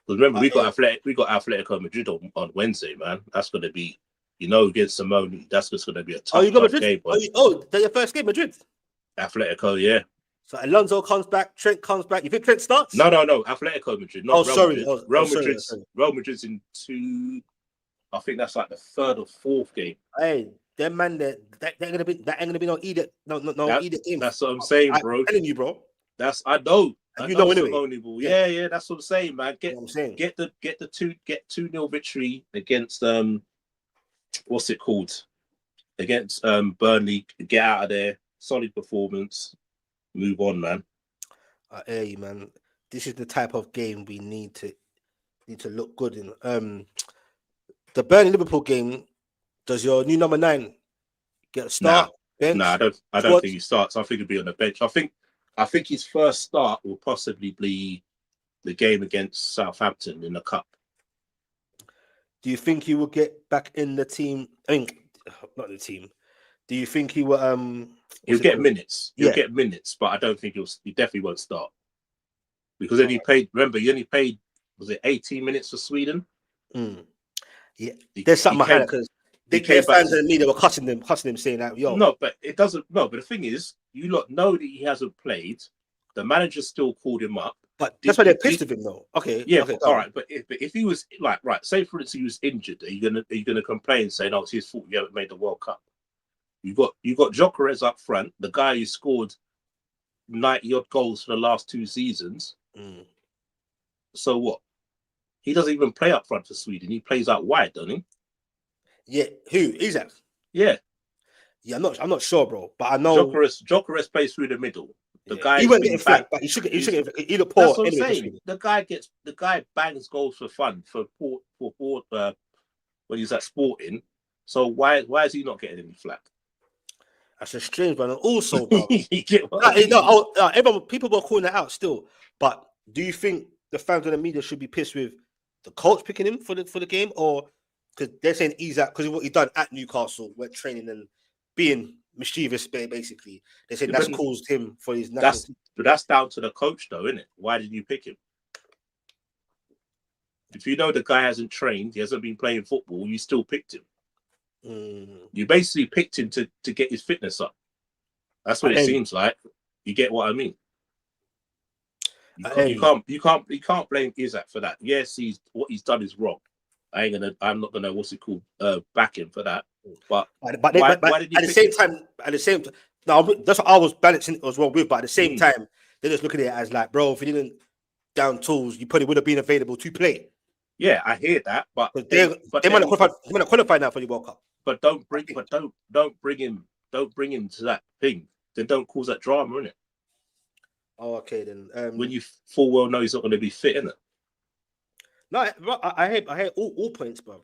Because remember, we got Atletico Madrid on Wednesday, man. That's going to be, against Simone. That's just going to be a tough,
you got
tough
Madrid?
game.
That's your first game, Madrid.
Atletico, yeah.
So Alonso comes back, Trent comes back. You think Trent starts?
No. Atletico Madrid, not Real Madrid. Real Madrid's in 2. I think that's like the 3rd or 4th game.
Hey, them man, that ain't gonna be no edict, edict game.
That's what I'm saying, bro.
I'm telling you, bro.
I know.
You know anyway.
Yeah, that's what I'm saying, man.
Get what I'm saying.
Get 2-0 victory against what's it called? Against Burnley. Get out of there. Solid performance. Move on, man.
I hear you, man. This is the type of game we need to look good in. The Burnley Liverpool game. Does your new number 9 get a start?
Bench? I don't think he starts. I think he'll be on the bench. I think his first start will possibly be the game against Southampton in the cup.
Do you think he will get back in the team? I mean, not the team. Do you think he will?
He'll get minutes. He'll get minutes, but I don't think he definitely won't start because then he only paid. Was it 18 minutes for Sweden?
Yeah, there's something behind it because their fans in the media were cussing him, saying that, yo.
No, but it doesn't. No, but the thing is, you lot know that he hasn't played. The manager still called him up.
But that's why they're pissed with him, though. Okay.
Yeah,
okay,
all right. But if he was like, right, say for instance he was injured, are you gonna complain saying, "Oh, it's his fault you haven't made the World Cup"? You got Gyökeres up front, the guy who scored 90 odd goals for the last 2 seasons. So what? He doesn't even play up front for Sweden. He plays out wide, doesn't he?
Yeah. Who? Isak?
Yeah.
Yeah, I'm not sure, bro. But I know
Gyökeres plays through the middle. The guy
he won't get flat, but he should get he look poor.
That's what I'm saying. The guy bangs goals for fun for when he's at Sporting. So why is he not getting any flack?
That's a strange one. And also, bro, people were calling that out still. But do you think the fans and the media should be pissed with the coach picking him for the game, or because they're saying Isak because of what he done at Newcastle, where training and being mischievous, basically. They said that's caused him for his national team.
But that's down to the coach, though, isn't it? Why did you pick him? If you know the guy hasn't trained, he hasn't been playing football, you still picked him. You basically picked him to get his fitness up. That's what it seems like. You get what I mean? You can't blame Isak for that. Yes, what he's done is wrong. I'm not gonna back him for that. But
at the same time, now that's what I was balancing as well with. But at the same time, they're just looking at it as like, bro, if you didn't down tools, you probably would have been available to play.
Yeah, I hear that, but
they might not qualify now for the World Cup.
But don't bring him to that thing. Then don't cause that drama, innit?
Oh, okay then.
When you full well know he's not going to be fit, innit?
No, I hear all points, bro.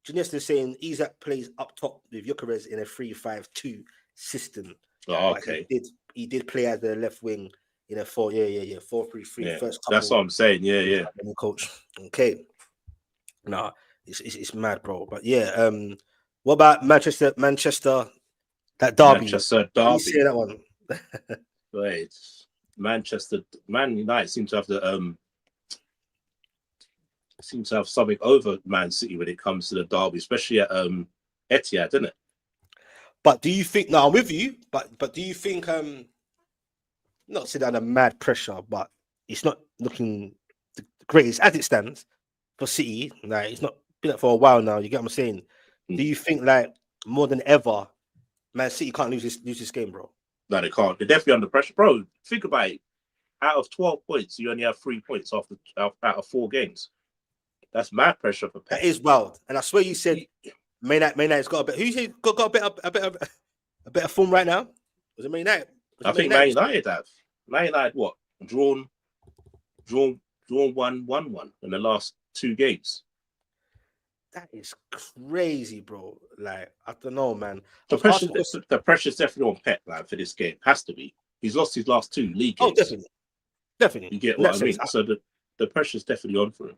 Journalistic is saying Isak plays up top with Gyökeres in a 3-5-2 system.
Oh, okay.
He did play as the left wing in a 4-3-3.
Yeah,
First
that's
couple.
what I'm saying. Yeah.
New coach. Okay. Nah, it's mad, bro. But yeah, what about Manchester, that derby?
Manchester
How you
derby.
say that one?
Wait, Man United seem to have something over Man City when it comes to the derby, especially at Etihad, isn't it?
But do you think? No, I'm with you. But do you think not sit under mad pressure, but it's not looking the greatest as it stands for City. Like it's not been up for a while now. You get what I'm saying? Do you think like more than ever, Man City can't lose this game, bro?
No, they can't. They're definitely under pressure, bro. Think about it. Out of 12 points, you only have 3 points out of 4 games. That's mad pressure for Pep.
That is wild. And I swear you said Maynard's got a bit. Who you say got a better form right now? Was it Man United?
I think Man United have. Man United what? Drawn 1-1 in the last 2 games.
That is crazy, bro. Like, I don't know, man.
The pressure's definitely on Pep, man, for this game. Has to be. He's lost his last 2 league games.
Oh, definitely.
You get what I mean? So the pressure's definitely on for him.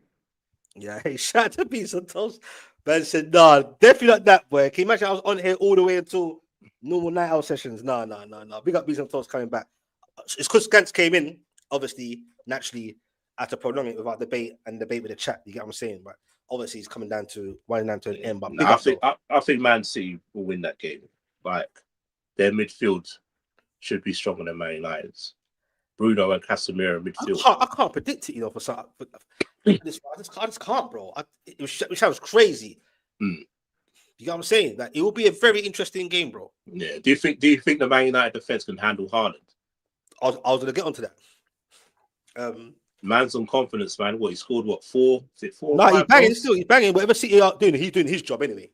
Yeah, hey, shout out to Beats on Toast. Man said, nah, definitely not that, boy. Can you imagine I was on here all the way until normal night out sessions? No. Big up Beats on Toast coming back. It's because Skants came in, obviously, naturally, had to prolong it without debate with the chat. You get what I'm saying? But obviously, it's coming down to winding down to an end. But
I think Man City will win that game. Like, their midfield should be stronger than Man United's. Bruno and Casemiro midfield.
I can't predict it, for some. I just can't, bro. It sounds crazy. You know what I'm saying? That it will be a very interesting game, bro.
Yeah. Do you think the Man United defense can handle Haaland?
I was gonna get onto that.
Man's on confidence, man. What he scored? What 4? Is it 4?
No, he's banging still. He's banging. Whatever City are doing, he's doing his job anyway.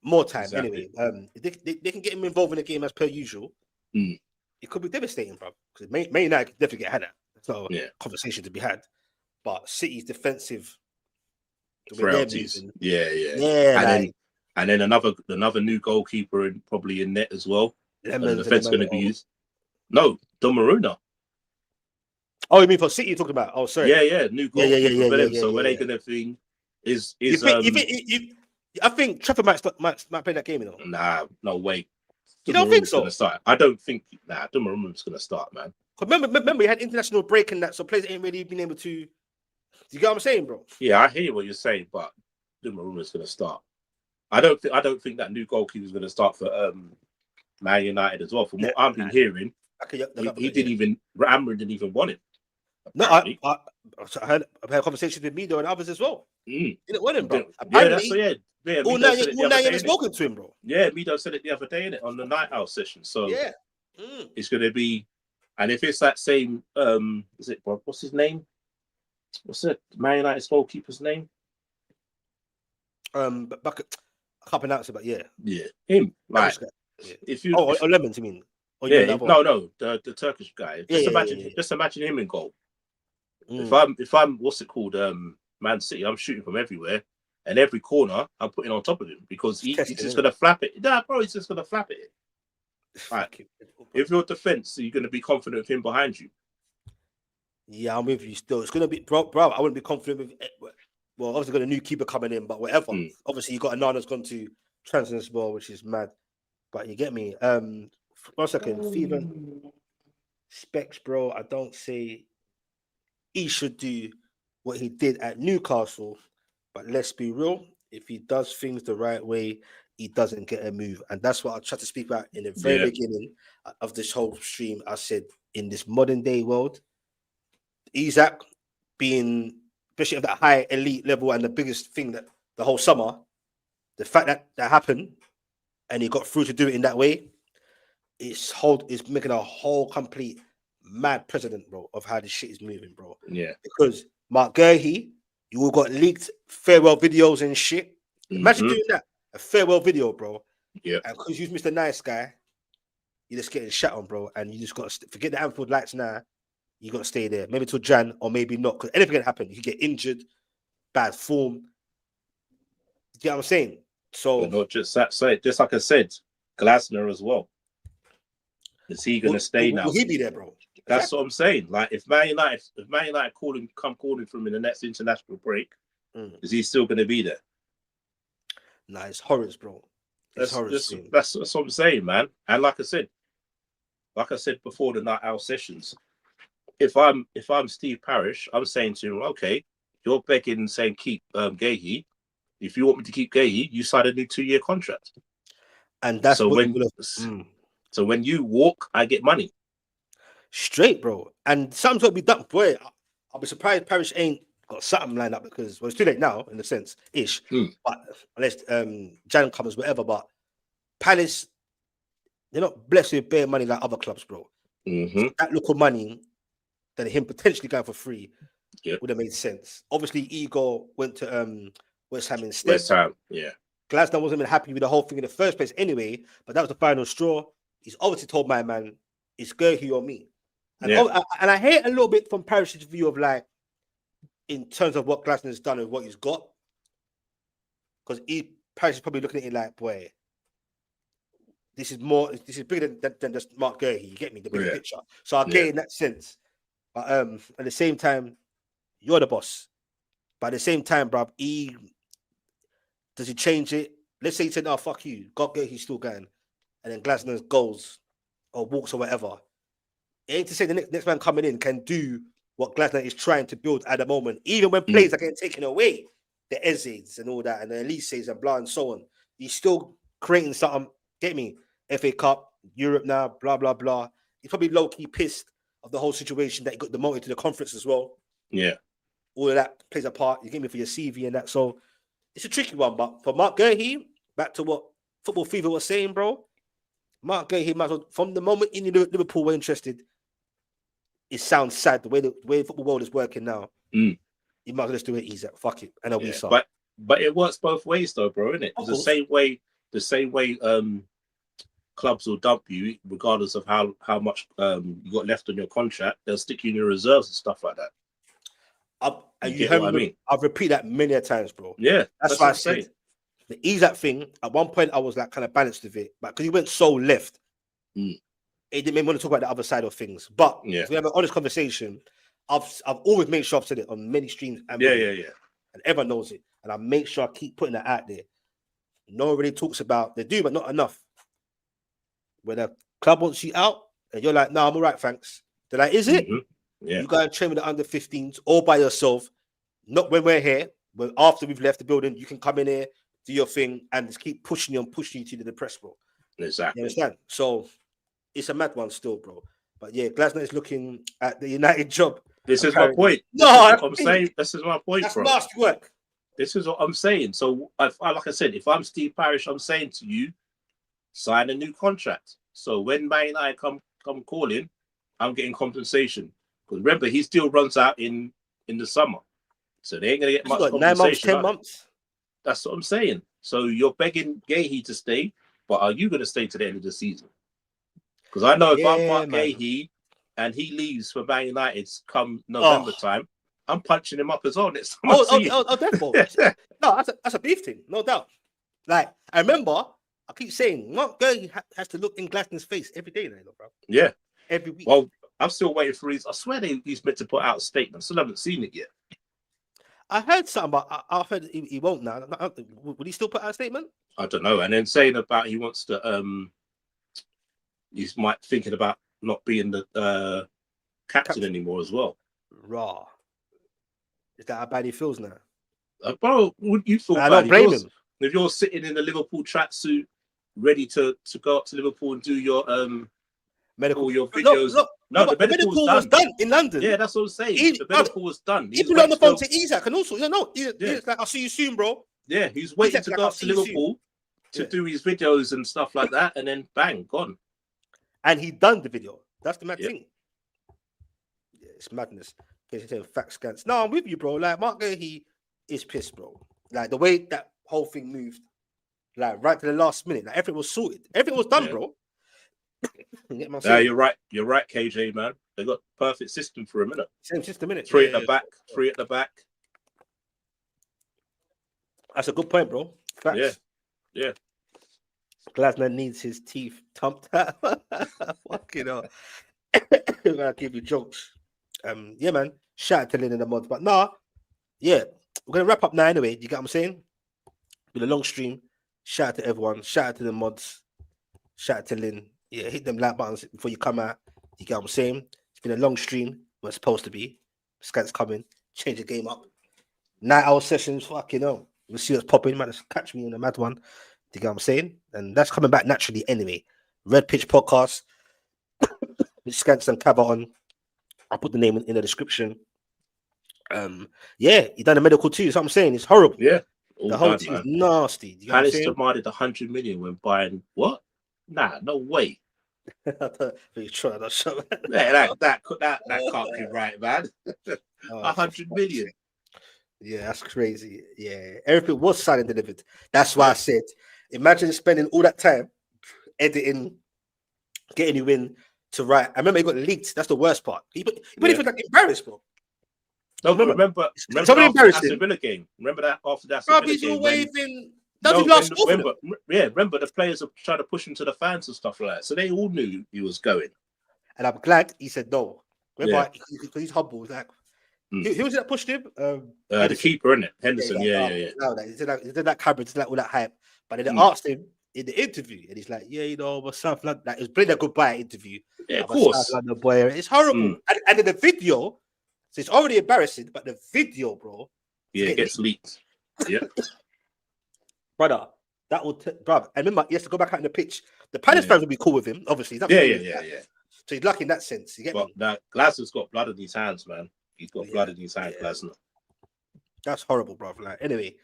More time
Exactly.
anyway. They can get him involved in the game as per usual. It could be devastating, bro. Because Man United could definitely get had at. That's not a conversation to be had. But City's defensive
frailties.
Yeah.
And then another new goalkeeper probably in net as well. And the defense going to be used. No, Donnarumma.
Oh, you mean for City you're talking about? Oh, sorry.
Yeah. New goalkeeper for them. So when they going to think is
I think Trafford might play that game, you know?
Nah, no way.
You don't think so?
Gonna start. I don't think. Nah, Donnarumma's going to start, man.
Remember, we had international break and that, so players ain't really been able to. You get what I'm saying, bro?
Yeah, I hear what you're saying, but Donnarumma's going to start. I don't think that new goalkeeper is going to start for Man United as well. From what I've been hearing, he didn't even. Amrin didn't even want him. Apparently.
No, I had conversations with Mido and others as well. He didn't want him, bro.
Yeah,
all night you spoken to him, bro.
Yeah, Mido said it the other day, innit, on the night out session. So
yeah,
it's going to be, and if it's that same, is it? What's his name? What's it? Man United's goalkeeper's name?
But I can't pronounce it, but yeah,
him. Like, if you,
Lemons, you mean?
No, the Turkish guy. Just imagine him in goal. If I'm what's it called? Man City, I'm shooting from everywhere, and every corner I'm putting on top of him because he's just gonna flap it. Nah, bro, he's just gonna flap it. Right. If you're defense, you're gonna be confident of him behind you.
Yeah, I'm with you still. It's gonna be bro. I wouldn't be confident with. Well, obviously got a new keeper coming in, but whatever. Obviously, you got Anana's gone to Trabzonspor, which is mad. But you get me. 1 second, Fever Specs, bro. I don't say he should do what he did at Newcastle, but let's be real. If he does things the right way, he doesn't get a move, and that's what I tried to speak about in the very beginning of this whole stream. I said in this modern day world, Isaac being especially at that high elite level and the biggest thing that the whole summer, the fact that happened and he got through to do it in that way, it's making a whole complete mad precedent, bro, of how this shit is moving, bro.
Yeah.
Because Mark Gurhey, you all got leaked farewell videos and shit. Imagine doing that. A farewell video, bro.
Yeah.
And because you're Mr. Nice Guy, you're just getting shut on, bro. And you just got to forget the Anfield lights now. You got to stay there. Maybe till Jan or maybe not. Because anything can happen. You get injured, bad form. You get what I'm saying? So
but not just that. So just like I said, Glasner as well. Is he going to stay now?
Will he be there, bro?
That's what I'm saying. Like, if Man United come calling from in the next international break, is he still going to be there?
Nah, it's horrors, bro. It's horrors.
That's what I'm saying, man. And like I said before the night out sessions, if I'm Steve Parish, I'm saying to him, okay, you're begging and saying keep Gahey. If you want me to keep Gahey, you sign a new 2-year contract.
And that's
so
what
when you walk, I get money.
Straight, bro. And something's got to be done. Boy, I'll be surprised Parish ain't got something lined up because it's too late now, in a sense, ish. But unless Jan comes, whatever. But Palace, they're not blessed with bare money like other clubs, bro. So that local money, than him potentially going for free, would have made sense. Obviously, Igor went to West Ham instead.
West Ham, yeah.
Glasner wasn't even happy with the whole thing in the first place anyway, but that was the final straw. He's obviously told my man, it's Gerhie or me. And, and I hate a little bit from Parish's view of like, in terms of what Glasner has done and what he's got. Because Parish is probably looking at it like, boy, this is bigger than just Mark Gerhie. You get me? The bigger picture. So I get it in that sense. But at the same time, you're the boss. But at the same time, bruv, does he change it? Let's say he said, "No, fuck you." God, he's still going, and then Glasner goes or walks or whatever. It ain't to say the next man coming in can do what Glasner is trying to build at the moment, even when players are getting taken away, the Ezes and all that, and the Elises and blah and so on. He's still creating something. Get me? FA Cup, Europe now, blah blah blah. He's probably low key pissed of the whole situation that he got demoted to the conference as well.
Yeah,
all of that plays a part. You get me for your CV and that. So it's a tricky one. But for Mark Gerhie, back to what Football Fever was saying, bro. Mark Gerhie, might as well, from the moment in Liverpool were interested, it sounds sad the way the football world is working now. You might as well just do it easy. Fuck it, and we start.
But it works both ways, though, bro, isn't it? It's the same way. Clubs will dump you regardless of how much you got left on your contract. They'll stick you in your reserves and stuff like that.
You heard what I mean? I've repeated that many a times, bro.
Yeah,
that's why I said the Isak thing. At one point, I was like kind of balanced with it, but because he went so left, it didn't make me want to talk about the other side of things. But if we have an honest conversation, I've always made sure I've said it on many streams. And and everyone knows it, and I make sure I keep putting that out there. No one really talks about they do, but not enough. When a club wants you out, and you're like, "No, I'm all right, thanks." They're like, "Is it?" You go and train with the under 15s all by yourself. Not when we're here, but after we've left the building, you can come in here, do your thing, and just keep pushing you to the press, bro.
Exactly.
You understand? So it's a mad one still, bro. But yeah, Glasner is looking at the United job.
This is my point. I'm saying this is my point,
that's
bro.
That's nasty work.
This is what I'm saying. So, like I said, if I'm Steve Parish, I'm saying to you, sign a new contract. So when Man United come calling, I'm getting compensation. Because remember, he still runs out in the summer. So they ain't going to get much compensation.
9 months, 10 months?
That's what I'm saying. So you're begging Gahey to stay, but are you going to stay to the end of the season? Because I know if I'm Mark Gahey and he leaves for Man United come November time, I'm punching him up as well next time.
Definitely. No, that's a beef thing, no doubt. Like, I remember, I keep saying, Mark Gahey has to look in Glasner's face every day now, bro.
Yeah.
Every week.
Well, I'm still waiting for I swear he's meant to put out a statement. I still haven't seen it yet.
I heard something, but I heard he won't now. Would he still put out a statement?
I don't know. And then saying about he wants to, he's thinking about not being the captain anymore as well.
Raw. Is that how bad he feels now?
Bro, would you thought?
I don't blame him.
If you're sitting in the Liverpool tracksuit, ready to go up to Liverpool and do your
medical,
all your videos. No, the medical was done
in London.
Yeah, that's what I'm saying. The medical was done.
He put on the phone to Isak, and also, he's like, "I'll see you soon, bro."
Yeah, he's waiting to go up to Liverpool to do his videos and stuff like that, and then bang, gone.
And he done the video. That's the mad thing. Yeah, it's madness. Facts, Skants. No, I'm with you, bro. Like Mark Gahey is pissed, bro. Like the way that whole thing moved, like right to the last minute, like everything was sorted, everything was done, bro.
You're right. You're right, KJ, man. They got perfect system for a minute.
Same system, minute.
Three at the back.
That's a good point, bro. Facts.
Yeah.
Glasner needs his teeth thumped out. Fucking hell.
I give you jokes. Yeah, man. Shout out to Lynn and the mods. But nah, yeah, we're gonna wrap up now anyway. You get what I'm saying? Been a long stream. Shout out to everyone. Shout out to the mods. Shout out to Lynn. Yeah, hit them like buttons before you come out. You get what I'm saying? It's been a long stream. We're supposed to be. Skants coming. Change the game up. 9-hour sessions. Fucking hell. We'll see what's popping. Might just catch me on a mad one. You get what I'm saying? And that's coming back naturally anyway. Red Pitch Podcast. With Skants and Kava on. I'll put the name in the description. Yeah, he done a medical too. That's what I'm saying. It's horrible.
Yeah.
The whole team is nasty. You know
Palace demanded 100 million when buying what? Nah, no way.
He's trying to show it.
Yeah, that can't be right, man. 100 million.
Yeah, that's crazy. Yeah, everything was signed and delivered. That's why I said, imagine spending all that time editing, getting you in to write. I remember he got leaked. That's the worst part. He even like embarrassed, bro.
No, remember
something
after
embarrassing.
Aston Villa game. Remember that after that
Bro,
Aston Villa
he's
game.
all waving.
Remember the players are trying to push him to the fans and stuff like that. So they all knew he was going.
And I'm glad he said no. Remember, because he's humble. He's like, who was it that pushed him?
The keeper, isn't it? Henderson. Yeah.
No, he did that camera, did all that hype. But then they asked him in the interview, and he's like, "Yeah, you know, what's up?" Like, it was playing a goodbye interview.
Yeah, of course.
The boy, it's horrible. And in the video, so it's already embarrassing. But the video, bro,
it gets leaked. Yeah,
brother, that will, bro. I remember he has to go back out in the pitch. The Palace fans will be cool with him, obviously.
Yeah.
So he's lucky in that sense. You get me?
But Glasner's got blood in his hands, man. He's got blood in his hands, Glasner.
That's horrible, bro. Like, anyway,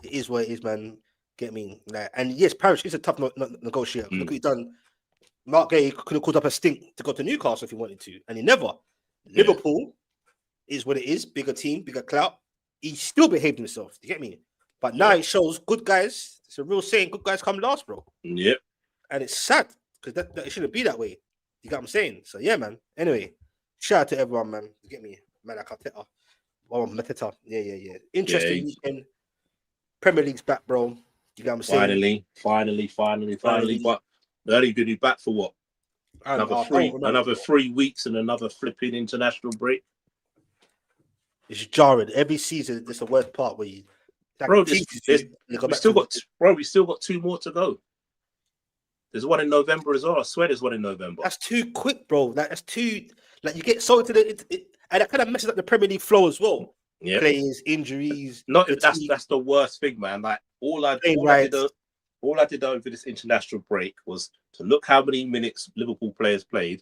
it is what it is, man. Get me? Like, and yes, Parish is a tough negotiator. Look what he done. Mark Gay could have called up a stink to go to Newcastle if he wanted to, and he never. Yeah. Liverpool is what it is. Bigger team, bigger clout. He still behaved himself. You get me? But now it shows good guys. It's a real saying. Good guys come last, bro.
Yep. And
it's sad because that it shouldn't be that way. You get what I'm saying? So yeah, man. Anyway, shout out to everyone, man. You get me? Man, like Arteta. Oh, Mateta. Yeah. Interesting weekend. Premier League's back, bro. You get what I'm saying?
Finally. But they're only going to be back for what? Another 3 weeks and another flipping international break.
It's jarring. Every season, it's the worst part where you.
Bro, we still got 2 more to go. There's one in November as well. I swear there's one in November.
That's too quick, bro. That's too. Like, you get so into and that kind of messes up the Premier League flow as well.
Yeah,
players, injuries.
That's the worst thing, man. Like all I did over this international break was to look how many minutes Liverpool players played,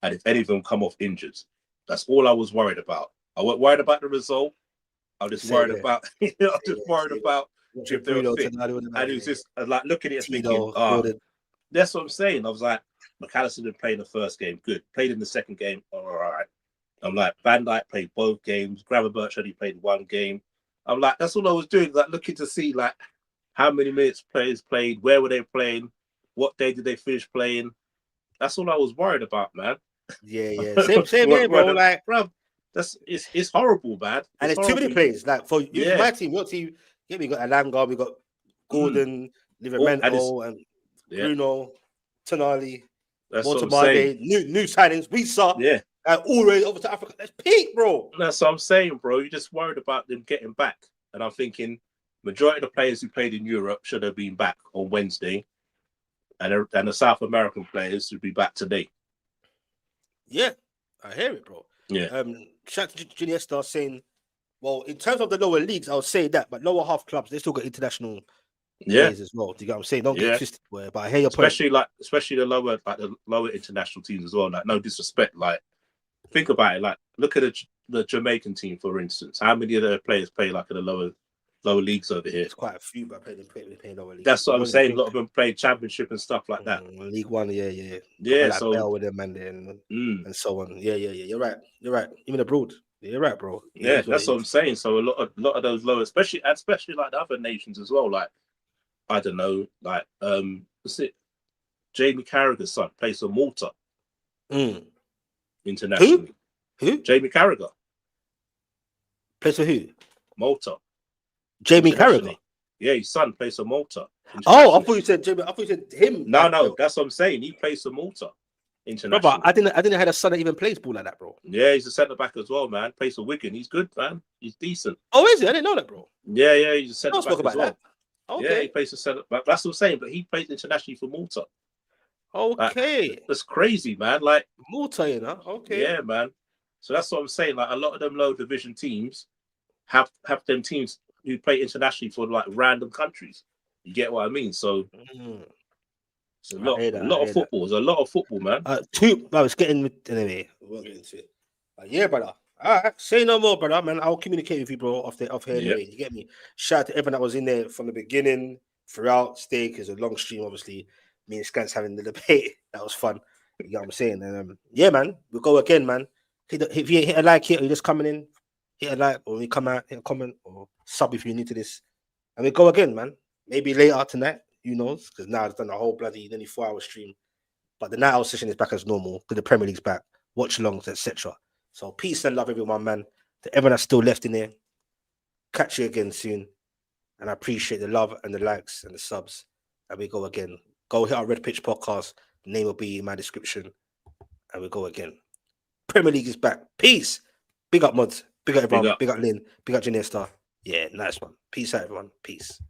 and if any of them come off injured. That's all I was worried about. I wasn't worried about the result. I was just worried about. If they were fit. And it was just like looking at it, thinking, that's what I'm saying. I was like, McAllister didn't play in the first game, good. Played in the second game, all right. I'm like, Van Dijk played both games. Gravenberch only played 1 game. I'm like, that's all I was doing, like looking to see like how many minutes players played, where were they playing, what day did they finish playing. That's all I was worried about, man.
Yeah. Same here, bro. Like,
bro, it's horrible, man.
And it's too many players. Like for my team, your team, we got Alanga, we got Gordon, Livramento, and Bruno, Tonali, Montemagno, new signings. We saw, already over to Africa. That's peak, bro.
That's what I'm saying, bro. You're just worried about them getting back, and I'm thinking majority of the players who played in Europe should have been back on Wednesday, and the South American players should be back today.
Yeah, I hear it, bro.
Yeah.
Shout out to Journalistic saying, well, in terms of the lower leagues, I would say that, but lower half clubs, they still got international players as well. Do you get what I'm saying? Don't get twisted, boy. But I hear your point.
Especially the lower international teams as well. Like, no disrespect. Like, think about it. Like, look at the Jamaican team, for instance. How many of their players play like in the lower leagues over here?
It's quite a few, but playing lower leagues.
That's what I'm saying. A lot of them play championship and stuff like that.
League One, yeah.
Yeah,
like Bell with them and so on. Yeah. You're right. Even abroad. You're right, bro.
Yeah, that's what I'm saying. So a lot of those lower, especially like the other nations as well. Like, I don't know, like what's it? Jamie Carragher's son plays for Malta internationally.
Who?
Jamie Carragher
plays for who?
Malta.
Jamie Carragher.
Yeah, his son plays for Malta.
Oh, I thought you said Jamie. I thought you said him.
No, that's what I'm saying. He plays for Malta internationally.
Brother, I didn't have a son that even plays ball like that, bro.
Yeah, he's a centre back as well, man. Plays for Wigan. He's good, man. He's decent.
Oh, is he? I didn't know that, bro.
Yeah, he's a
I
centre
don't
back
spoke
as
about
well.
that.
Yeah, he
Okay.
plays a centre back. That's what I'm saying. But he plays internationally for Malta.
Okay.
That's crazy, man. Like,
Malta, you know. Okay.
yeah, man. So that's what I'm saying. Like, a lot of them low division teams have them teams who play internationally for like random countries. You get what I mean? So it's a lot,
I
lot of
hear that.
football. It's a lot of football, man.
I was getting anyway. We won't get into it. Yeah, brother. All right, say no more, brother. Man, I'll communicate with you, bro. Off here, anyway. You get me? Shout out to everyone that was in there from the beginning, throughout. Stay, because a long stream, obviously. Me and Skants having the debate. That was fun. You know what I'm saying? And yeah, man, we'll go again, man. If you hit a like here, or you're just coming in, hit a like, or you come out, hit a comment, or sub if you're new to this, and we go again, man. Maybe later tonight. Who knows? Because now I've done a whole bloody nearly 4-hour stream. But the night hour session is back as normal. The Premier League's back. Watch alongs, etc. So peace and love, everyone, man. To everyone that's still left in here. Catch you again soon. And I appreciate the love and the likes and the subs. And we go again. Go hit our Red Pitch podcast. The name will be in my description. And we go again. Premier League is back. Peace. Big up, mods. Big up, everyone. Big up Lynn. Big up Janista. Yeah, nice one. Peace out, everyone. Peace.